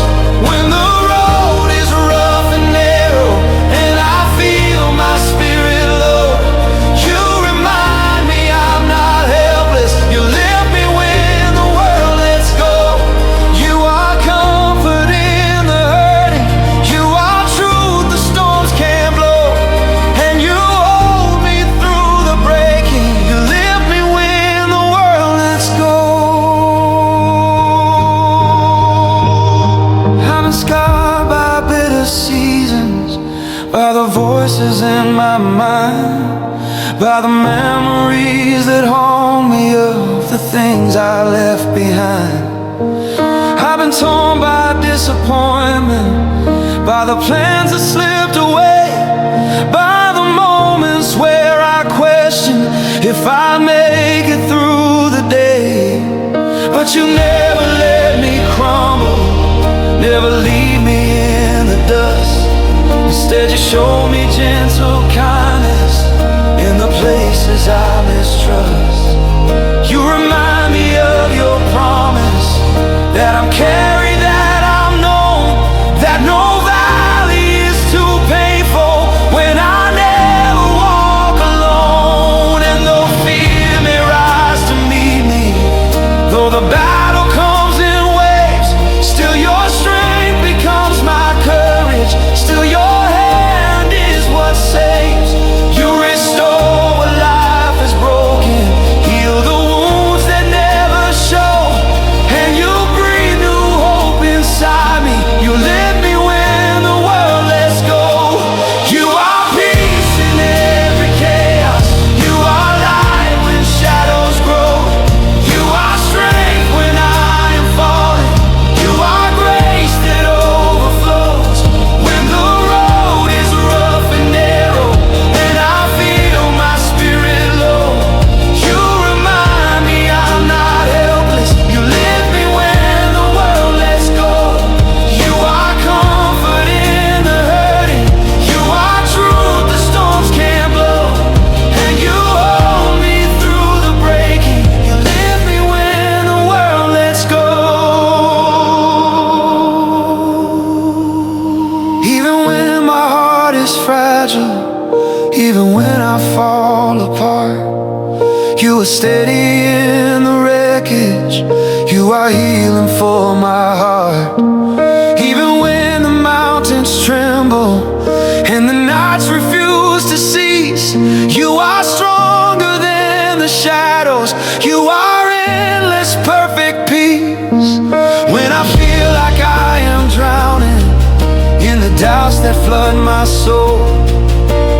Speaker 1: when the road is rough and narrow and I feel my spirit low. You remind me I'm not helpless. You lift me when the world lets go. You are comfort in the hurting. You are truth the storms can't blow. And you hold me through the breaking. You lift me when the world lets go. I've been scarred by bitter seasons, by the voices in my mind, by the memories that haunt me of the things I left behind. I've been torn by disappointment, by the plans that slipped away, by the moments where I question if I make it through the day. But you never let me crumble, never leave me in the dust. Instead you show me gentle kindness in the places I mistrust. You remind me of your promise that I'm carried, that I'm known, that no valley is too painful when I never walk alone. And though fear may rise to meet me, though the battle comes in waves, still your strength becomes my courage. Still your hand is what saves. You restore what life has broken, heal the wounds that never show, and you breathe new hope inside me. You lift me when the world lets go. You are peace in every chaos. You are light when shadows grow. You are strength when I am falling. You are grace that overflows when the road is rough and narrow and I feel my spirit low. You remind me I'm not helpless. You lift me when the world lets go. You are comfort in the hurting. You are truth the storms can't blow. And you hold me through the breaking. You lift me when the world lets go. Even when my heart is fragile, even when I fall apart, you are steady in the wreckage. You are healing for my heart. Even when the mountains tremble and the nights refuse to cease, you are strong flood my soul.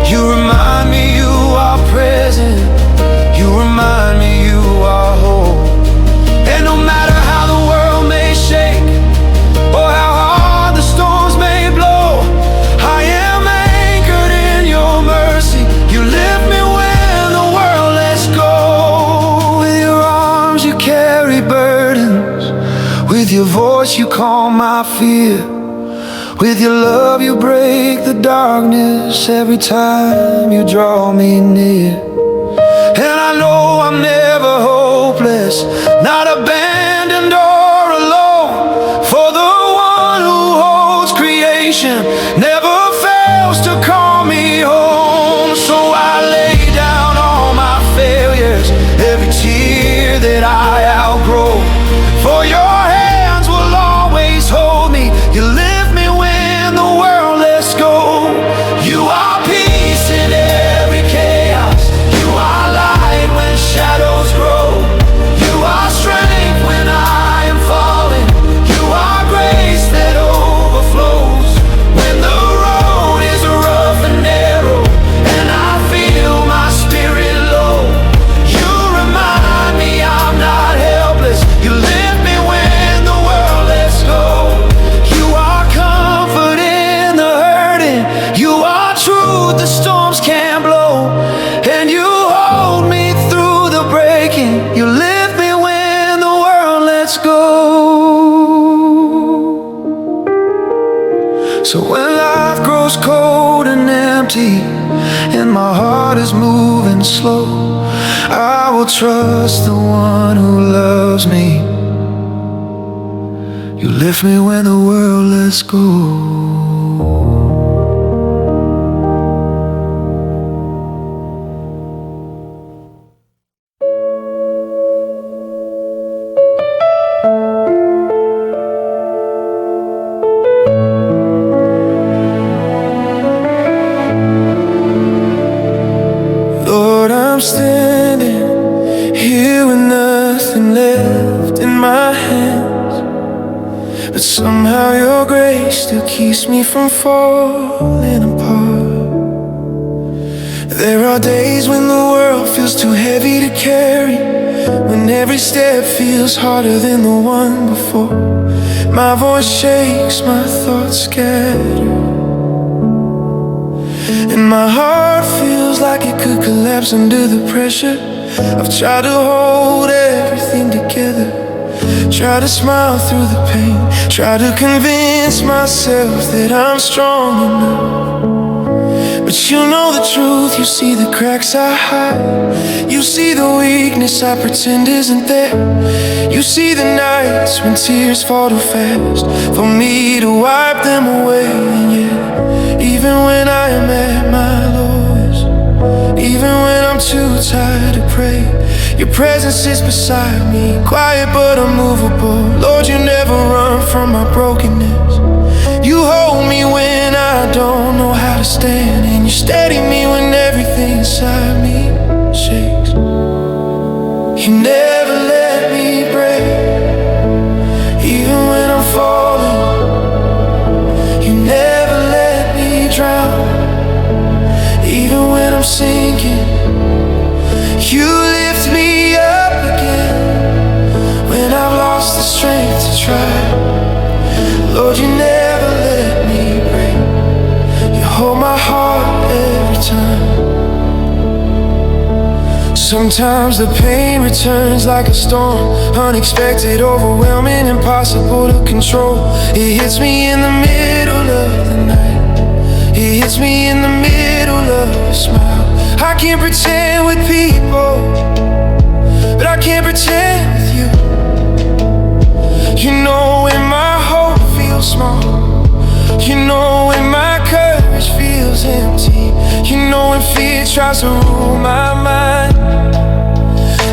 Speaker 1: You remind me you are present. You remind me you are whole. And no matter how the world may shake, or how hard the storms may blow, I am anchored in your mercy. You lift me when the world lets go. With your arms you carry burdens. With your voice you calm my fear. With your love you break the darkness every time you draw me near. And I know I'm never hopeless, not abandoned or alone, for the one who holds creation never fails to call me home. So I lay down all my failures, every tear that I outgrow, for your hands will always hold me. You lift me when the world lets go. You are peace in every chaos. You are light when shadows grow. You are strength when I am falling. You are grace that overflows when the road is rough and narrow and I feel my spirit low. You remind me I'm not helpless. You lift me when the world lets go. You are comfort in the hurting. You are truth the storms can't blow. And you hold me through the breaking. You lift me when the world lets go. So when life grows cold and empty, and my heart is moving slow, I will trust the one who loves me. You lift me when the world lets go. Lord, I'm standing here with nothing left in my hands, but somehow your grace still keeps me from falling apart. There are days when the world feels too heavy to carry, when every step feels harder than the one before. My voice shakes, my thoughts scatter, and my heart feels like it could collapse under the pressure. I've tried to hold everything together, try to smile through the pain, try to convince myself that I'm strong enough. But you know the truth, you see the cracks I hide. You see the weakness I pretend isn't there. You see the nights when tears fall too fast for me to wipe them away. And yet, even when I am at my lowest, even when I'm too tired to pray, your presence is beside me, quiet but unmovable. Lord, you never run from my brokenness. You hold me when I don't know how to stand, and you steady me when everything inside me shakes. You never let me break, even when I'm falling. You never let me drown, even when I'm sinking. You lift me up again when I've lost the strength to try. Lord, you never let me break. You hold my heart every time. Sometimes the pain returns like a storm, unexpected, overwhelming, impossible to control. It hits me in the middle of the night. It hits me in the middle of a smile. I can't pretend with people, but I can't pretend with you. You know when my hope feels small. You know when my courage feels empty. You know when fear tries to rule my mind.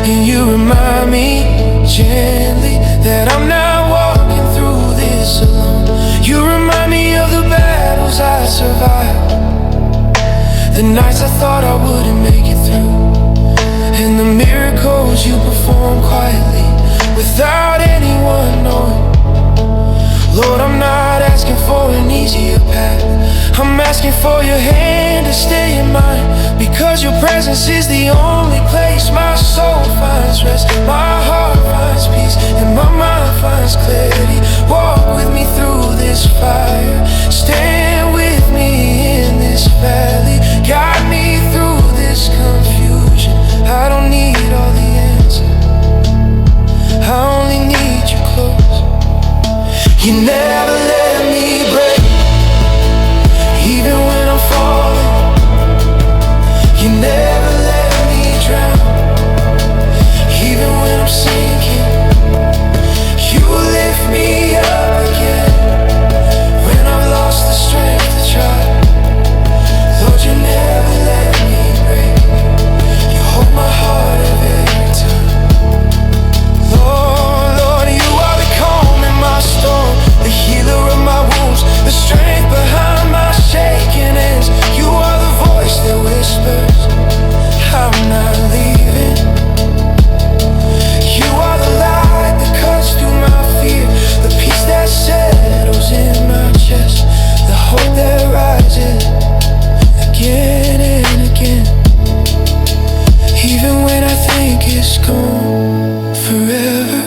Speaker 1: And you remind me gently that I'm not walking through this alone. You remind me of the battles I survived, the nights I thought I wouldn't make it through, and the miracles you perform quietly without anyone knowing. Lord, I'm not asking asking for an easier path. I'm asking for your hand to stay in mine, because your presence is the only place my soul finds rest, my heart finds peace, and my mind finds clarity. Walk with me through this fire, stand with me in this valley, guide me through this confusion. I don't need all the answers, I only need you close. You never let me break, even when I'm falling. You never let me drown, even when I'm sinking. You lift me up again when I've lost the strength to try. Lord, you never let me break, you hold my heart every time. Lord, you are the calm in my storm, the healer of my wounds, the strength behind my shaking hands. You are the voice that whispers, I'm not leaving. You are the light that cuts through my fear, the peace that settles in my chest, the hope that rises again and again. Even when I think it's gone forever,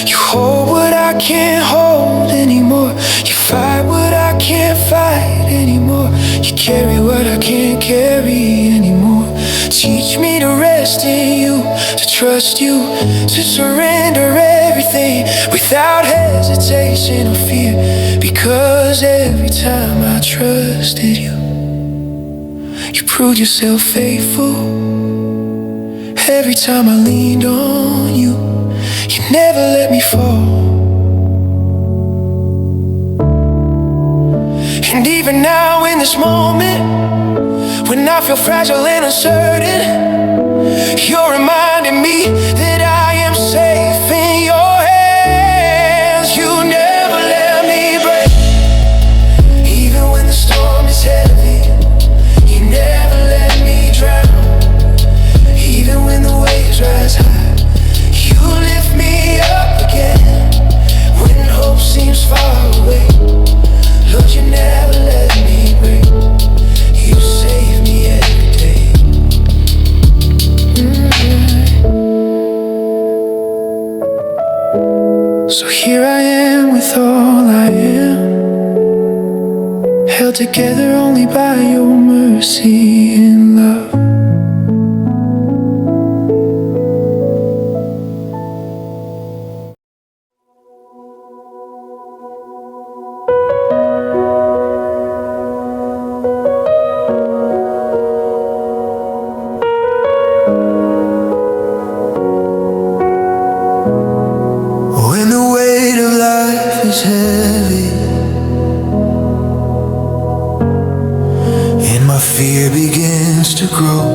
Speaker 1: you hold what I can't hold anymore. You fight what I can't fight anymore. You carry what I can't carry anymore. Teach me to rest in you, to trust you, to surrender everything without hesitation or fear. Because every time I trusted you, you proved yourself faithful. Every time I leaned on you, you never let me fall. And even now in this moment, when I feel fragile and uncertain, you're reminding me that I am safe in your hands. You never let me break, even when the storm is heavy. You never let me drown, even when the waves rise high. You lift me up again when hope seems far away. Lord, you never let me break, you save me every day. So here I am with all I am, held together only by your mercy and love. When the weight of life is heavy and my fear begins to grow,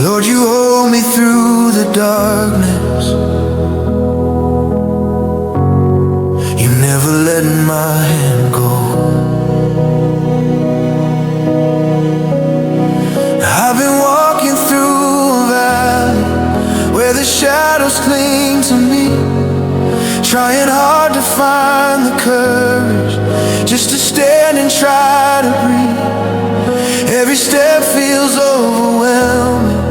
Speaker 1: Lord, you hold me through the darkness. You never let my hand go. I've been walking through a valley where the shadows cling to me, trying hard to find the courage just to stand and try to breathe. Every step feels overwhelming,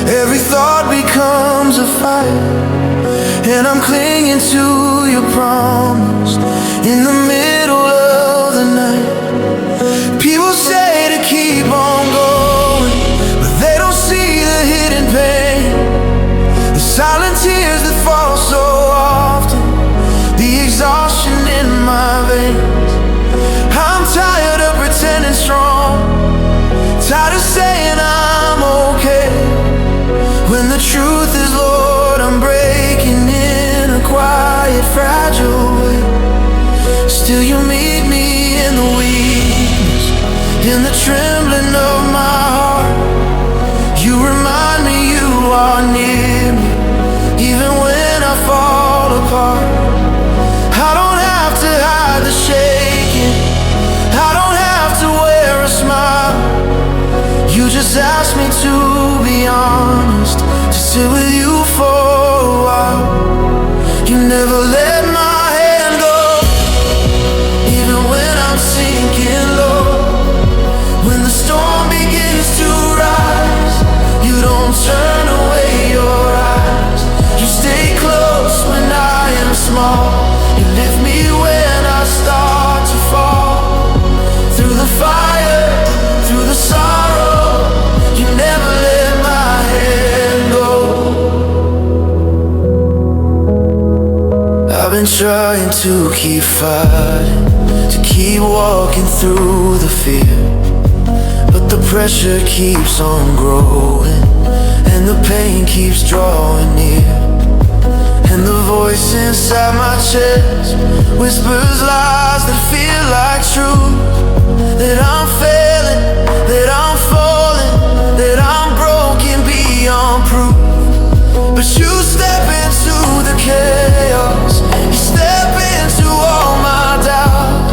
Speaker 1: every thought becomes a fight, and I'm clinging to your promise in the middle of the night. People say to keep on going, but they don't see the hidden pain, the silent tears that fall so often, the exhaustion in my veins. I'm tired of pretending strong, tired of saying I'm okay, when the truth is, Lord, I'm breaking in a quiet, fragile way. Still you meet me in the weakness, in the trembling of my heart. You remind me you are near me, even when I fall apart. I don't have to hide the shaking, I don't have to wear a smile. You just ask me to be honest, to sit with you for a while. You never been trying to keep fighting, to keep walking through the fear, but the pressure keeps on growing, and the pain keeps drawing near. And the voice inside my chest whispers lies that feel like truth, that I'm failing, that I'm falling, that I'm broken beyond proof. But you step into the chaos, you step into all my doubt,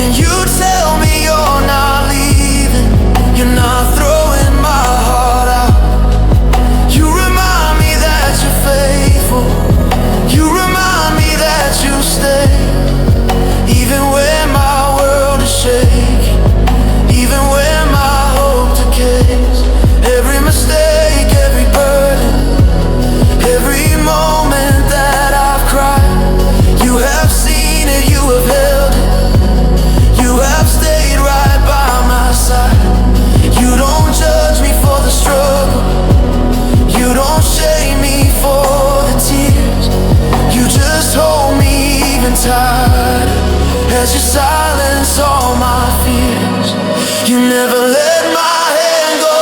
Speaker 1: and you tell me you're not leaving, you're not throwing my heart out. You remind me that you're faithful, you remind me that you stay, even when my world is shaking, even when my hope decays. Every mistake, every burden, every moment that I've cried, you have seen it, you have held it, you have stayed right by my side. You don't judge me for the struggle, you don't shame me for the tears, you just hold me even tighter as you silence all my fears. You never let my hand go,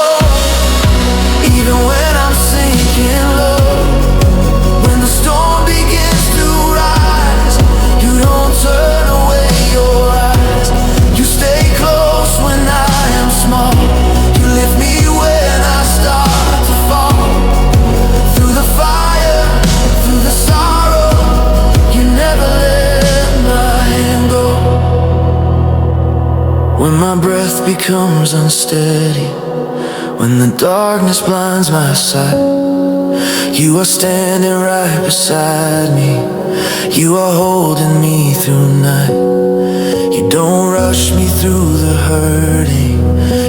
Speaker 1: even when I'm sinking low. When the storm begins to rise, you don't turn away your eyes. You stay close when I am small, you lift me when I start to fall. Through the fire, through the sorrow, you never let my hand go. When my breath becomes unsteady, when the darkness blinds my sight, you are standing right beside me, you are holding me through night. You don't rush me through the hurting,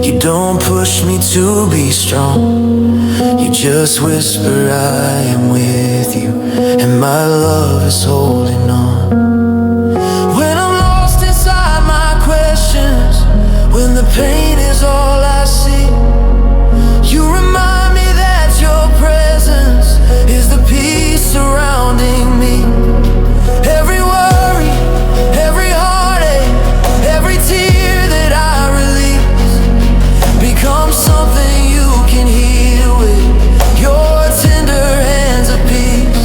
Speaker 1: you don't push me to be strong. You just whisper I am with you, and my love is holding on. When I'm lost inside my questions, when the pain is all I see, you remind me that your presence is the peace surrounding me. Every worry, every heartache, every tear that I release becomes something you can heal with your tender hands of peace.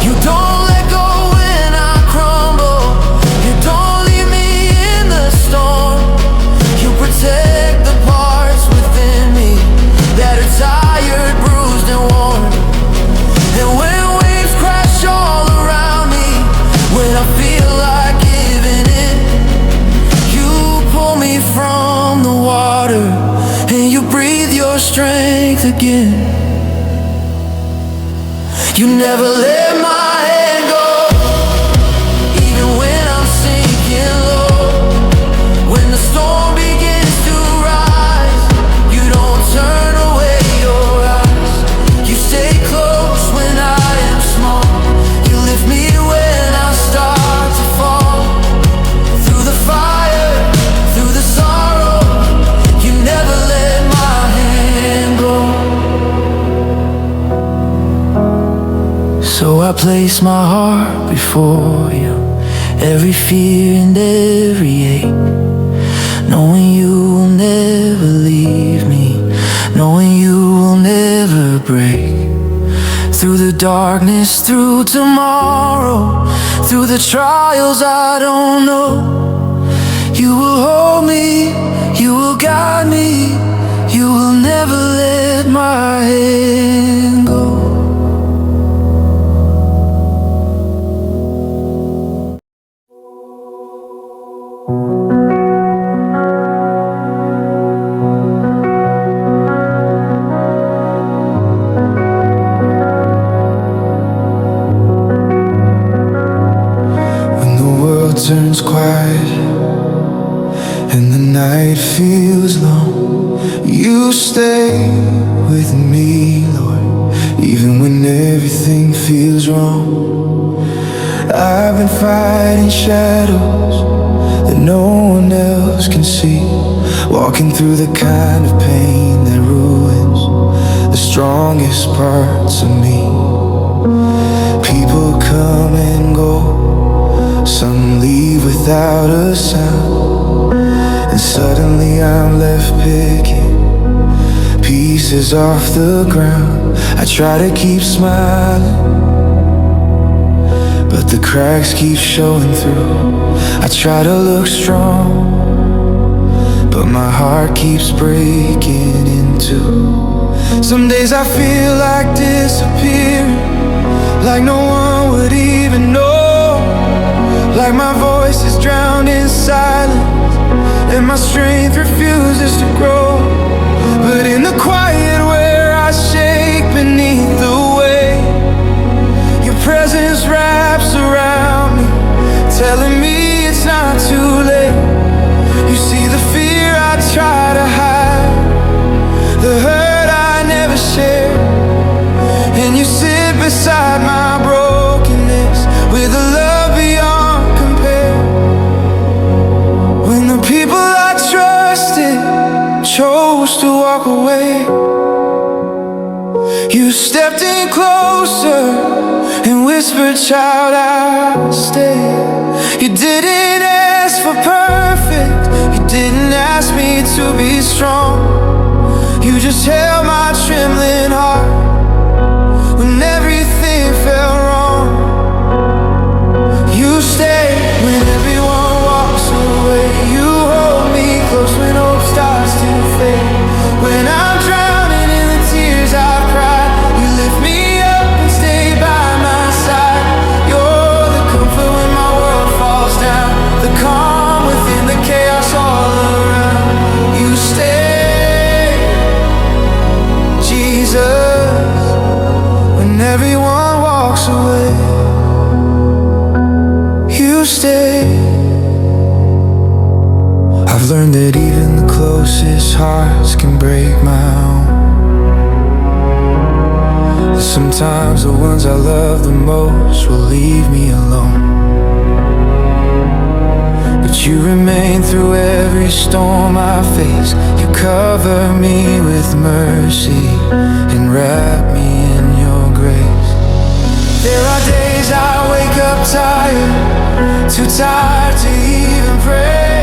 Speaker 1: You don't let go when I crumble, you don't leave me in the storm. You protect the parts within me that are tired, bruised and worn. And when waves crash all around me, when I feel like giving in, you pull me from the water and you breathe your strength again. You never let my hand go, even when I'm sinking low. When the storm begins to rise, you don't turn away your eyes. You stay close when I am small, you lift me when I start to fall. Through the fire, through the sorrow, you never let my hand go. So I place my heart before you, every fear and every ache, knowing you will never leave me, knowing you will never break. Through the darkness, through tomorrow, through the trials I don't know, you will hold me, you will guide me, you will never let my hand go. Turns quiet and the night feels long, you stay with me, Lord, even when everything feels wrong. I've been fighting shadows that no one else can see, walking through the kind of pain that ruins the strongest parts of me. People come and go, without a sound. And suddenly I'm left picking pieces off the ground. I try to keep smiling, but the cracks keep showing through. I try to look strong, but my heart keeps breaking in two. Some days I feel like disappearing, like no one would even know, like my voice is drowned in silence and my strength refuses to grow. But in the quiet where I shake beneath the weight, your presence wraps around me, telling me it's not too late. You see the fear I try to hide, the hurt I never shared, and you sit beside my brokenness with a love beyond compare. When the people I trusted chose to walk away, you stepped in closer and whispered, "Child, I'll stay." You didn't ask for perfect, you didn't ask me to be strong. You just held my trembling heart when everything felt wrong. You stay when everyone walks away. You hold me close when hope starts to fade. When I'm drowning in the tears I've cried, you lift me up and stay by my side. You're the comfort when my world falls down, the calm within the chaos all around. You stay, Jesus, when everyone walks away. You stay. I've learned that even the closest hearts can break my own. Sometimes the ones I love the most will leave me alone, but you remain through every storm I face. You cover me with mercy and wrap me in your grace. There are days I wake up tired, too tired to even pray.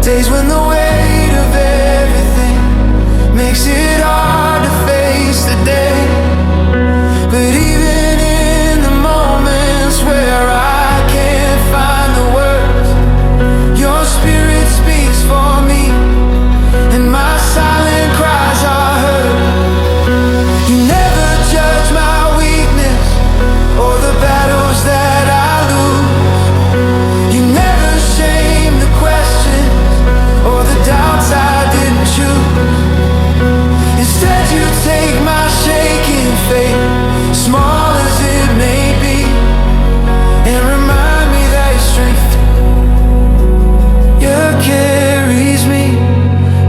Speaker 1: Days when the weight of everything makes it hard to face the day. But even in the moments where I can't find the words, your spirit speaks for me, and my silent cries are heard. You never judge my weakness or the battles that I lose. You never shame the questions or the doubts I didn't choose. Instead you take my shaking faith, small as it may be, and remind me that your strength, you carries me.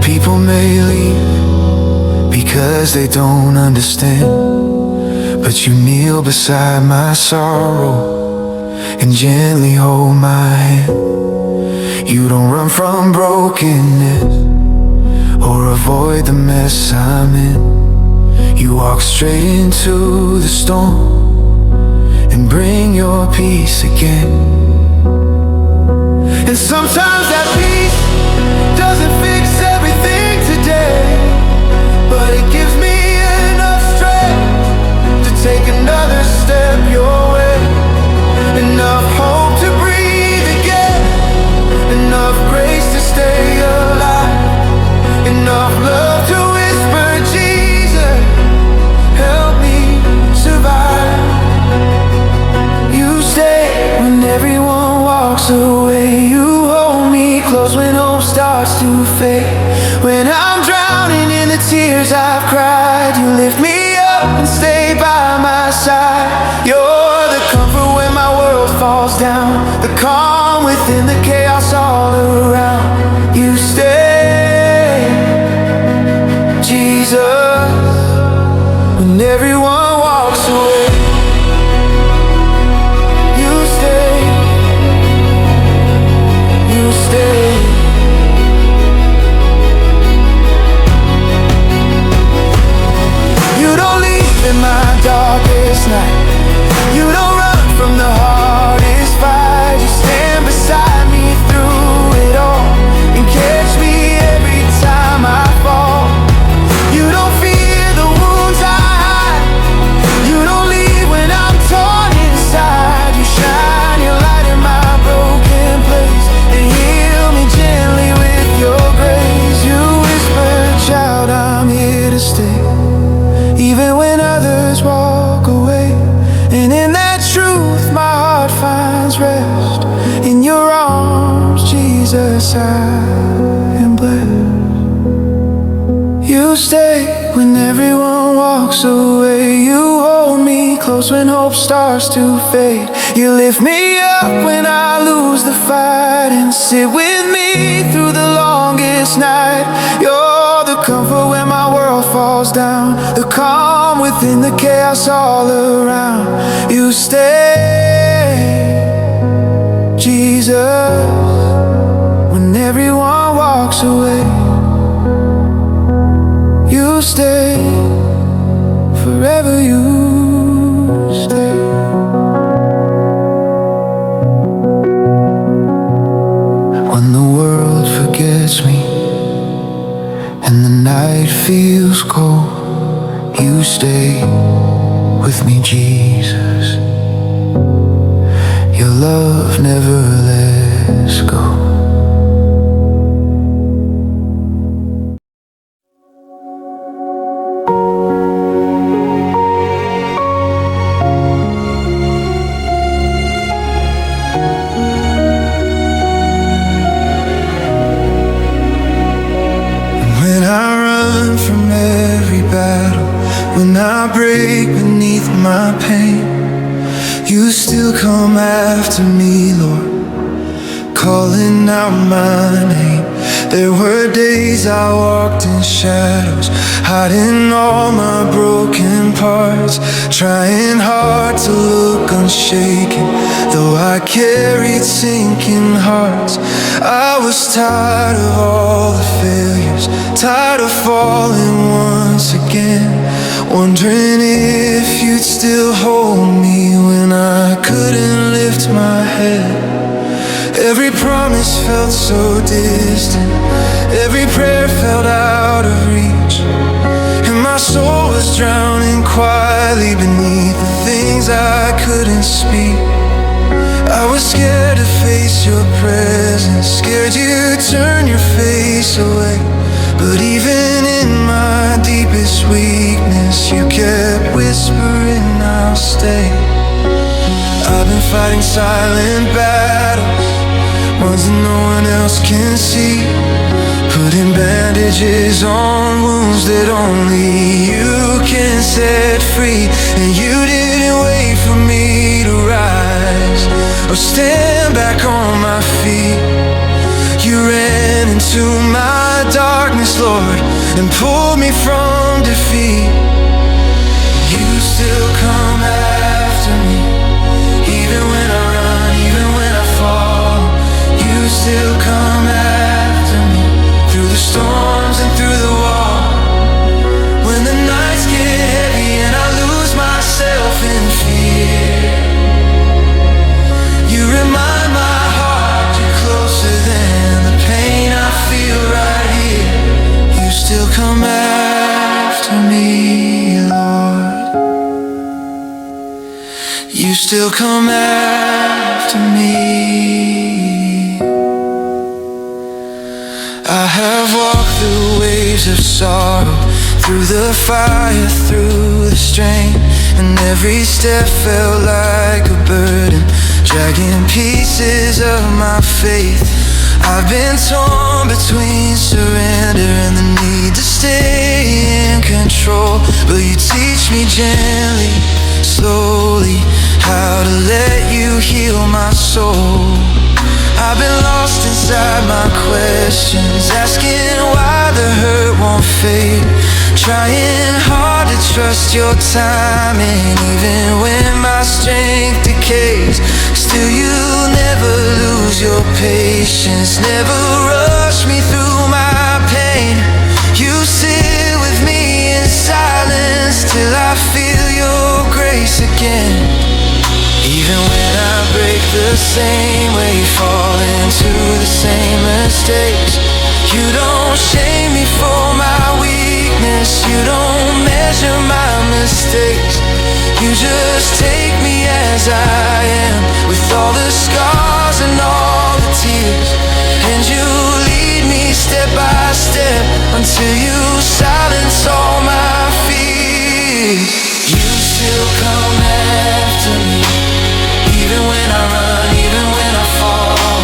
Speaker 1: People may leave because they don't understand, but you kneel beside my sorrow and gently hold my hand. You don't run from brokenness or avoid the mess I'm in. You walk straight into the storm and bring your peace again. And sometimes that peace doesn't fix everything today, but it gives me enough strength to take another step your way. Enough hope to breathe again, enough grace to stay alive, enough love to whisper, "Jesus, help me survive." You stay when everyone walks away. You hold me close when hope starts to fade. When I'm drowning in the tears I've cried, you lift me up and stay by my side. You're the comfort when my world falls down, the calm within the chaos all around. You stay, Jesus, when everyone walks away. You stay, you stay. You don't leave in my darkest night. You don't run from the hardest fight. You stand beside me stay when everyone walks away. You hold me close when hope starts to fade. You lift me up when I lose the fight and sit with me through the longest night. You're the comfort when my world falls down, the calm within the chaos all around. You stay, Jesus, when everyone walks away. You stay, forever you stay. When the world forgets me and the night feels cold, you stay with me, Jesus. Your love never lets go. When I break beneath my pain, you still come after me, Lord, calling out my name. There were days I walked in shadows, hiding all my broken parts, trying hard to look unshaken, though I carried sinking hearts. I was tired of all the failures, tired of falling once again, wondering if you'd still hold me when I couldn't lift my head. Every promise felt so distant, every prayer felt out of reach, and my soul was drowning quietly beneath the things I couldn't speak. I was scared to face your presence, scared you'd turn your face away. But even in my deepest weakness, you kept whispering, I'll stay. I've been fighting silent battles, ones that no one else can see, putting bandages on wounds that only you can set free. And you didn't wait for me to rise or stand back on my feet. You ran into my darkness, Lord, and pulled me from defeat. You still come after me, even when I run, even when I fall. You still come after me, through the storms and through the wall. When the nights get heavy and I lose myself in fear, you remind my heart you're closer than the pain I feel right here. You still come after me, Lord. You still come after me. I have walked through waves of sorrow, through the fire, through the strain, and every step felt like a burden, dragging pieces of my faith. I've been torn between surrender and the need to stay in control, but you teach me gently, slowly, how to let you heal my soul. I've been lost inside my questions, asking why the hurt won't fade, trying hard to trust your timing, even when my strength decays. Still you never lose your patience, never rush me through my pain. You sit with me in silence till I feel your grace again. Even when I break the same way, fall into the same mistakes, you don't shame me for my weakness, you don't measure my mistakes. You just take me as I am, with all the scars and all the tears, and you lead me step by step until you silence all my fears. You still come after me, even when I run, even when I fall.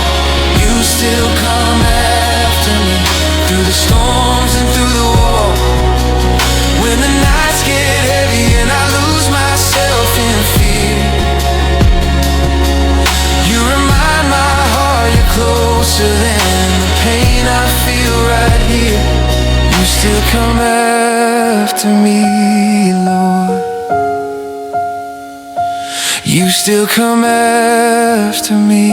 Speaker 1: You still come after me, through the storms and through the war. still come after me, Lord. You still come after me.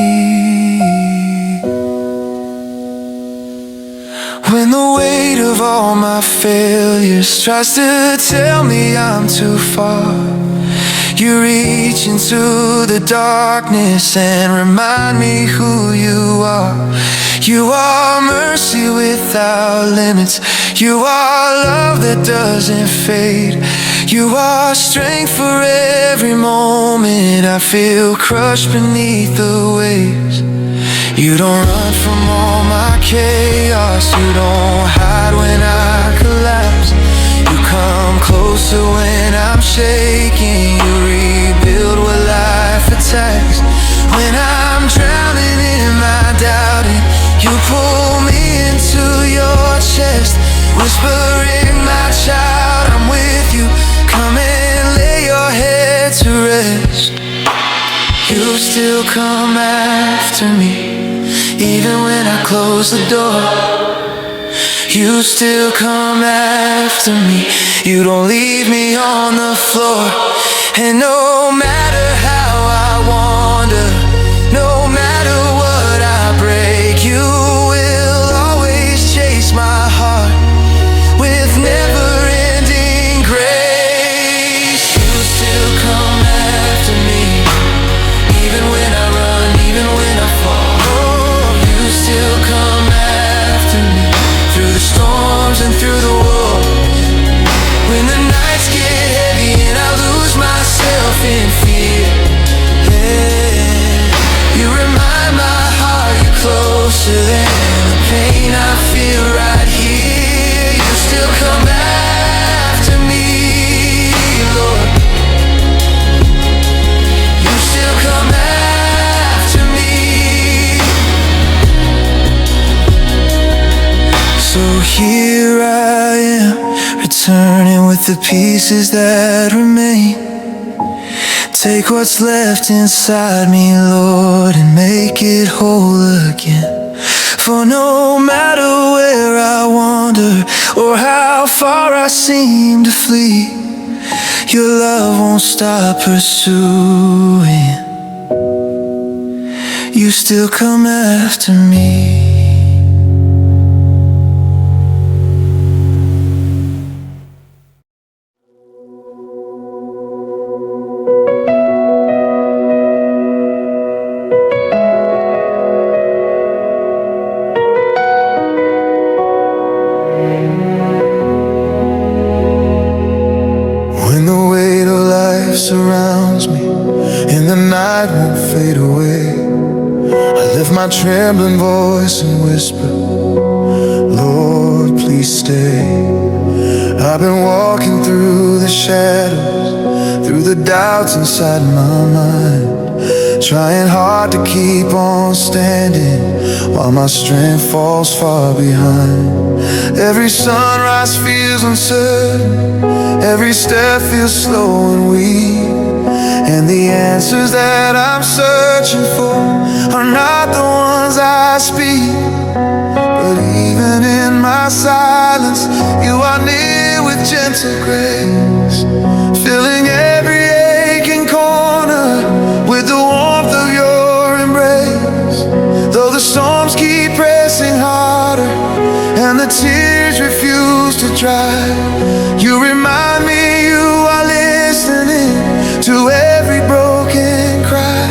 Speaker 1: When the weight of all my failures tries to tell me I'm too far, you reach into the darkness and remind me who you are. You are mercy without limits. You are love that doesn't fade. You are strength for every moment I feel crushed beneath the waves. You don't run from all my chaos. You don't hide when I collapse. You come closer when I'm shaking. You rebuild what life attacks. When I'm drowning in my doubting, you pull me into your chest, whispering, my child, I'm with you. Come and lay your head to rest. You still come after me, even when I close the door. You still come after me. You don't leave me on the floor. And no matter how I wander, no matter what I break, you will always chase my heart with never-ending grace. You still come after me, even when I run, even when I fall. Oh, you still come after me, through the storms and through the war. When the nights get heavy and I lose myself in fear, yeah, you remind my heart you're closer than the pain I feel right here. You still come after me, Lord. You still come after me. So here I am, returning with the pieces that remain. Take what's left inside me, Lord, and make it whole again. For no matter where I wander or how far I seem to flee, your love won't stop pursuing. You still come after me. When the weight of life surrounds me and the night won't fade away, I lift my trembling voice and whisper, Lord, please stay. I've been walking through the shadows, through the doubts inside my mind, trying hard to keep on standing while my strength falls far behind. Every sunrise feels uncertain, every step feels slow and weak, and the answers that I'm searching for are not the ones I speak. But even in my silence, you are near with gentle grace, filling every aching corner with the warmth of your embrace. Though the storms keep pressing harder and the tears refuse to dry, you remind me you are listening to every broken cry.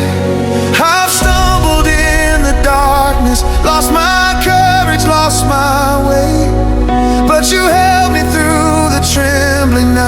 Speaker 1: I've stumbled in the darkness, lost my courage, lost my way, but you held me through the trembling night.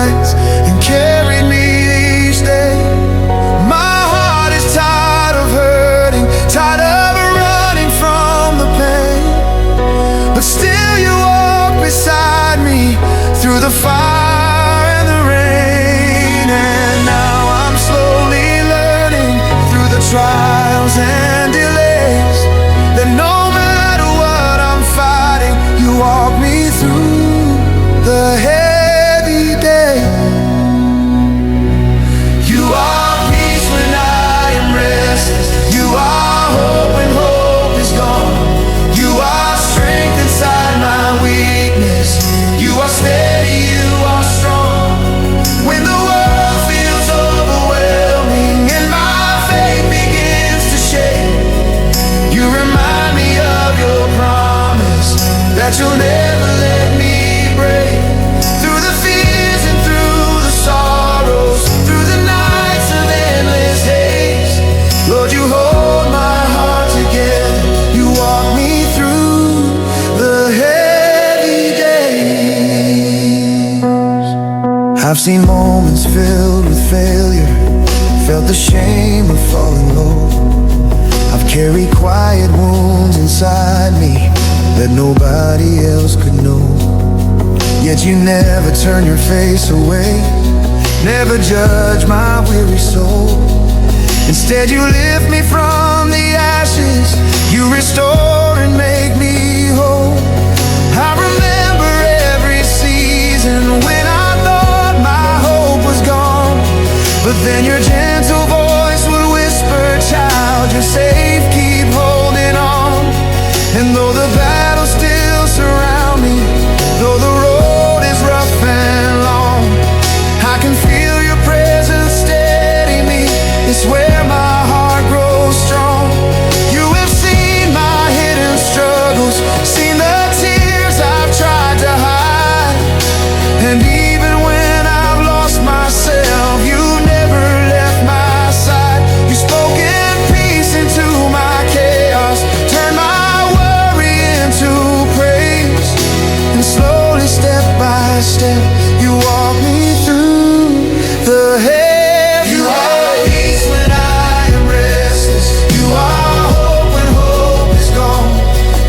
Speaker 1: I've seen moments filled with failure, felt the shame of falling low. I've carried quiet wounds inside me that nobody else could know. Yet you never turn your face away, never judge my weary soul. Instead you lift me from the ashes, you restore and make me whole. I remember every season when I thought my hope was gone, but then your gentle voice would whisper, child, you're safe, keep holding on. And though the battles still surround me, though the road is rough and long, I can feel your presence steady me. It's where my heart grows strong. You have seen my hidden struggles, seen the tears I've tried to hide, and even when I've lost myself, you never left my side. You spoken peace into my chaos, turned my worry into praise, and slowly, step by step, you walk me through the heavy. You are peace when I am restless. You are hope when hope is gone.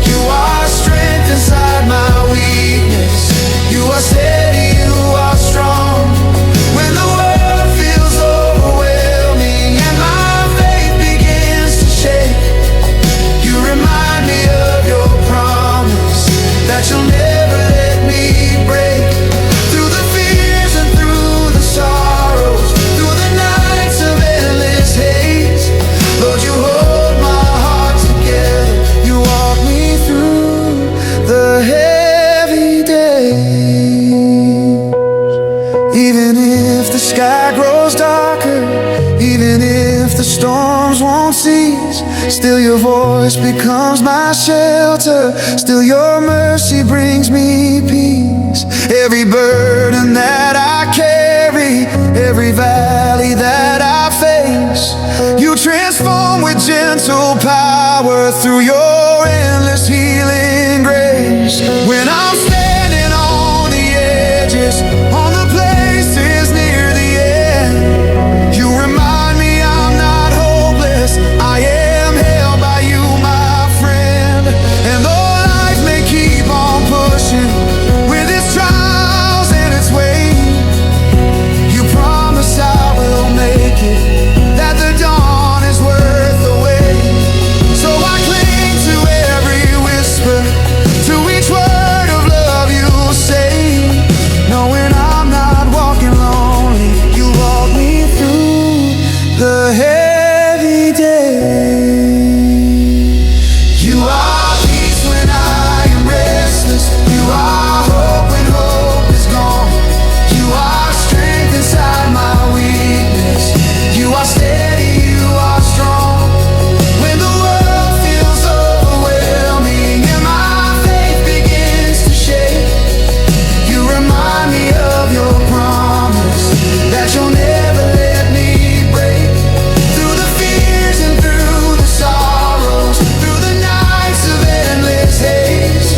Speaker 1: You are strength inside my weakness. You are steady, you are strong. When the world feels overwhelming and my faith begins to shake, you remind me of your promise that you'll never let me break. Through the fears and through the sorrows, through the nights of endless haze, Lord, you hold my heart together. You walk me through the heavy days. Even if the sky grows darker, even if the storms won't cease, still your voice becomes my shelter, still your mercy brings me peace. Every burden that I carry, every valley that I face, you transform with gentle power through your endless healing grace. When I'm standing on the edges, on the places near the end, you remind me I'm not hopeless, I am held by you, my friend. And though life may keep on pushing with its trials and its weight, you promise I will make it, that the dawn is worth the wait. So I cling to every whisper, to each word of love you say, knowing I'm not walking lonely. You walk me through the heavy days. You are peace when I am restless. You are hope when hope is gone. You are strength inside my weakness. You are steady, you are strong. When the world feels overwhelming and my faith begins to shake, you remind me of your promise that you'll never let me break. Through the fears and through the sorrows, through the nights of endless haze,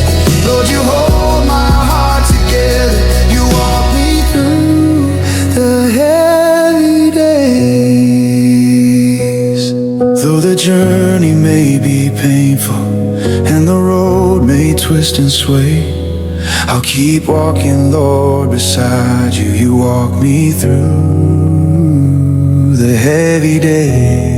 Speaker 1: Lord, you hold my heart together. You walk me through the heavy days. Though the journey may be painful and the road may twist and sway, I'll keep walking, Lord, beside you. You walk me through the heavy days.